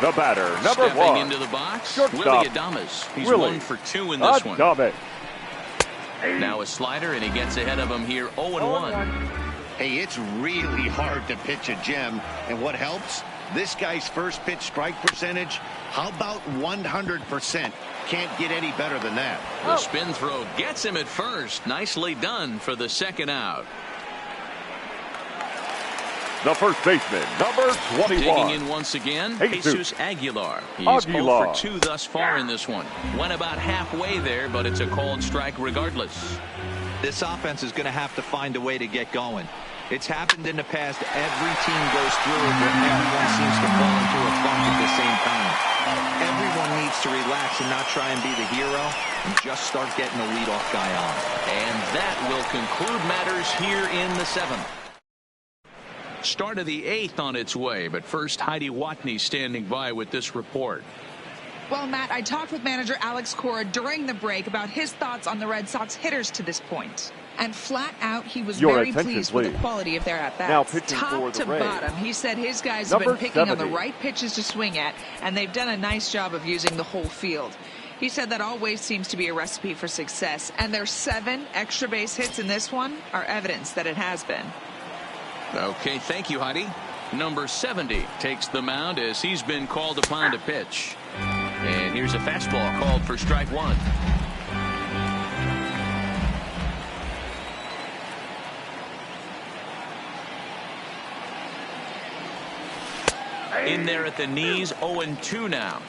The batter, number Stepping 1. into the box, Shortstop. Willie Adames. He's 1 for 2 in this one. Now a slider, and he gets ahead of him here 0-1. Hey, it's really hard to pitch a gem, and what helps? This guy's first pitch strike percentage, how about 100%? Can't get any better than that. The spin throw gets him at first. Nicely done for the 2nd out. The first baseman, number 21. Digging in once again, Jesus Aguilar. He's 0 for 2 thus far in this one. Went about halfway there, but it's a called strike regardless. This offense is going to have to find a way to get going. It's happened in the past. Every team goes through it where everyone seems to fall into a funk at the same time. Everyone needs to relax and not try and be the hero and just start getting the leadoff guy on. And that will conclude matters here in the 7th. Start of the 8th on its way, but first Heidi Watney standing by with this report. Well, Matt, I talked with manager Alex Cora during the break about his thoughts on the Red Sox hitters to this point. And flat out, he was very pleased with the quality of their at-bats. Now pitching Top for the to Rays. bottom, he said his guys Number have been picking 70. on the right pitches to swing at, and they've done a nice job of using the whole field. He said that always seems to be a recipe for success, and their 7 extra base hits in this one are evidence that it has been. Okay, thank you, Heidi. Number 70 takes the mound as he's been called upon to pitch. And here's a fastball called for strike 1. In there at the knees, 0-2 now.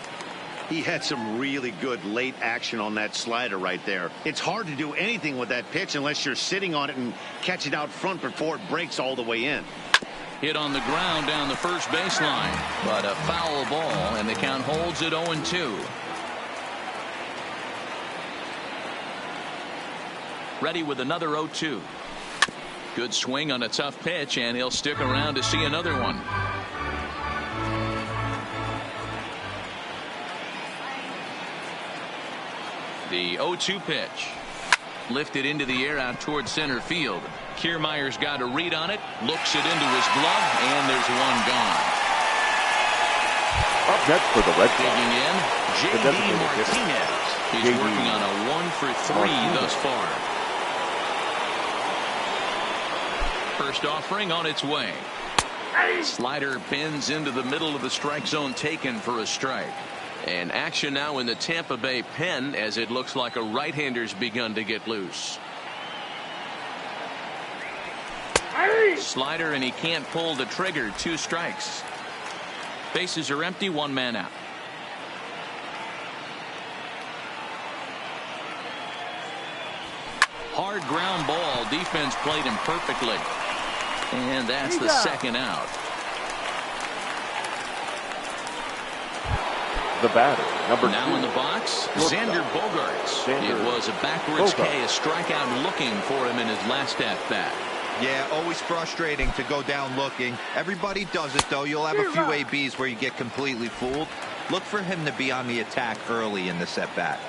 He had some really good late action on that slider right there. It's hard to do anything with that pitch unless you're sitting on it and catch it out front before it breaks all the way in. Hit on the ground down the first baseline, but a foul ball, and the count holds at 0-2. Ready with another 0-2. Good swing on a tough pitch, and he'll stick around to see another one. The 0-2 pitch. Lifted into the air out towards center field. Kiermaier's got a read on it, looks it into his glove, and there's one gone. Up next for the Red Sox. Digging in, J.D. Martinez. He's J.D. working on a 1-for-3 thus far. First offering on its way. Slider bends into the middle of the strike zone, taken for a strike. And action now in the Tampa Bay pen as it looks like a right-hander's begun to get loose. Slider, and he can't pull the trigger. 2 strikes. Bases are empty, 1 man out. Hard ground ball. Defense played him perfectly. And that's the 2nd out. The batter, number 2. Now in the box, Xander Bogaerts. It was a backwards K, a strikeout looking for him in his last at-bat. Yeah, always frustrating to go down looking. Everybody does it, though. You'll have a few ABs where you get completely fooled. Look for him to be on the attack early in this at-bat.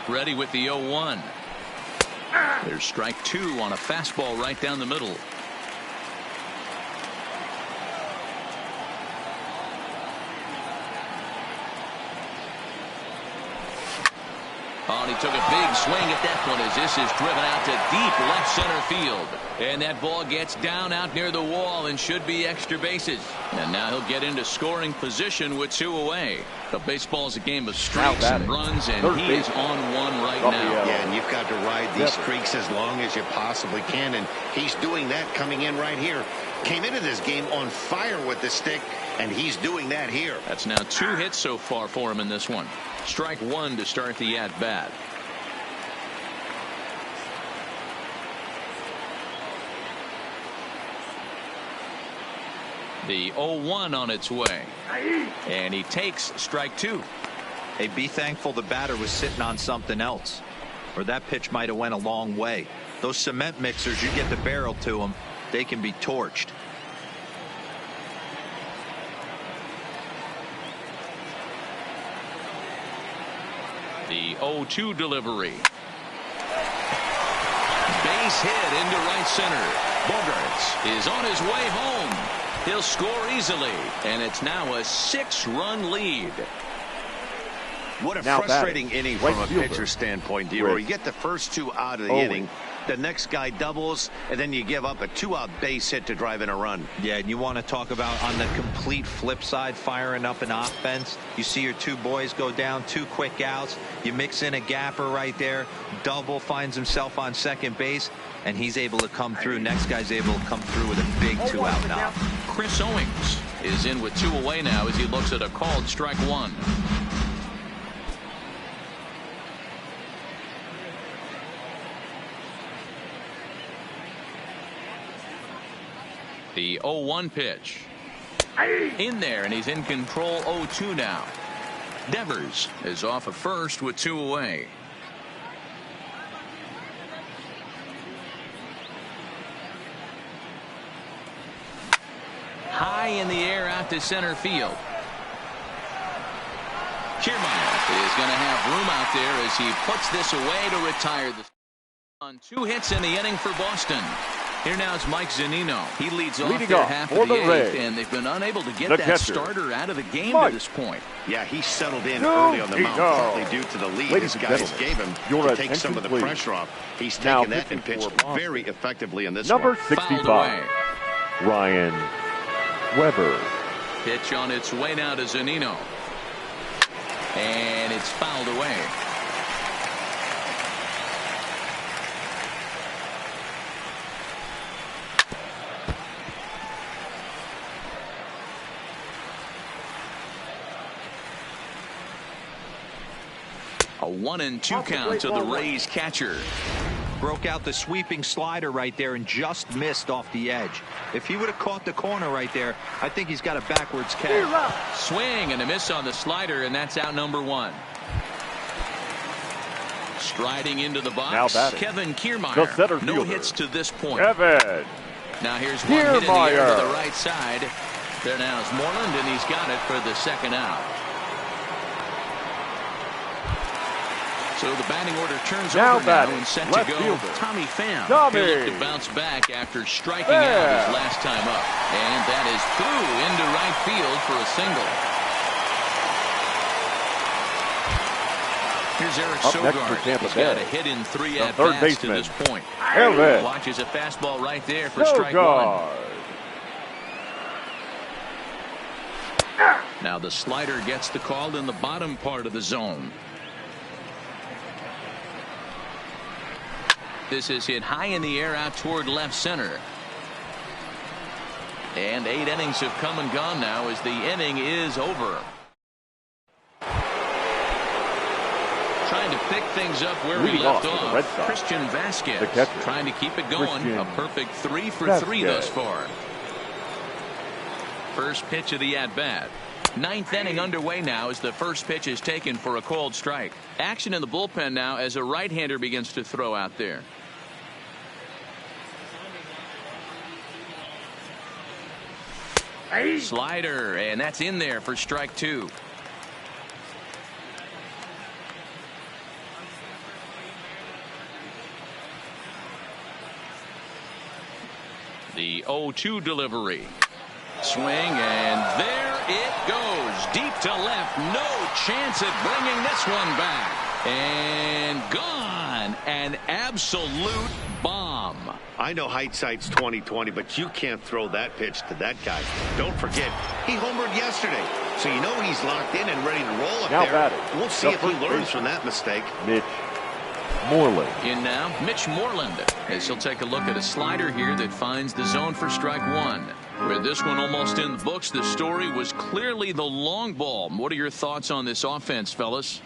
Ready with the 0-1. There's strike 2 on a fastball right down the middle. Oh, and he took a big swing at that one as this is driven out to deep left center field. And that ball gets down out near the wall and should be extra bases. And now he'll get into scoring position with 2 away. The baseball's a game of streaks and runs, and he is on one right now. Yeah, and you've got to ride these streaks as long as you possibly can, and he's doing that coming in right here. Came into this game on fire with the stick, and he's doing that here. That's now 2 hits so far for him in this one. Strike 1 to start the at-bat. The 0-1 on its way. And he takes strike 2. Hey, be thankful the batter was sitting on something else, or that pitch might have went a long way. Those cement mixers, you get the barrel to them, they can be torched. The 0-2 delivery. Base hit into right center. Bogaerts is on his way home. He'll score easily, and it's now a 6-run lead. What a frustrating inning from a pitcher's standpoint, Dero. You get the first 2 out of the inning. The next guy doubles, and then you give up a 2-out base hit to drive in a run. Yeah, and you want to talk about on the complete flip side, firing up an offense. You see your 2 boys go down, 2 quick outs. You mix in a gapper right there. Double finds himself on second base, and he's able to come through. Next guy's able to come through with a big 2-out now. Chris Owings is in with 2 away now as he looks at a called strike 1. The 0-1 pitch. In there, and he's in control. 0-2 now. Devers is off at first with 2 away. High in the air out to center field. Kiermaier is going to have room out there as he puts this away to retire the on 2 hits in the inning for Boston. Here now is Mike Zunino. He leads off their half of the 8th, and they've been unable to get that starter out of the game to this point. Yeah, he settled in early on the mound, partly due to the lead his guys gave him to take some of the pressure off. He's taken that and pitched very effectively in this number one. 65, Ryan Weber. Pitch on its way now to Zunino. And it's fouled away. A 1-2 count to the Rays catcher. Broke out the sweeping slider right there and just missed off the edge. If he would have caught the corner right there, I think he's got a backwards catch. Swing and a miss on the slider, and that's out number 1. Striding into the box, Kevin Kiermaier. No hits to this point. Kevin. Now here's one hit in the air to the right side. There now is Moreland, and he's got it for the second out. So the batting order turns over now and set to go. Fielder. Tommy Pham. He'll look to bounce back after striking out his last time up. And that is through into right field for a single. Here's Eric Sogard. He's got a hit in 3 at-bats to this point. Watches a fastball right there for strike 1. Now the slider gets the call in the bottom part of the zone. This is hit high in the air out toward left center. And 8 innings have come and gone now as the inning is over. Trying to pick things up where we left off. Christian Vasquez trying to keep it going. A perfect 3 for 3 thus far. First pitch of the at-bat. 9th inning underway now as the first pitch is taken for a called strike. Action in the bullpen now as a right-hander begins to throw out there. Slider, and that's in there for strike 2. The 0-2 delivery. Swing, and there it goes. Deep to left. No chance at bringing this one back. And gone. An absolute bomb. I know hindsight's 20/20, but you can't throw that pitch to that guy. Don't forget, he homered yesterday. So you know he's locked in and ready to roll up there. We'll see if he learns from that mistake. Mitch Moreland. In now, Mitch Moreland, as he'll take a look at a slider here that finds the zone for strike 1. With this one almost in the books, the story was clearly the long ball. What are your thoughts on this offense, fellas?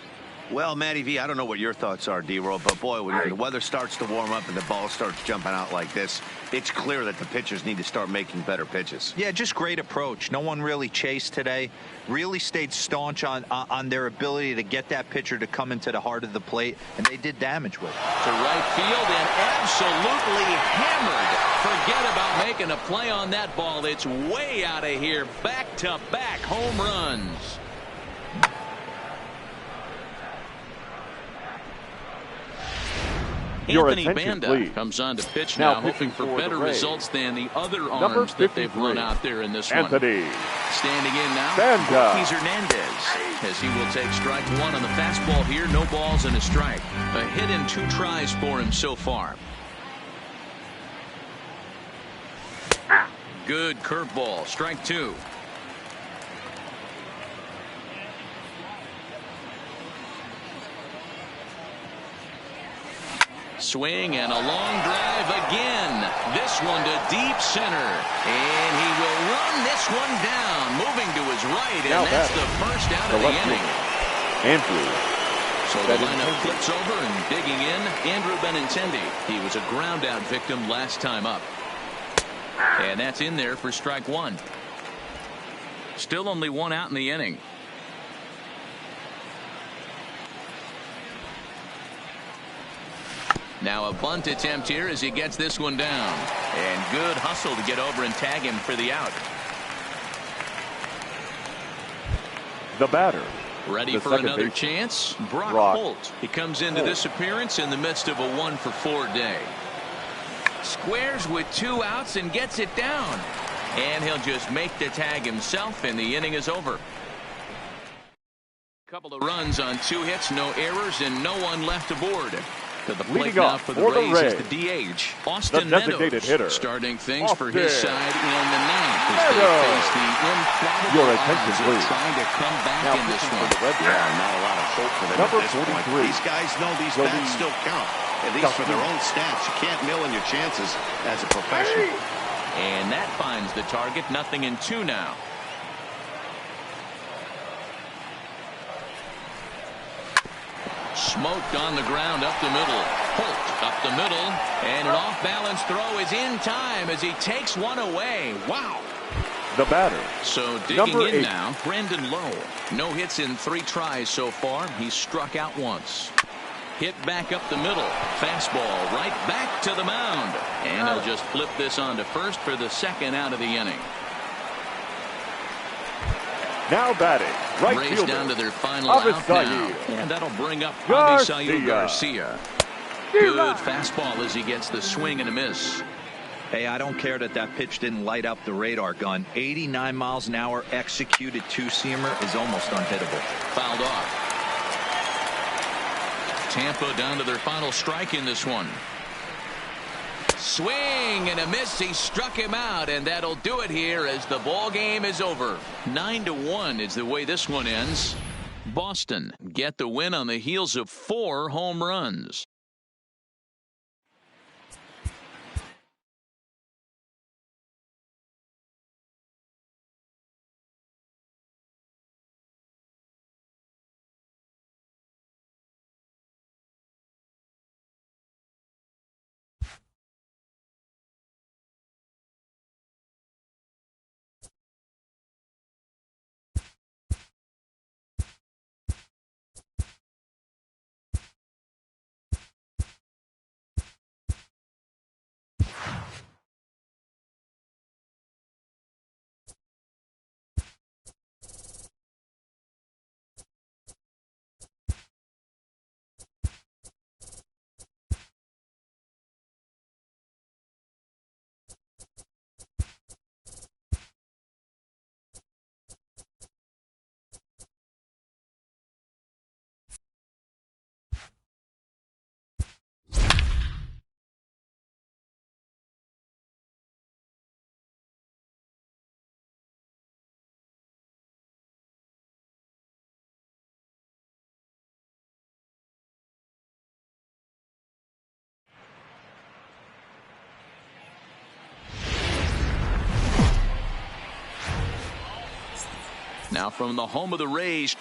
Well, Matty V, I don't know what your thoughts are, D-Roll, but boy, when the weather starts to warm up and the ball starts jumping out like this, it's clear that the pitchers need to start making better pitches. Yeah, just great approach. No one really chased today. Really stayed staunch on their ability to get that pitcher to come into the heart of the plate, and they did damage with it. To right field and absolutely hammered. Forget about making a play on that ball. It's way out of here. Back-to-back home runs. Anthony Banda comes on to pitch now, hoping for better results than the other arms that they've run out there in this one. Standing in now, Ortiz Hernandez, as he will take strike 1 on the fastball here. No balls and a strike. A hit in 2 tries for him so far. Good curveball. Strike 2. Swing and a long drive again. This one to deep center. And he will run this one down. Moving to his right. And that's the first out of the inning. Andrew. So the lineup flips over and digging in. Andrew Benintendi. He was a ground out victim last time up. And that's in there for strike one. Still only one out in the inning. Now a bunt attempt here as he gets this one down. And good hustle to get over and tag him for the out. The batter. Ready for another chance. Brock Holt. He comes into this appearance in the midst of a 1-for-4 day. Squares with 2 outs and gets it down. And he'll just make the tag himself, and the inning is over. Couple of runs on 2 hits, no errors, and no one left aboard. To the plate now for the Rays is the DH, Austin Meadows, starting things for his side in the 9th as they face the improbable odds of trying to come back in this one. Yeah, not a lot of hope for them at this point. These guys know these bats still count, at least for their own stats. You can't mill in your chances as a professional. And that finds the target. 0-2 now. Smoked on the ground up the middle. Holt up the middle. And an off-balance throw is in time as he takes one away. Wow. The batter. So digging in now, Brendan Lowe. No hits in 3 tries so far. He's struck out once. Hit back up the middle. Fastball right back to the mound. And he'll just flip this on to first for the 2nd out of the inning. Now batting, right Rays fielder. Down to their final out now. And that'll bring up Avisail Garcia. Good fastball as he gets the swing and a miss. Hey, I don't care that pitch didn't light up the radar gun. 89 miles an hour executed 2-seamer is almost unhittable. Fouled off. Tampa down to their final strike in this one. Swing and a miss. He struck him out, and that'll do it here as the ball game is over. 9-1 is the way this one ends. Boston get the win on the heels of 4 home runs. Now from the home of the Rays,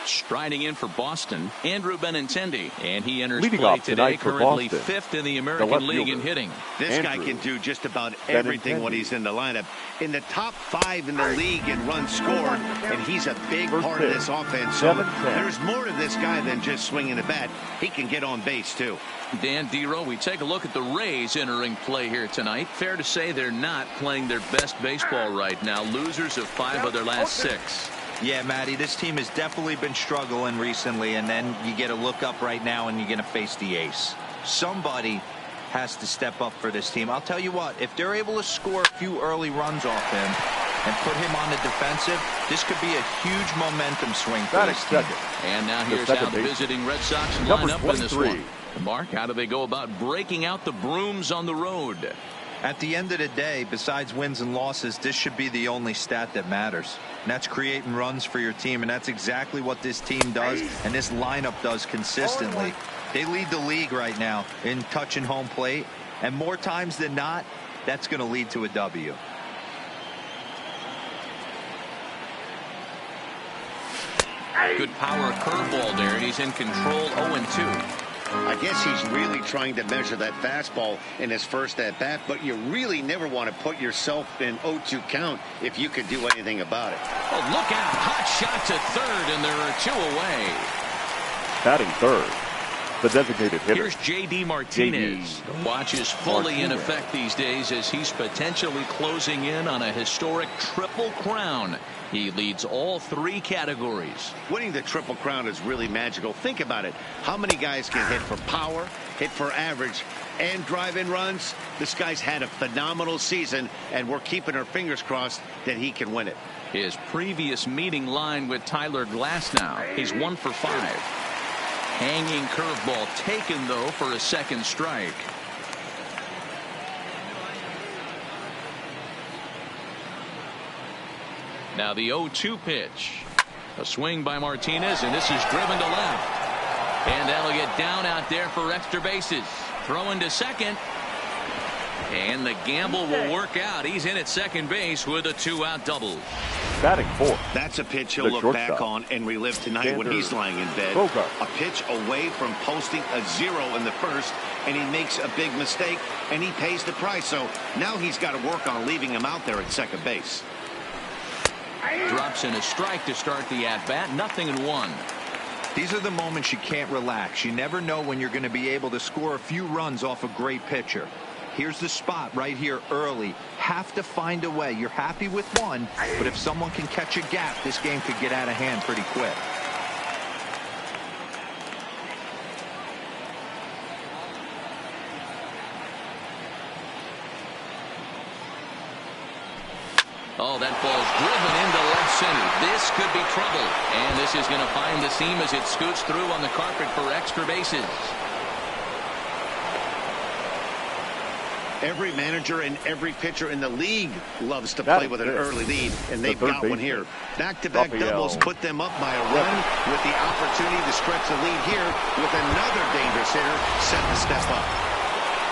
striding in for Boston, Andrew Benintendi, and he enters play today, currently 5th in the American League in hitting. This guy can do just about everything when he's in the lineup. In the top 5 in the league in runs scored, and he's a big part of this offense. So there's more to this guy than just swinging a bat. He can get on base too. Dan Dero, we take a look at the Rays entering play here tonight. Fair to say they're not playing their best baseball right now. Losers of 5 of their last 6. Yeah, Matty, this team has definitely been struggling recently, and then you get a look up right now and you're going to face the ace. Somebody has to step up for this team. I'll tell you what, if they're able to score a few early runs off him and put him on the defensive, this could be a huge momentum swing for this team. And now here's how the visiting Red Sox line up in this one. Mark, how do they go about breaking out the brooms on the road? At the end of the day, besides wins and losses, this should be the only stat that matters. And that's creating runs for your team, and that's exactly what this team does and this lineup does consistently. They lead the league right now in touching home plate, and more times than not, that's going to lead to a W. Good power curveball there, and he's in control. 0-2. I guess he's really trying to measure that fastball in his first at-bat, but you really never want to put yourself in 0-2 count if you could do anything about it. Oh, look out. Hot shot to third, and there are 2 away. Batting third, the designated hitter. Here's J.D. Martinez. The watch is fully in effect these days as he's potentially closing in on a historic triple crown. He leads all 3 categories. Winning the Triple Crown is really magical. Think about it. How many guys can hit for power, hit for average, and drive in runs? This guy's had a phenomenal season, and we're keeping our fingers crossed that he can win it. His previous meeting line with Tyler Glasnow. He's 1 for 5. Hanging curveball taken, though, for a second strike. Now the 0-2 pitch. A swing by Martinez, and this is driven to left. And that'll get down out there for extra bases. Throwing to second. And the gamble will work out. He's in at second base with a 2-out double. Batting fourth. That's a pitch he'll look back on and relive tonight when he's lying in bed. A pitch away from posting a 0 in the first, and he makes a big mistake, and he pays the price. So now he's got to work on leaving him out there at second base. Drops in a strike to start the at-bat. 0-1. These are the moments you can't relax. You never know when you're going to be able to score a few runs off a great pitcher. Here's the spot right here early. Have to find a way. You're happy with one, but if someone can catch a gap, this game could get out of hand pretty quick. Oh, that ball's driven into left center. This could be trouble. And this is going to find the seam as it scoots through on the carpet for extra bases. Every manager and every pitcher in the league loves to play with an early lead, and they've got one here. Back-to-back doubles put them up by a run with the opportunity to stretch the lead here with another dangerous hitter set to step up.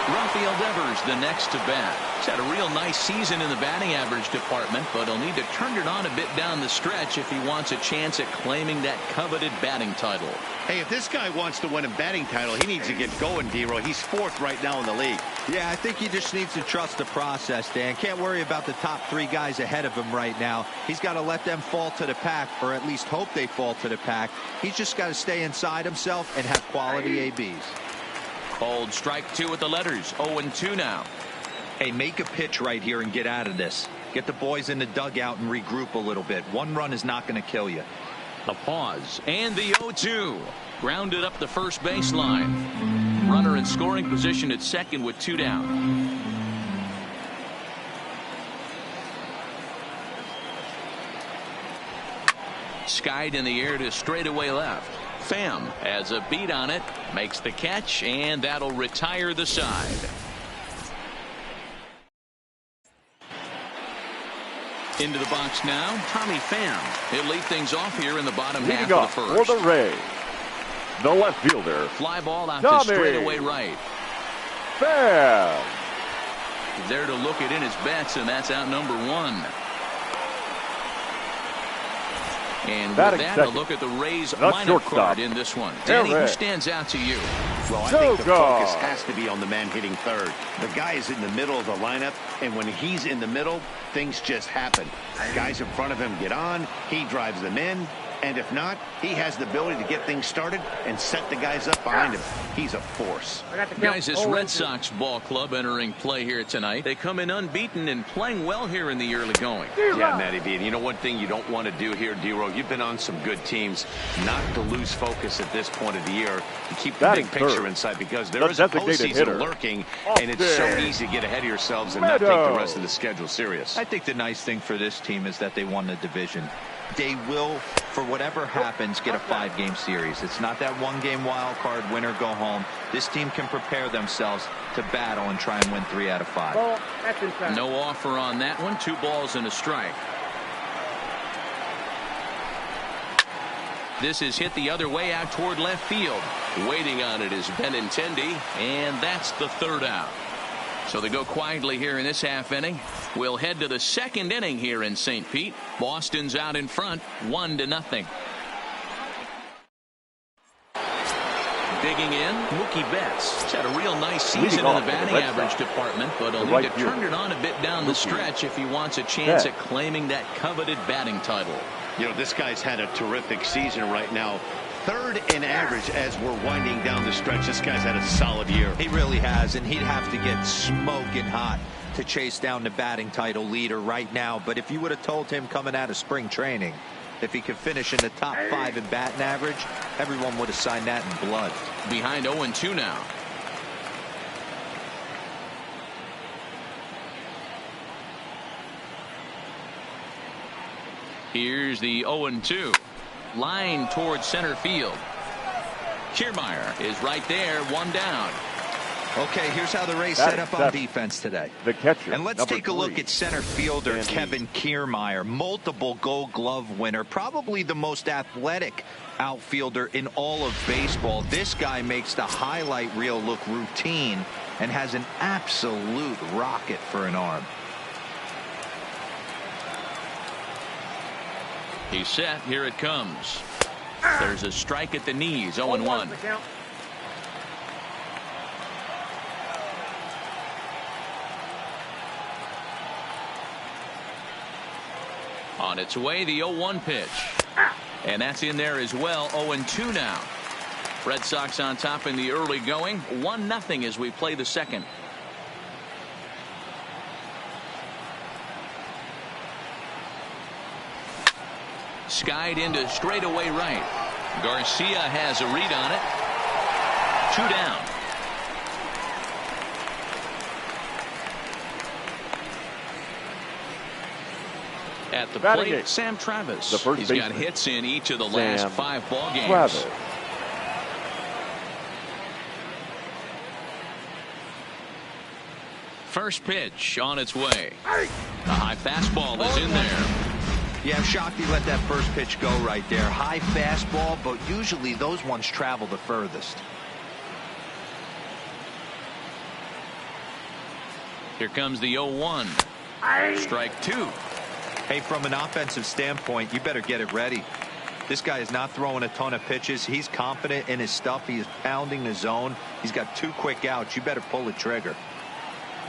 Rafael Devers, the next to bat. He's had a real nice season in the batting average department, but he'll need to turn it on a bit down the stretch if he wants a chance at claiming that coveted batting title. Hey, if this guy wants to win a batting title, he needs to get going, D-Roy. He's 4th right now in the league. Yeah, I think he just needs to trust the process, Dan. Can't worry about the top 3 guys ahead of him right now. He's got to let them fall to the pack, or at least hope they fall to the pack. He's just got to stay inside himself and have quality ABs. Called strike 2 with the letters. 0-2 now. Hey, make a pitch right here and get out of this. Get the boys in the dugout and regroup a little bit. One run is not going to kill you. A pause, and the 0-2. Grounded up the first baseline. Runner in scoring position at second with 2 down. Skied in the air to straightaway left. Pham has a beat on it, makes the catch, and that'll retire the side. Into the box now, Tommy Pham. He'll lead things off here in the bottom half of the first. For the Rays, the left fielder. Fly ball out to straightaway right. Pham. There to look it in his bets, and that's out number 1. And with that, a look at the Rays lineup card in this one. Danny, who stands out to you? Well, I think the focus has to be on the man hitting third. The guy is in the middle of the lineup, and when he's in the middle, things just happen. Guys in front of him get on, he drives them in, and if not, he has the ability to get things started and set the guys up behind him. He's a force. Guys, this Red Sox ball club entering play here tonight. They come in unbeaten and playing well here in the early going. Yeah, Matty B. And you know one thing you don't want to do here, D-Row? You've been on some good teams. Not to lose focus at this point of the year and keep the big picture inside, because there is a postseason lurking, and it's so easy to get ahead of yourselves and not take the rest of the schedule serious. I think the nice thing for this team is that they won the division. They will, for whatever happens, get a 5-game series. It's not that 1-game wild card, win or go home. This team can prepare themselves to battle and try and win 3 out of 5. No offer on that one. 2 balls and a strike. This is hit the other way out toward left field. Waiting on it is Benintendi, and that's the 3rd out. So they go quietly here in this half inning. We'll head to the 2nd inning here in St. Pete. Boston's out in front, 1-0. Digging in, Mookie Betts. He's had a real nice season in the batting average department, but he'll need to turn it on a bit down the stretch if he wants a chance at claiming that coveted batting title. You know, this guy's had a terrific season right now. Third in average as we're winding down the stretch. This guy's had a solid year. He really has, and he'd have to get smoking hot to chase down the batting title leader right now. But if you would have told him coming out of spring training if he could finish in the top 5 in batting average, everyone would have signed that in blood. Behind 0-2 now. Here's the 0-2. Line towards center field. Kiermaier is right there, one down. Okay, here's how the Rays set up on defense today. The catcher. And let's take a look at center fielder Kevin Kiermaier, multiple Gold Glove winner, probably the most athletic outfielder in all of baseball. This guy makes the highlight reel look routine and has an absolute rocket for an arm. He's set. Here it comes. There's a strike at the knees. 0-1. On its way, the 0-1 pitch. And that's in there as well. 0-2 now. Red Sox on top in the early going. 1-0 as we play the second. Skied into straightaway right. Garcia has a read on it. 2 down. At the plate, Sam Travis. He's got hits in each of the last 5 ball games. Travis. First pitch on its way. The high fastball is in there. Yeah, I'm shocked he let that first pitch go right there. High fastball, but usually those ones travel the furthest. Here comes the 0-1. Strike 2. Hey, from an offensive standpoint, you better get it ready. This guy is not throwing a ton of pitches. He's confident in his stuff. He is pounding the zone. He's got 2 quick outs. You better pull the trigger.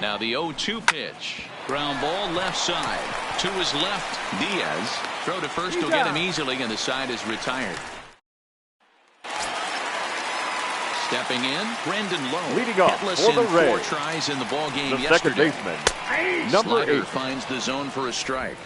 Now the 0-2 pitch. Ground ball left side. To his left. Diaz. Throw to first will get him easily, and the side is retired. Stepping in, Brandon Lowe. Leading off hitless for the in Rays. 4 tries in the ball game the yesterday. Second baseman, number Slider 8. finds the zone for a strike.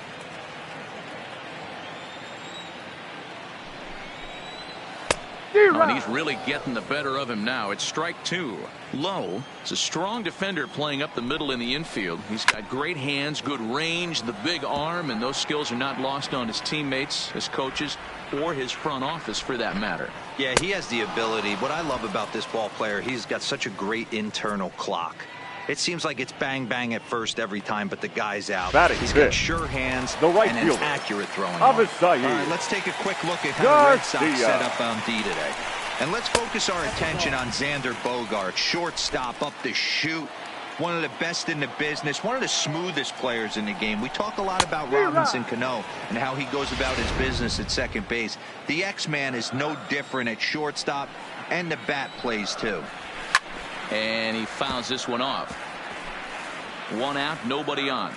And he's really getting the better of him now. It's strike 2. Lowe is a strong defender playing up the middle in the infield. He's got great hands, good range, the big arm, and those skills are not lost on his teammates, his coaches, or his front office for that matter. Yeah, he has the ability. What I love about this ball player, he's got such a great internal clock. It seems like it's bang bang at first every time, but the guy's out. He's got sure hands and an accurate throwing arm. All right, let's take a quick look at how the Red Sox set up on D today. And let's focus our attention on Xander Bogaerts, shortstop up the chute. One of the best in the business, one of the smoothest players in the game. We talk a lot about Robinson Cano and how he goes about his business at second base. The X-Man is no different at shortstop, and the bat plays too. And he fouls this one off. 1 out, nobody on.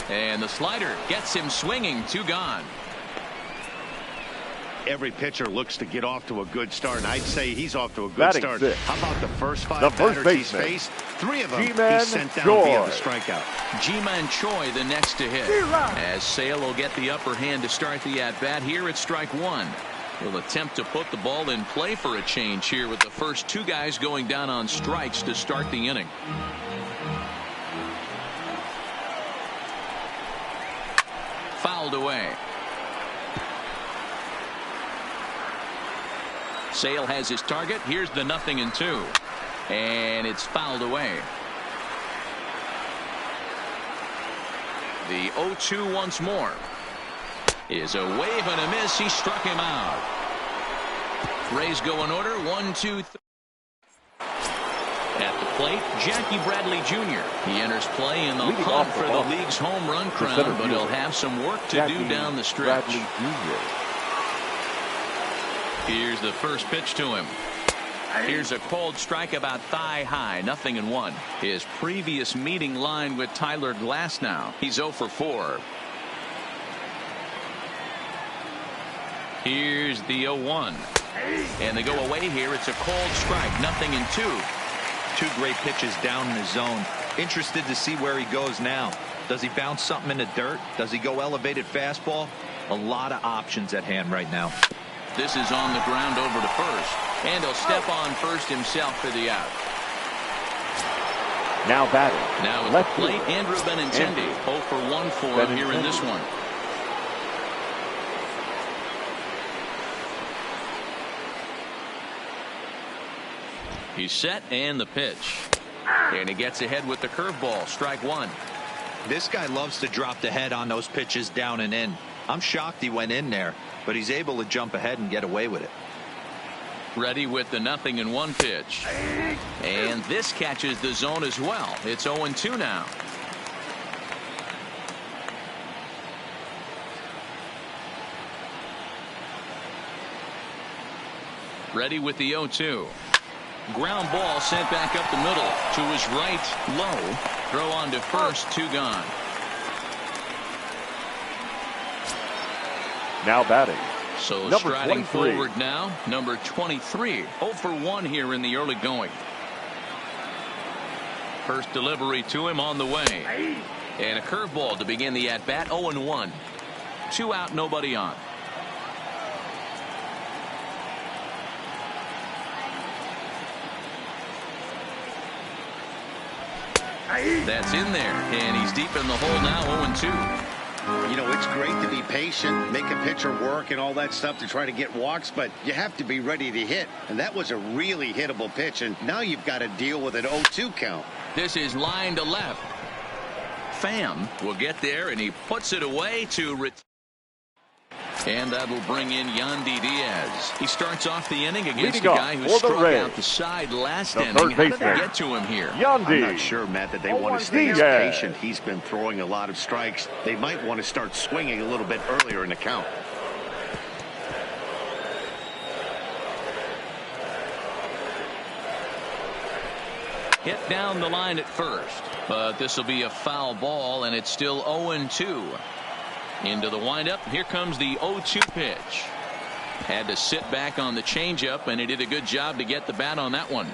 And the slider gets him swinging. 2 gone. Every pitcher looks to get off to a good start, and I'd say he's off to a good start. How about the first 5 batters he's faced? 3 of them he sent down via the strikeout. Ji-Man Choi the next to hit. As Sale will get the upper hand to start the at-bat. Here it's strike 1. Will attempt to put the ball in play for a change here with the first 2 guys going down on strikes to start the inning. Fouled away. Sale has his target. Here's the 0-2. And it's fouled away. The 0-2 once more. Is a wave and a miss. He struck him out. Rays go in order. 1, 2, 3. At the plate, Jackie Bradley Jr. He enters play in the hunt for the league's home run crown, but he'll have some work to do down the stretch. Here's the first pitch to him. Here's a cold strike about thigh high, 0-1. His previous meeting line with Tyler Glasnow. He's 0 for 4. Here's the 0-1. And they go away here. It's a cold strike, 0-2. Two great pitches down in the zone. Interested to see where he goes now. Does he bounce something in the dirt? Does he go elevated fastball? A lot of options at hand right now. This is on the ground over to first. And he'll step on first himself for the out. Now batting. Now at the plate, Andrew Benintendi. 0 for 1 for him here in this one. He's set and the pitch. And he gets ahead with the curveball. Strike one. This guy loves to drop the head on those pitches down and in. I'm shocked he went in there, but he's able to jump ahead and get away with it. Ready with the 0-1 pitch. And this catches the zone as well. It's 0-2 now. Ready with the 0-2. Ground ball sent back up the middle to his right low. Throw on to first, 2 gone. Now batting. So number striding 23. forward now, number 23. 0 for 1 here in the early going. First delivery to him on the way. And a curveball to begin the at-bat. 0-1. 2 out, nobody on. That's in there, and he's deep in the hole now, 0-2. You know, it's great to be patient, make a pitcher work and all that stuff to try to get walks, but you have to be ready to hit. And that was a really hittable pitch, and now you've got to deal with an 0-2 count. This is line to left. Pham will get there, and he puts it away to and that'll bring in Yandy Diaz. He starts off the inning against a guy who struck out the side last inning. How did they get to him here? I'm not sure, Matt, that they want to stay as patient. He's been throwing a lot of strikes. They might want to start swinging a little bit earlier in the count. Hit down the line at first, but this will be a foul ball, and it's still 0-2. Into the windup. Here comes the 0-2 pitch. Had to sit back on the changeup, and he did a good job to get the bat on that one.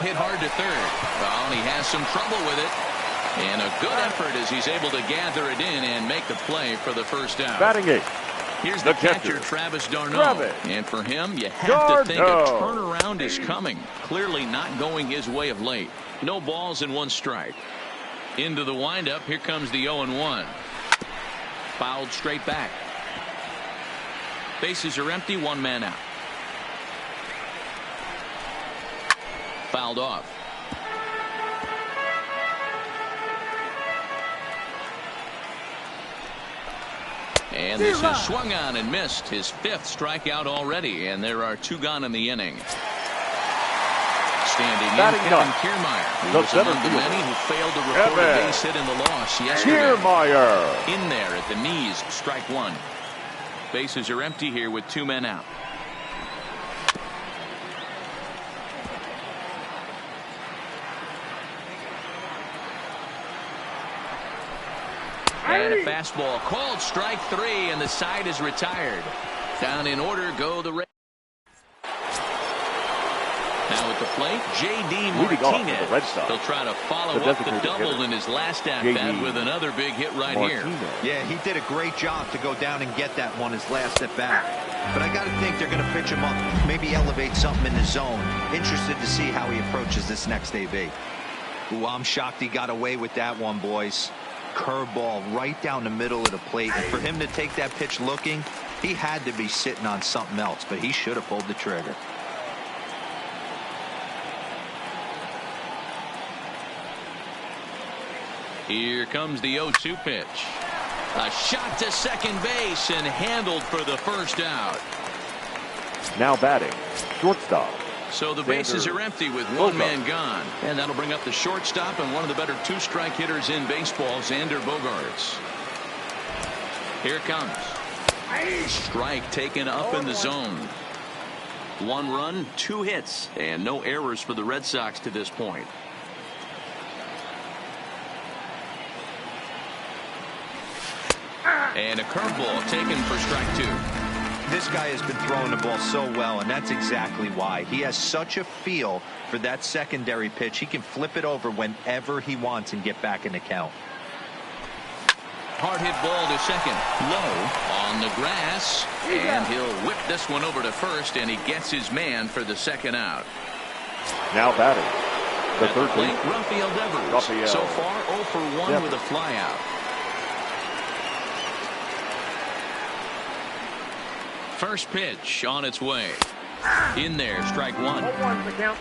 Hit hard to third. Well, and he has some trouble with it. And a good effort as he's able to gather it in and make the play for the first out. Batting eighth. Here's the catcher, Travis d'Arnaud. And for him, you have to think a turnaround is coming. Clearly not going his way of late. No balls and 1 strike. Into the windup. Here comes the 0-1. Fouled straight back. Bases are empty. 1 man out. Fouled off. And this is swung on and missed. His 5th strikeout already. And there are 2 gone in the inning. Standing in, Kevin Kiermaier. He was among the many who failed to record a base hit in the loss yesterday. Kiermaier in there at the knees, strike 1. Bases are empty here with 2 men out. And a fastball called strike 3, and the side is retired. Down in order go the Rays. Now at the plate, J.D. Martinez. He'll try to follow up the double in his last at-bat with another big hit right here. Yeah, he did a great job to go down and get that one his last at-bat. But I got to think they're going to pitch him up, maybe elevate something in the zone. Interested to see how he approaches this next AB. Ooh, I'm shocked he got away with that one, boys. Curveball right down the middle of the plate. And for him to take that pitch looking, he had to be sitting on something else, but he should have pulled the trigger. Here comes the 0-2 pitch. A shot to second base and handled for the first out. Now batting, shortstop. So the bases are empty with 1 man gone. And that'll bring up the shortstop and one of the better 2-strike hitters in baseball, Xander Bogaerts. Here it comes. Strike taken up in the zone. 1 run, 2 hits, and no errors for the Red Sox to this point. And a curveball taken for strike 2. This guy has been throwing the ball so well, and that's exactly why. He has such a feel for that secondary pitch. He can flip it over whenever he wants and get back in the count. Hard hit ball to second. Low on the grass. And he'll whip this one over to first, and he gets his man for the second out. Now batting, the third plate, baseman, Rafael Devers. So far 0 for 1 with a flyout. First pitch on its way. In there, strike 1. 0-1 the count.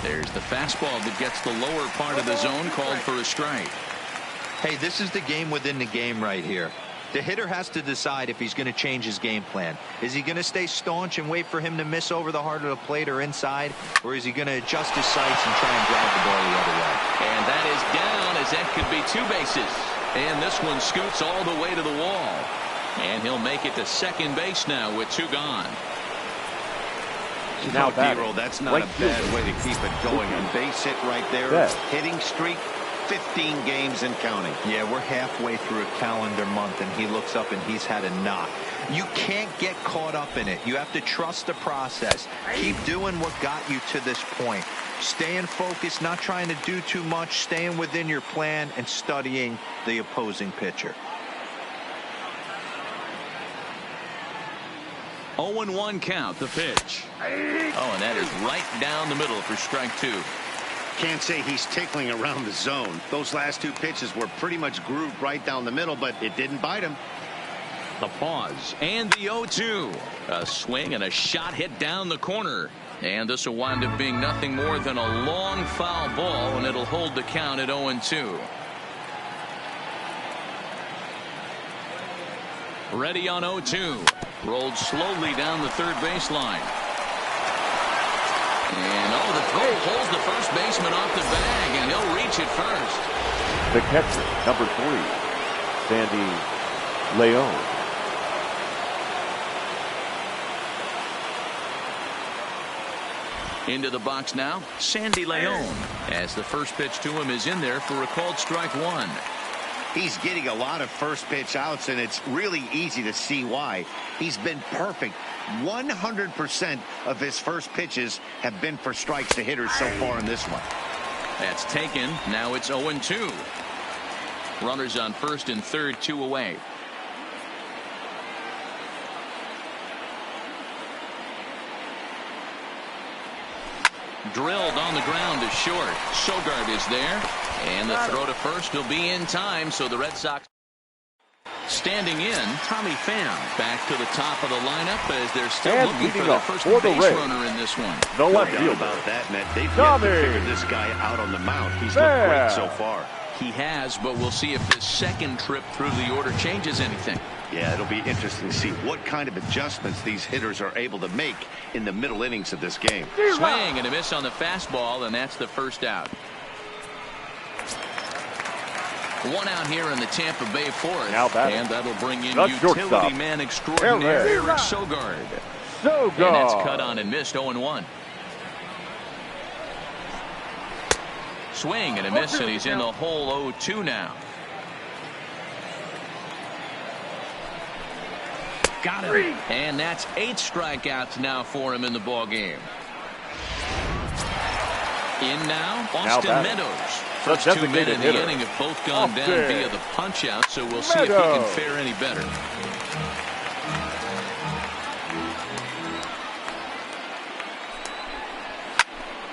There's the fastball that gets the lower part of the zone, called for a strike. Hey, this is the game within the game right here. The hitter has to decide if he's going to change his game plan. Is he going to stay staunch and wait for him to miss over the heart of the plate or inside, or is he going to adjust his sights and try and drive the ball the other way? And that is down, as that could be 2 bases. And this one scoots all the way to the wall. And he'll make it to second base now with 2 gone. Now, D-roll, that's not a bad way to keep it going. A base hit right there. Hitting streak, 15 games and counting. Yeah, we're halfway through a calendar month, and he looks up and he's had a knock. You can't get caught up in it. You have to trust the process. Keep doing what got you to this point. Staying focused, not trying to do too much, staying within your plan, and studying the opposing pitcher. 0-1 count, the pitch. Oh, and that is right down the middle for strike 2. Can't say he's tickling around the zone. Those last 2 pitches were pretty much grooved right down the middle, but it didn't bite him. The pause and the 0-2. A swing and a shot hit down the corner. And this will wind up being nothing more than a long foul ball, and it'll hold the count at 0-2. Ready on 0-2. Rolled slowly down the third baseline. And the throw pulls the first baseman off the bag, and he'll reach it first. The catcher, number 3, Sandy Leon. Into the box now, Sandy Leon, as the first pitch to him is in there for a called strike 1. He's getting a lot of first pitch outs, and it's really easy to see why. He's been perfect. 100% of his first pitches have been for strikes to hitters so far in this one. That's taken. Now it's 0-2. Runners on first and third, 2 away. Drilled on the ground to short. Sogard is there. And the throw to first will be in time, so the Red Sox standing in. Tommy Pham back to the top of the lineup as they're still looking for their first base runner in this one. No left field about that, Matt. They've got to figure this guy out on the mound. He's looked great so far. He has, but we'll see if this second trip through the order changes anything. Yeah, it'll be interesting to see what kind of adjustments these hitters are able to make in the middle innings of this game. Swing and a miss on the fastball, and that's the first out. 1 out here in the Tampa Bay fourth, and that'll bring in utility man extraordinaire Eric Sogard. And that's cut on and missed. 0-1. Swing and a miss, and he's in the hole. 0-2 now. Got him. And that's 8 strikeouts now for him in the ball game. In now, Austin Meadows. First 2 men in the inning have both gone down via the punch-out, so we'll see if he can fare any better.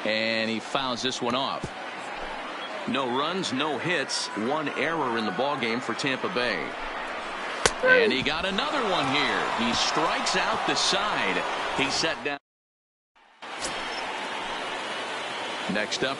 And he fouls this one off. No runs, no hits, 1 error in the ball game for Tampa Bay. And he got another one here. He strikes out the side. He set down. Next up.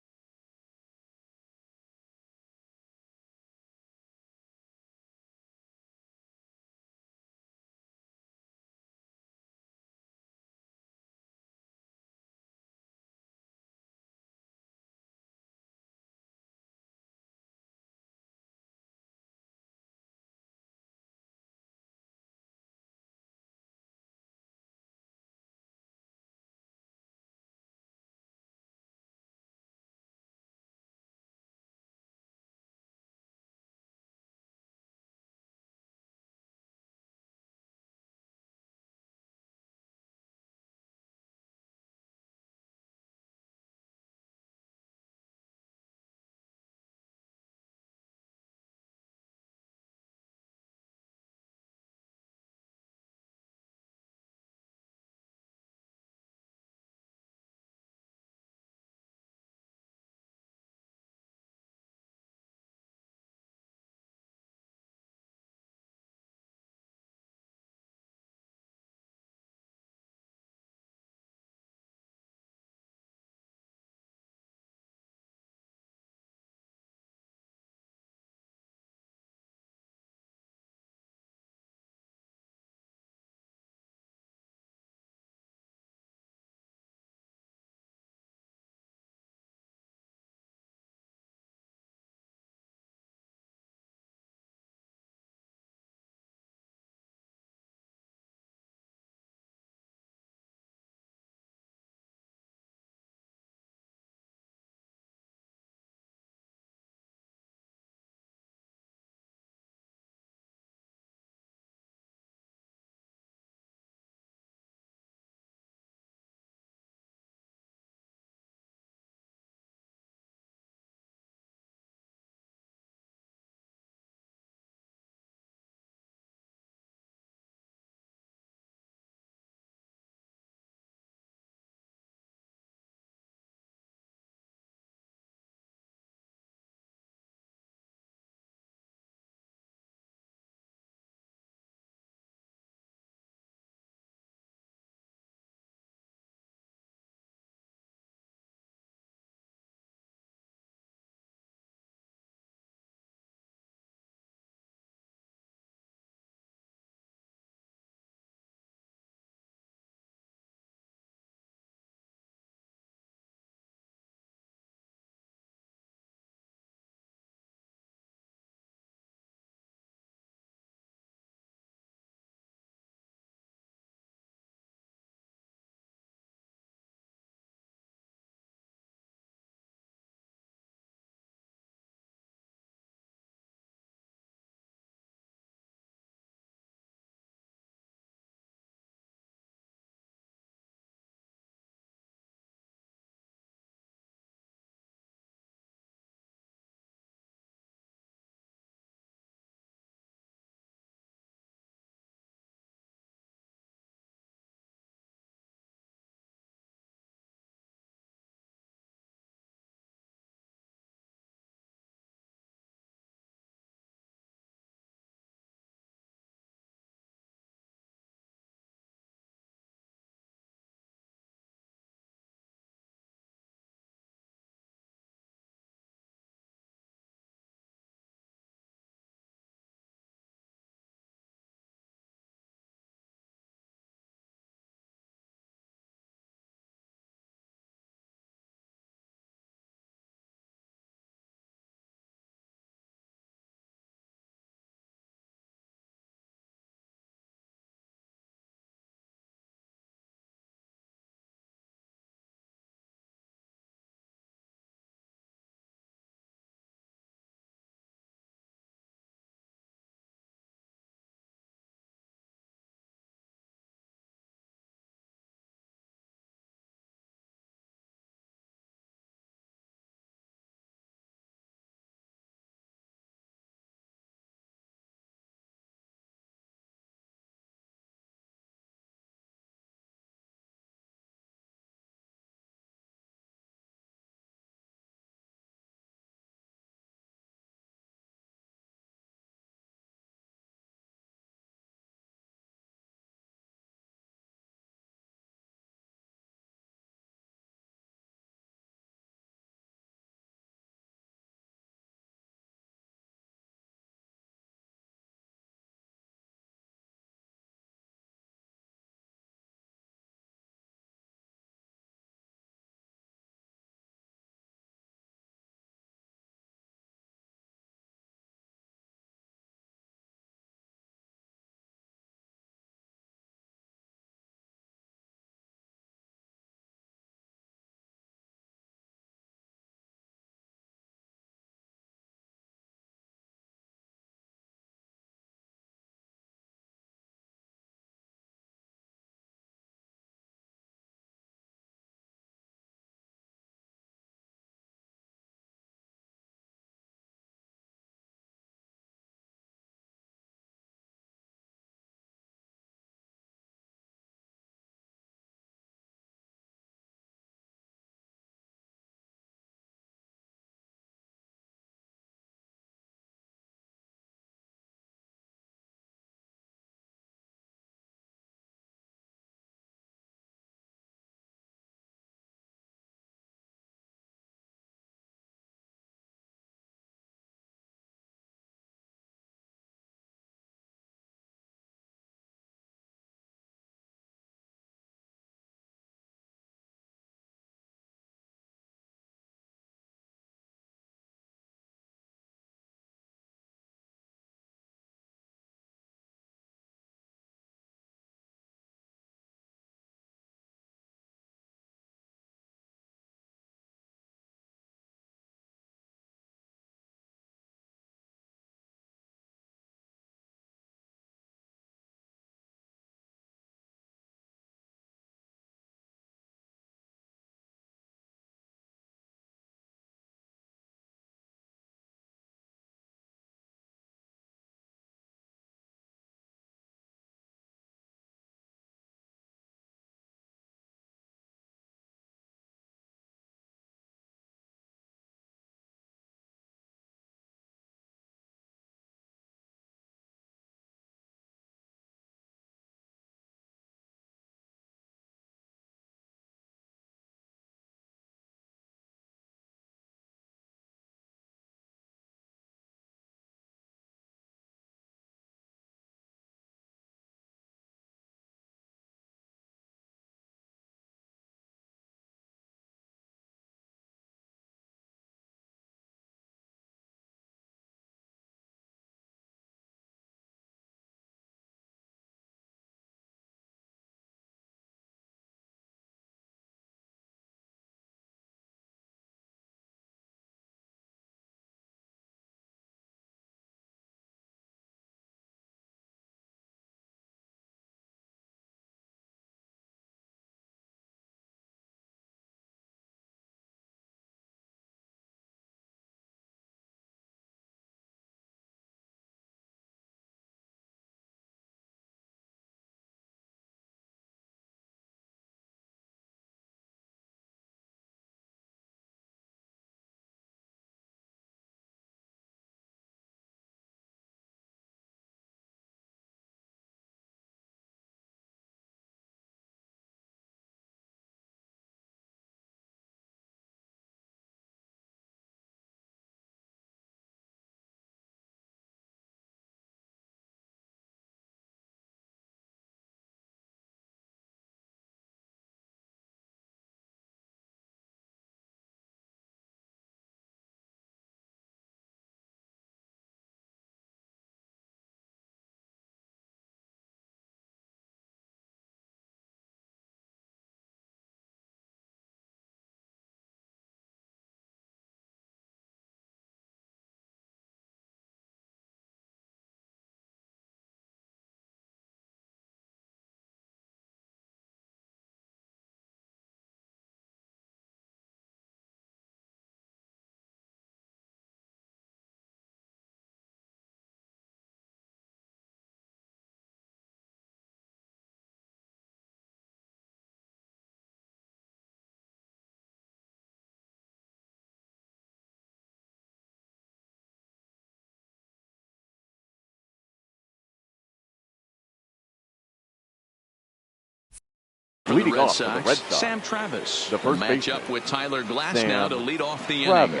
For the Leading Red off for the Sox, Red Sox, Sam Travis the first will match up with Tyler Glasnow to lead off the inning.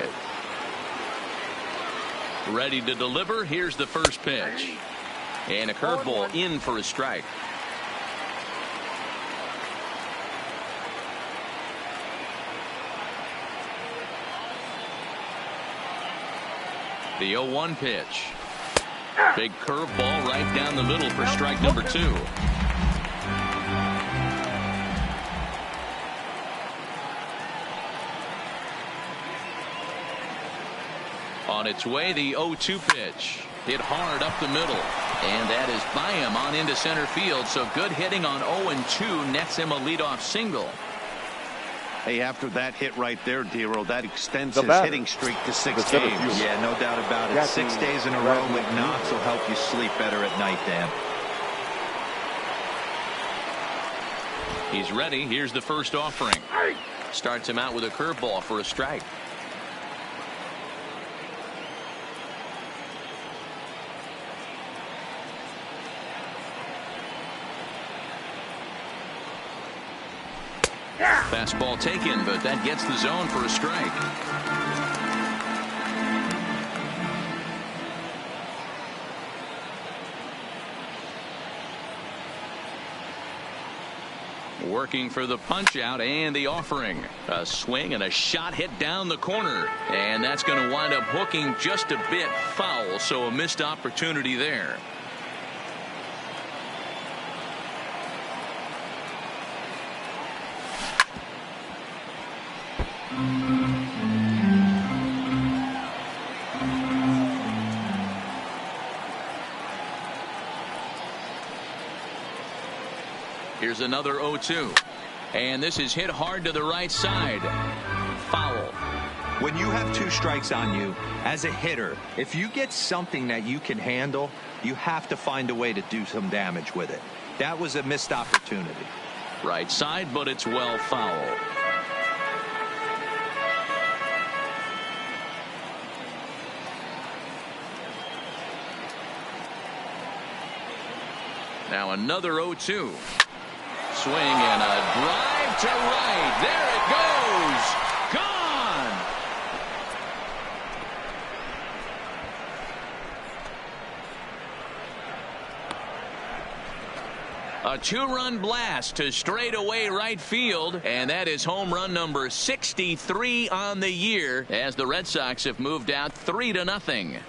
Ready to deliver. Here's the first pitch. And a curveball in for a strike. The 0-1 pitch. Big curveball right down the middle for strike number 2. On its way, the 0-2 pitch. Hit hard up the middle. And that is by him on into center field. So good hitting on 0-2 nets him a leadoff single. Hey, after that hit right there, Dero, that extends his hitting streak to 6 games. Yeah, no doubt about it. 6 days in a row with knocks will help you sleep better at night, Dan. He's ready. Here's the first offering. Starts him out with a curveball for a strike. Fastball taken, but that gets the zone for a strike. Working for the punch out and the offering. A swing and a shot hit down the corner. And that's going to wind up hooking just a bit foul, so a missed opportunity there. Here's another 0-2. And this is hit hard to the right side. Foul. When you have 2 strikes on you, as a hitter, if you get something that you can handle, you have to find a way to do some damage with it. That was a missed opportunity. Right side, but it's well foul. Now another 0-2. Swing and a drive to right. There it goes. Gone. A 2-run blast to straightaway right field, and that is home run number 63 on the year as the Red Sox have moved out 3-0.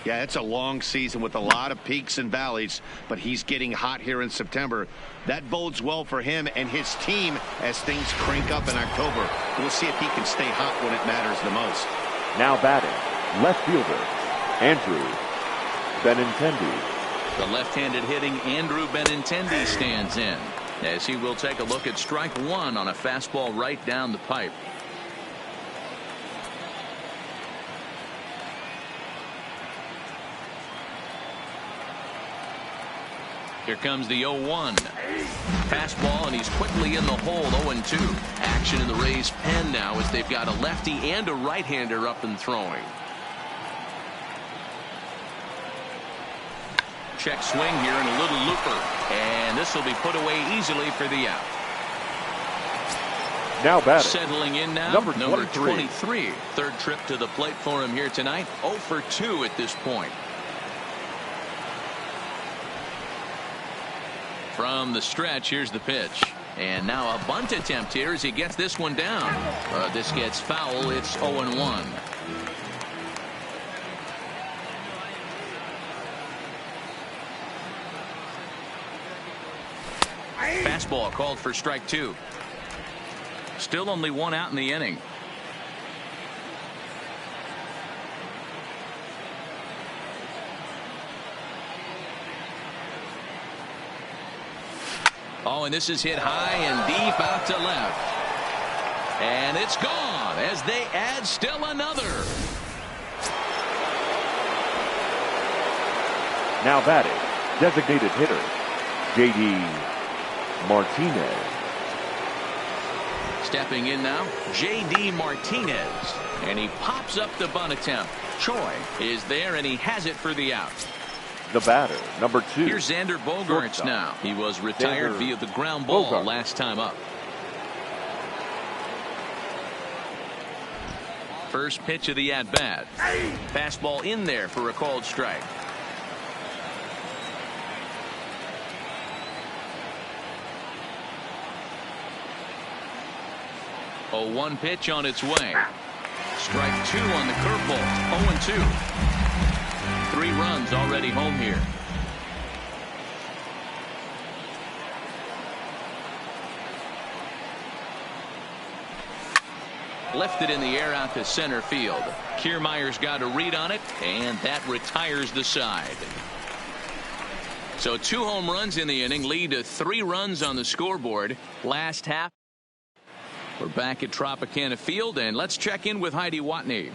Yeah, it's a long season with a lot of peaks and valleys, but he's getting hot here in September. That bodes well for him and his team as things crank up in October. We'll see if he can stay hot when it matters the most. Now batting, left fielder, Andrew Benintendi. The left-handed hitting Andrew Benintendi stands in, as he will take a look at strike 1 on a fastball right down the pipe. Here comes the 0-1. Fastball, and he's quickly in the hole. 0-2. Action in the Rays' pen now as they've got a lefty and a right-hander up and throwing. Check swing here and a little looper. And this will be put away easily for the out. Now batting. Settling in now, number 23. Third trip to the plate for him here tonight. 0 for 2 at this point. From the stretch, here's the pitch. And now a bunt attempt here as he gets this one down. This gets foul. It's 0-1. Fastball called for strike 2. Still only 1 out in the inning. Oh, and this is hit high and deep out to left. And it's gone as they add still another. Now batting, designated hitter, J.D. Martinez. Stepping in now, J.D. Martinez. And he pops up the bunt attempt. Choi is there, and he has it for the out. The batter, number 2. Here's Xander Bogaerts now. He was retired via the ground ball last time up. First pitch of the at-bat. Fastball in there for a called strike. A 1 pitch on its way. Strike 2 on the curveball. 0-2. 3 runs already home here. Lifted in the air out to center field. Kiermaier's got a read on it, and that retires the side. So 2 home runs in the inning lead to 3 runs on the scoreboard. Last half. We're back at Tropicana Field, and let's check in with Heidi Watney.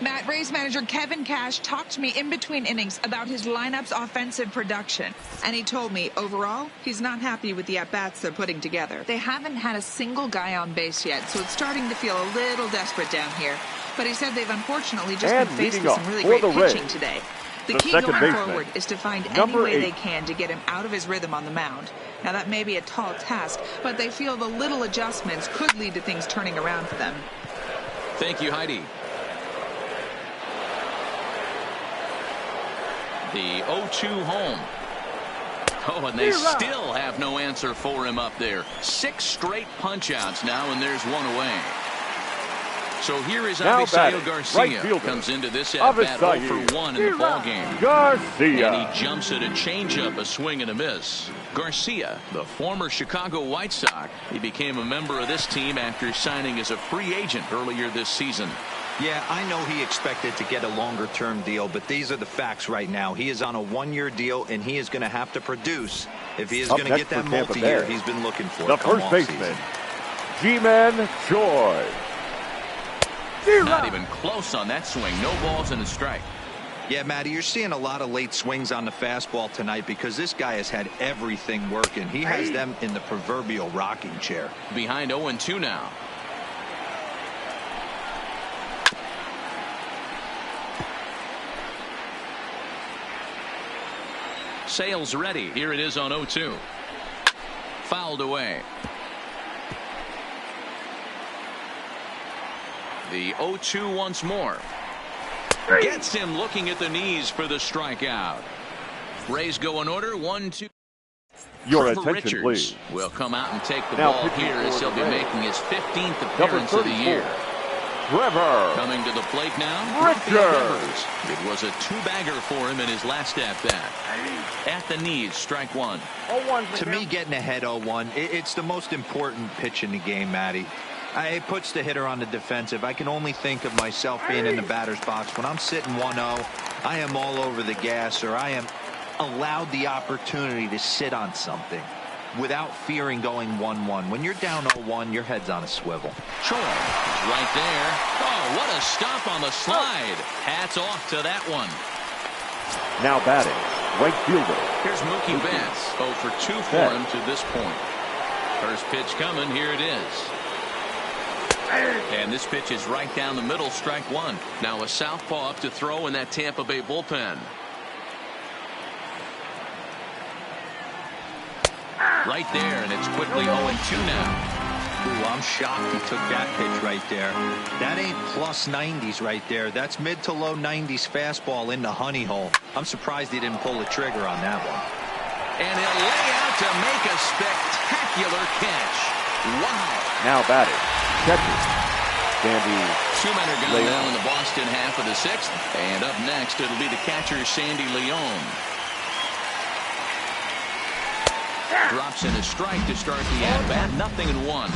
Matt, Rays manager Kevin Cash talked to me in between innings about his lineup's offensive production. And he told me, overall, he's not happy with the at-bats they're putting together. They haven't had a single guy on base yet, so it's starting to feel a little desperate down here. But he said they've unfortunately just been faced with some really great pitching today. The key going forward is to find any way they can to get him out of his rhythm on the mound. Now, that may be a tall task, but they feel the little adjustments could lead to things turning around for them. Thank you, Heidi. The 0-2 home. Oh, and they still have no answer for him up there. 6 straight punch-outs now, and there's 1 away. So here is Avisail Garcia. Comes into this at-bat 0-for-1 in the ballgame. Garcia. And he jumps at a changeup, a swing and a miss. Garcia, the former Chicago White Sox, he became a member of this team after signing as a free agent earlier this season. Yeah, I know he expected to get a longer-term deal, but these are the facts right now. He is on a 1-year deal, and he is going to have to produce if he is going to get that multi-year he's been looking for. The first baseman, G-Man Choi. Not even close on that swing. No balls and a strike. Yeah, Matty, you're seeing a lot of late swings on the fastball tonight because this guy has had everything working. He has them in the proverbial rocking chair. Behind 0-2 now. Sales ready. Here it is on 0-2. Fouled away. The 0-2 once more. Gets him looking at the knees for the strikeout. Rays go in order. 1-2. Your Trevor attention, Richards please. will come out and take the Now ball here as he'll be making his 15th Number appearance of the year. Trevor. Coming to the plate now, Richards. It was a 2-bagger for him in his last at-bat. At the knees, strike 1. To me, getting ahead 0-1, it's the most important pitch in the game, Matty. It puts the hitter on the defensive. I can only think of myself being in the batter's box. When I'm sitting 1-0, I am all over the gas, or I am allowed the opportunity to sit on something without fearing going 1-1. When you're down 0-1, your head's on a swivel. Choi is right there. Oh, what a stop on the slide. Hats off to that one. Now batting, right fielder. Here's Mookie Betts. 0-for-2 for him to this point. First pitch coming. Here it is. And this pitch is right down the middle, strike 1. Now a southpaw up to throw in that Tampa Bay bullpen. Right there, and it's quickly 0-2 now. Ooh, I'm shocked he took that pitch right there. That ain't plus 90s right there. That's mid to low 90s fastball in the honey hole. I'm surprised he didn't pull the trigger on that one. And he'll lay out to make a spectacular catch. Wow. Now batting, catcher, Sandy. 2 men are gone now in the Boston half of the 6th. And up next, it'll be the catcher, Sandy Leon. Drops in a strike to start the at-bat. 0-1.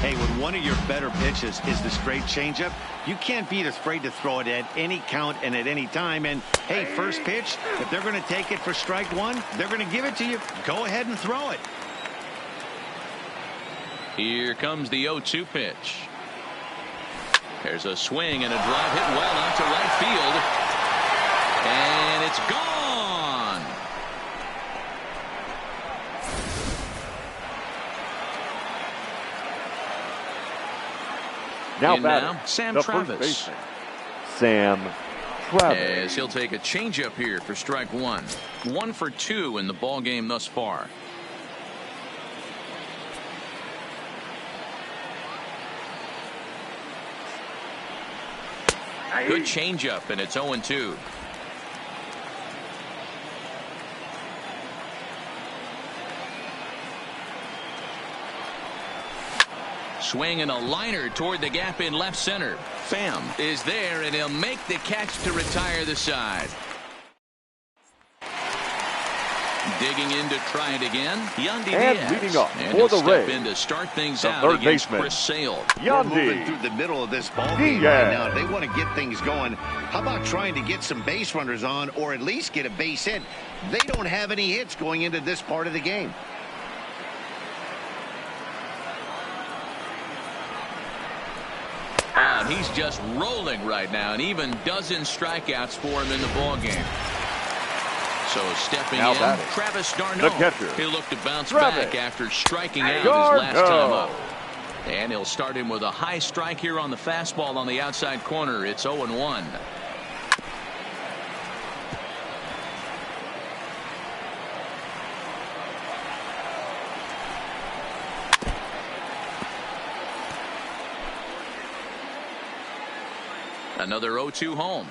Hey, when one of your better pitches is the straight changeup, you can't be afraid to throw it at any count and at any time. And, hey, first pitch, if they're going to take it for strike 1, they're going to give it to you. Go ahead and throw it. Here comes the 0-2 pitch. There's a swing and a drive hit well out to right field. And it's gone. Now batting, Sam the Travis. first baseman, Sam as he'll take a changeup here for strike one. 1 for 2 in the ball game thus far. Good changeup, and it's 0-2. Swing and a liner toward the gap in left center. Pham is there, and he'll make the catch to retire the side. Digging in to try it again. Yandy Diaz. Leading up and for the step Rays, in to start things the out third against baseman, Chris Sale. We're moving through the middle of this ball game Diaz. right now. They want to get things going. How about trying to get some base runners on, or at least get a base hit? They don't have any hits going into this part of the game. And he's just rolling right now, and even dozen strikeouts for him in the ball game. So stepping Now in, batting, Travis the d'Arnaud. catcher, He'll look to bounce Travis back after striking out d'Arnaud. his last time up. And he'll start him with a high strike here on the fastball on the outside corner. It's 0-1. Another 0-2 home.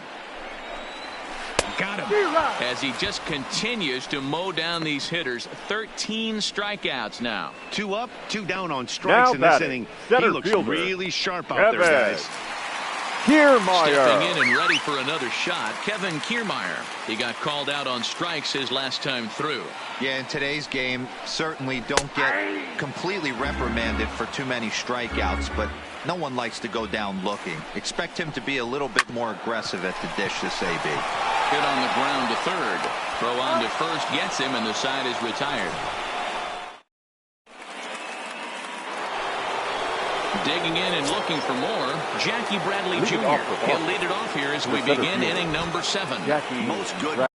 Got him. As he just continues to mow down these hitters. 13 strikeouts now. 2 up, 2 down on strikes in this inning. He looks really sharp out there, guys. Kiermaier. Stepping in and ready for another shot, Kevin Kiermaier. He got called out on strikes his last time through. Yeah, in today's game, certainly don't get completely reprimanded for too many strikeouts, but no one likes to go down looking. Expect him to be a little bit more aggressive at the dish this AB. Hit on the ground to third. Throw on to first gets him, and the side is retired. Digging in and looking for more, Jackie Bradley Jr. He'll lead it off here as we begin inning number 7. Most good.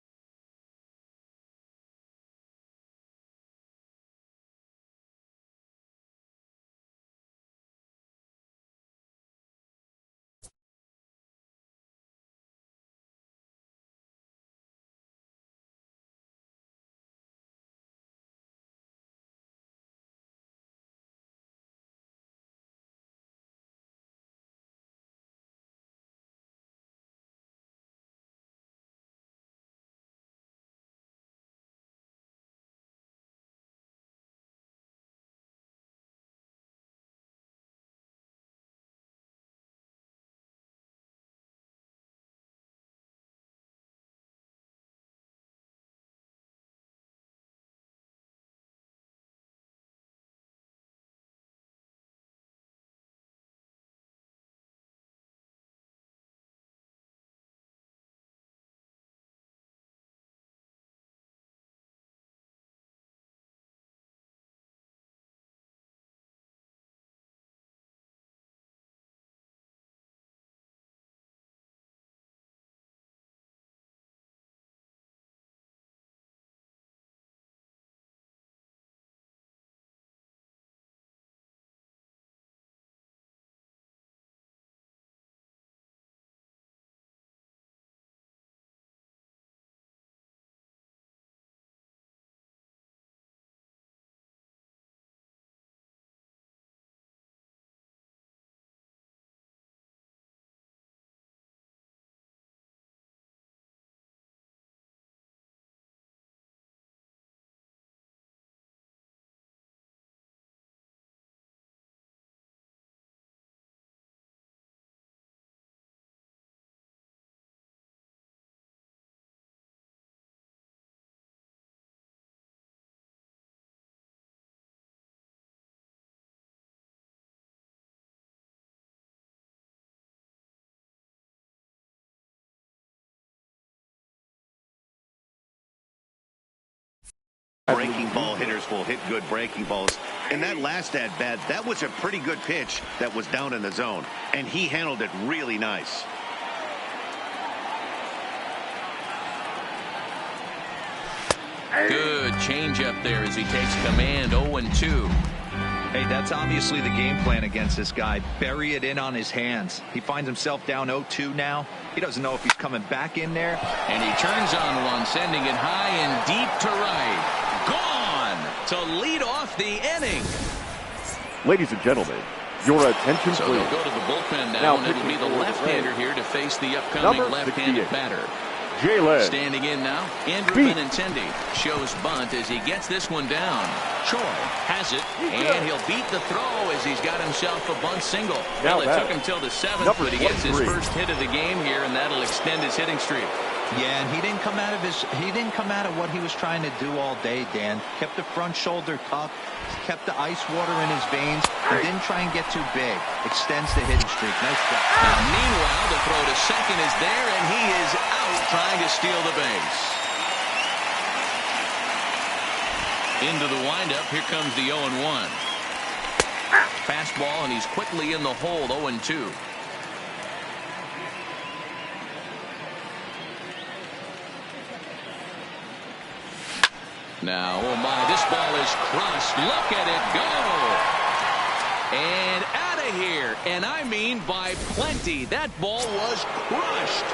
Breaking ball hitters will hit good breaking balls. And that last at-bat, that was a pretty good pitch that was down in the zone. And he handled it really nice. Good changeup there as he takes command. 0-2. Hey, that's obviously the game plan against this guy. Bury it in on his hands. He finds himself down 0-2 now. He doesn't know if he's coming back in there. And he turns on one, sending it high and deep to right. Gone to lead off the inning. Ladies and gentlemen, your attention so please. They'll go to the bullpen now and it'll be the left-hander here to face the upcoming left-handed batter. Standing in now, Andrew Benintendi shows bunt as he gets this one down. Choi has it, and he'll beat the throw as he's got himself a bunt single. Well, it took him till the 7th, but he gets his first hit of the game here, and that'll extend his hitting streak. Yeah, and he didn't come out of what he was trying to do all day, Dan. Kept the front shoulder tucked, kept the ice water in his veins, and didn't try and get too big. Extends the hitting streak. Nice job. Now, meanwhile, the throw to second is there, and he is out trying to steal the base. Into the windup, here comes the 0-1. Fastball, and he's quickly in the hole, 0-2. Now, oh my, this ball is crushed. Look at it go. And out of here. And I mean by plenty. That ball was crushed.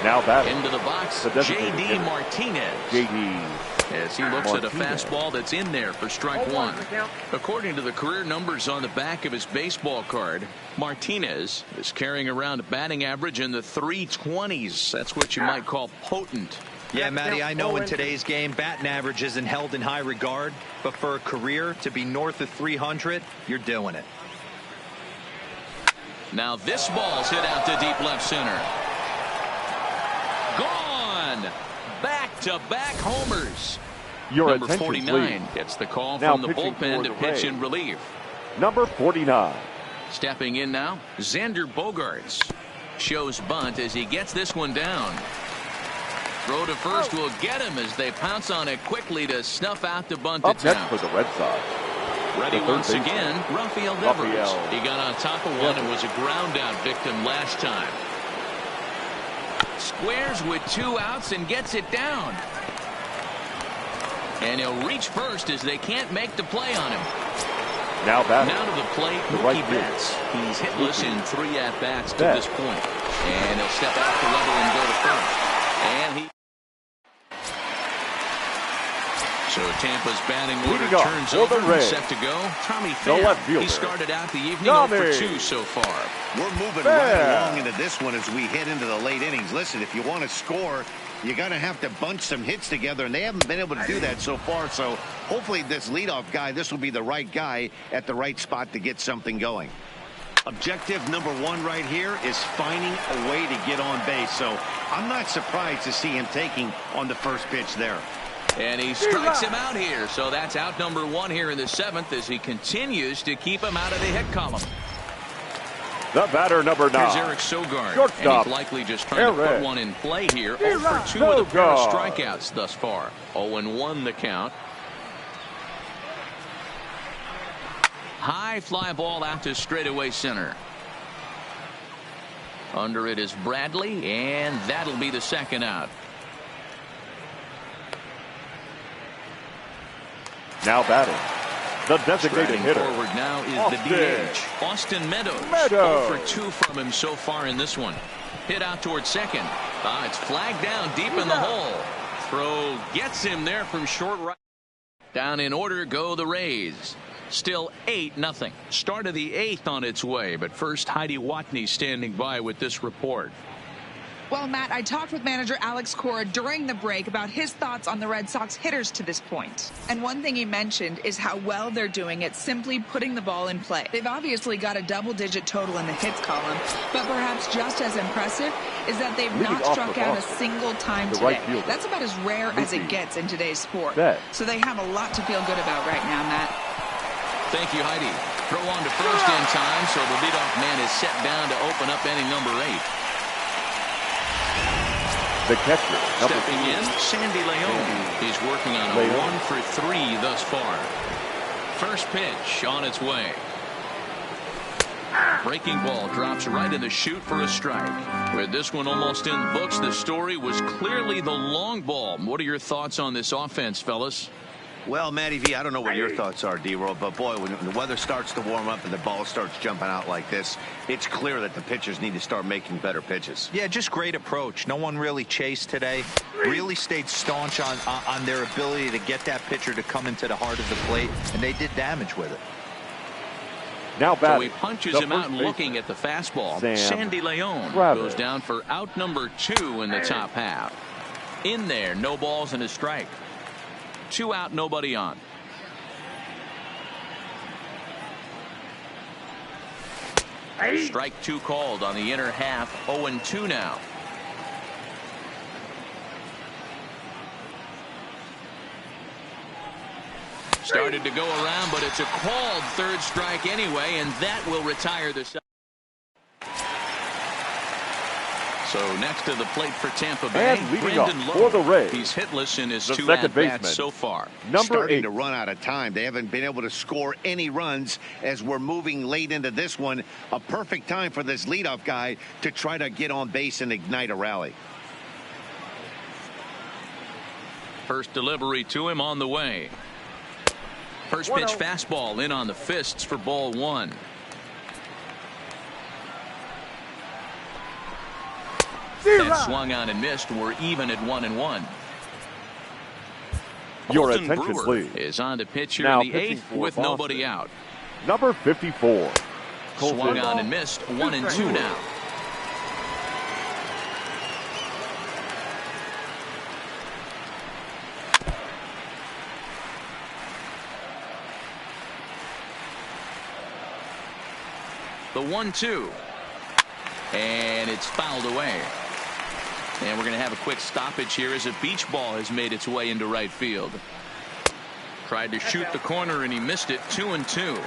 Now back into the box, J.D. Martinez. J.D. As he looks at a fastball that's in there for strike one. According to the career numbers on the back of his baseball card, Martinez is carrying around a batting average in the 320s. That's what you might call potent. Yeah, Matty, I know in today's game, batting average isn't held in high regard, but for a career to be north of 300, you're doing it. Now this ball's hit out to deep left center. Gone! Back-to-back homers. Number 49 gets the call from the bullpen to pitch in relief. Number 49. Stepping in now, Xander Bogaerts shows bunt as he gets this one down. Throw to first will get him as they pounce on it quickly to snuff out the bunt attempt. Up next for the Red Sox. Ready once again, Rafael Devers. He got on top of one and was a ground out victim last time. Squares with 2 outs and gets it down. And he'll reach first as they can't make the play on him. Now to the plate, Mookie Betts. He's hitless in 3 at-bats to this point. And he'll step out to level and go to first. And he... So Tampa's batting order turns over, set to go. Tommy Pham, he started out the evening 0-for-2 so far. We're moving right along into this one as we head into the late innings. Listen, if you want to score, you're going to have to bunch some hits together, and they haven't been able to do that so far. So hopefully this leadoff guy, this will be the right guy at the right spot to get something going. Objective number 1 right here is finding a way to get on base. So I'm not surprised to see him taking on the first pitch there. And he strikes him out here. So that's out number 1 here in the 7th as he continues to keep him out of the hit column. The batter, number 9. Here's Eric Sogard. And he's likely just trying to put one in play here. 0-for-2 with a pair of strikeouts thus far. 0-1 the count. High fly ball out to straightaway center. Under it is Bradley, and that'll be the second out. Now batting, the designated hitter. Forward now is the DH, Austin Meadows. 0-for-2 from him so far in this one. Hit out towards second. It's flagged down deep in the hole. Throw gets him there from short right. Down in order go the Rays. Still 8-0. Start of the 8th on its way, but first Heidi Watney standing by with this report. Well, Matt, I talked with manager Alex Cora during the break about his thoughts on the Red Sox hitters to this point. And one thing he mentioned is how well they're doing at simply putting the ball in play. They've obviously got a double-digit total in the hits column, but perhaps just as impressive is that they've not struck out a single time today. That's about as rare as it gets in today's sport. So they have a lot to feel good about right now, Matt. Thank you, Heidi. Throw on to first in time, so the leadoff man is set down to open up inning number 8. The catcher, stepping in, Sandy Leone. He's working on a 1-for-3 thus far. First pitch on its way. Breaking ball drops right in the chute for a strike. With this one almost in the books, the story was clearly the long ball. What are your thoughts on this offense, fellas? Well, Matty V, I don't know what your thoughts are, D-Roll, but boy, when the weather starts to warm up and the ball starts jumping out like this, it's clear that the pitchers need to start making better pitches. Yeah, just great approach. No one really chased today. Really stayed staunch on their ability to get that pitcher to come into the heart of the plate, and they did damage with it. Now batting. So he punches him out looking at the fastball. Sandy Leon goes down for out number 2 in the top half. In there, no balls and a strike. 2 out, nobody on. Strike 2 called on the inner half. 0-2 now. Started to go around, but it's a called third strike anyway, and that will retire the side. So next to the plate for Tampa Bay, Brandon Lowe. For the Rays, he's hitless in his 2 at-bats so far. Starting to run out of time. They haven't been able to score any runs as we're moving late into this one. A perfect time for this leadoff guy to try to get on base and ignite a rally. First delivery to him on the way. First pitch fastball in on the fists for ball 1. And swung on and missed. We're even at 1-1. Your Colton attention, Brewer please. is on to pitch here Now in the 8th with nobody out. Number 54. Swung on and missed. 1-2 now. The 1-2. And it's fouled away. And we're going to have a quick stoppage here as a beach ball has made its way into right field. Tried to shoot the corner and he missed it. 2-2.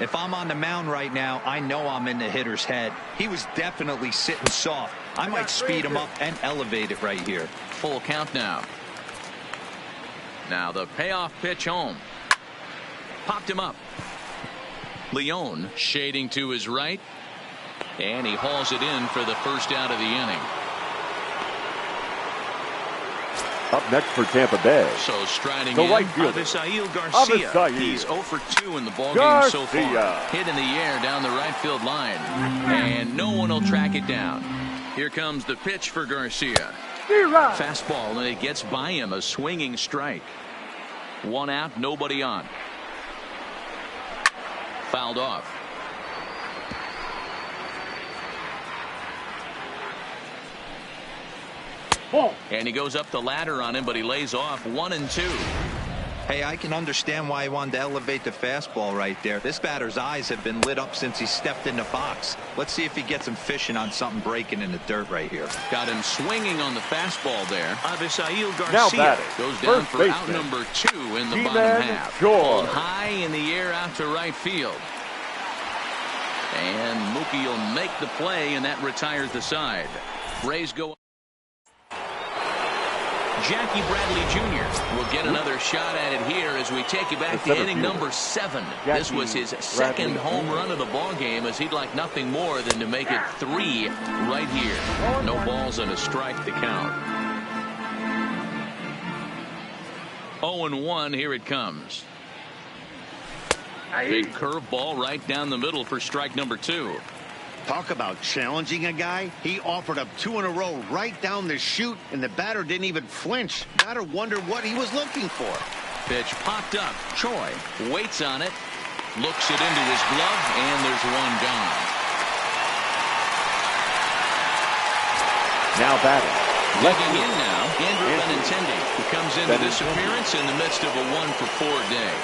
If I'm on the mound right now, I know I'm in the hitter's head. He was definitely sitting soft. I might speed him up and elevate it right here. Full count now. Now the payoff pitch home. Popped him up. Leon shading to his right. And he hauls it in for the first out of the inning. Up next for Tampa Bay. So striding the in, right fielder, Avisail Garcia. He's 0 for 2 in the ballgame so far. Hit in the air down the right field line. And no one will track it down. Here comes the pitch for Garcia. Fastball, and it gets by him. A swinging strike. 1 out, nobody on. Fouled off. And he goes up the ladder on him, but he lays off. 1-2. Hey, I can understand why he wanted to elevate the fastball right there. This batter's eyes have been lit up since he stepped in the box. Let's see if he gets him fishing on something breaking in the dirt right here. Got him swinging on the fastball there. Avisail Garcia goes down for out number 2 in the bottom half. Ball high in the air out to right field. And Mookie will make the play, and that retires the side. Rays go. Jackie Bradley Jr. will get another shot at it here as we take you back to inning number 7. This was his second home run of the ball game, as he'd like nothing more than to make it 3 right here. No balls and a strike to count. 0-1. Here it comes. Big curveball right down the middle for strike number 2. Talk about challenging a guy. He offered up 2 in a row right down the chute, and the batter didn't even flinch. Batter wondered what he was looking for. Pitch popped up. Choi waits on it, looks it into his glove, and there's 1 gone. Now batting. Legging in now, Andrew Benintendi, who comes into this appearance in the midst of a 1-for-4 day.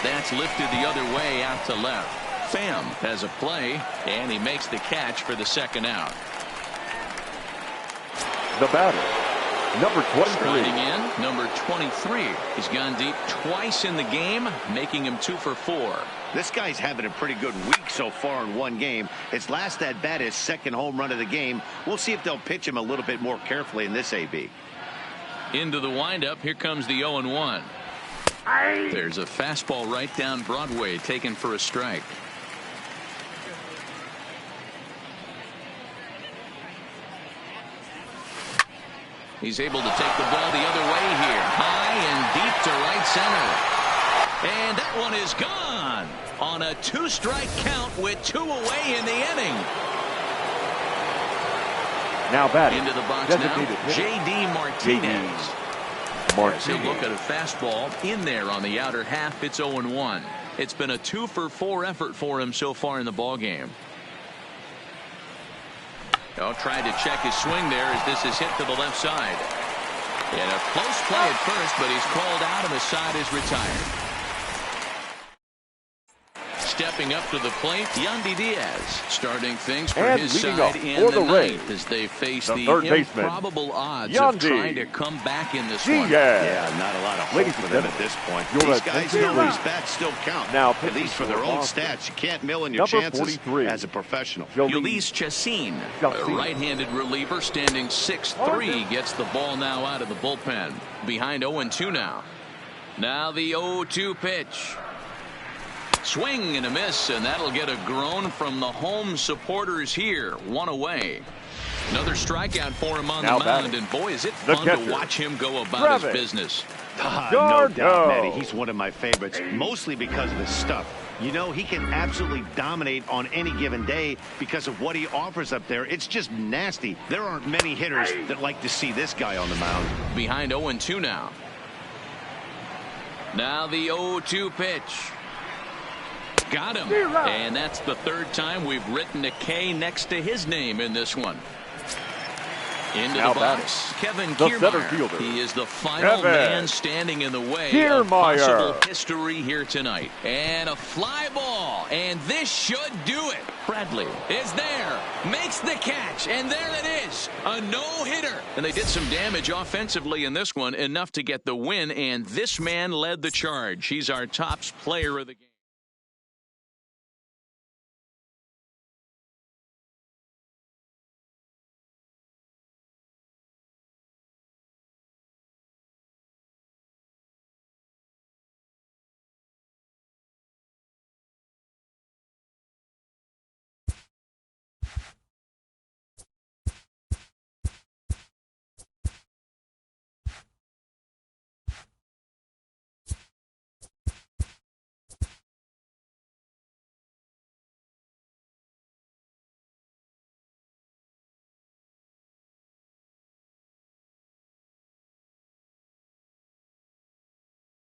That's lifted the other way out to left. Pham has a play, and he makes the catch for the second out. The batter, number 23. Striding in, number 23. He's gone deep twice in the game, making him 2 for 4. This guy's having a pretty good week so far in one game. His last at bat, his second home run of the game. We'll see if they'll pitch him a little bit more carefully in this AB. Into the windup. Here comes the 0-1. There's a fastball right down Broadway, taken for a strike. He's able to take the ball the other way here. High and deep to right center. And that one is gone on a 2-strike count with 2 away in the inning. Now batting. Into the box now, J.D. Martinez. As he'll look at a fastball in there on the outer half. It's 0-1. It's been a 2-for-4 effort for him so far in the ball game. Tried to check his swing there as this is hit to the left side. And a close play at first, but he's called out and the side is retired. Stepping up to the plate, Yandy Diaz starting things for his side in the ninth as they face the improbable odds of trying to come back in this one. Yeah, not a lot of hope for them at this point. These guys know these bats still count. Now, at least for their own stats, you can't mill in your chances as a professional. Ulysses Chacin, a right-handed reliever standing 6'3", gets the ball now out of the bullpen. Behind 0-2 now. Now the 0-2 pitch. Swing and a miss, and that'll get a groan from the home supporters here. 1 away. Another strikeout for him on the mound, and boy, is it fun to watch him go about his business. No doubt, Matty. He's one of my favorites, mostly because of his stuff. You know, he can absolutely dominate on any given day because of what he offers up there. It's just nasty. There aren't many hitters that like to see this guy on the mound. Behind 0-2 now. Now the 0-2 pitch. Got him. And that's the 3rd time we've written a K next to his name in this one. Into the box, Kevin Kiermaier. He is the final man standing in the way of possible history here tonight. And a fly ball, and this should do it. Bradley is there, makes the catch, and there it is, a no-hitter. And they did some damage offensively in this one, enough to get the win, and this man led the charge. He's our top player of the game.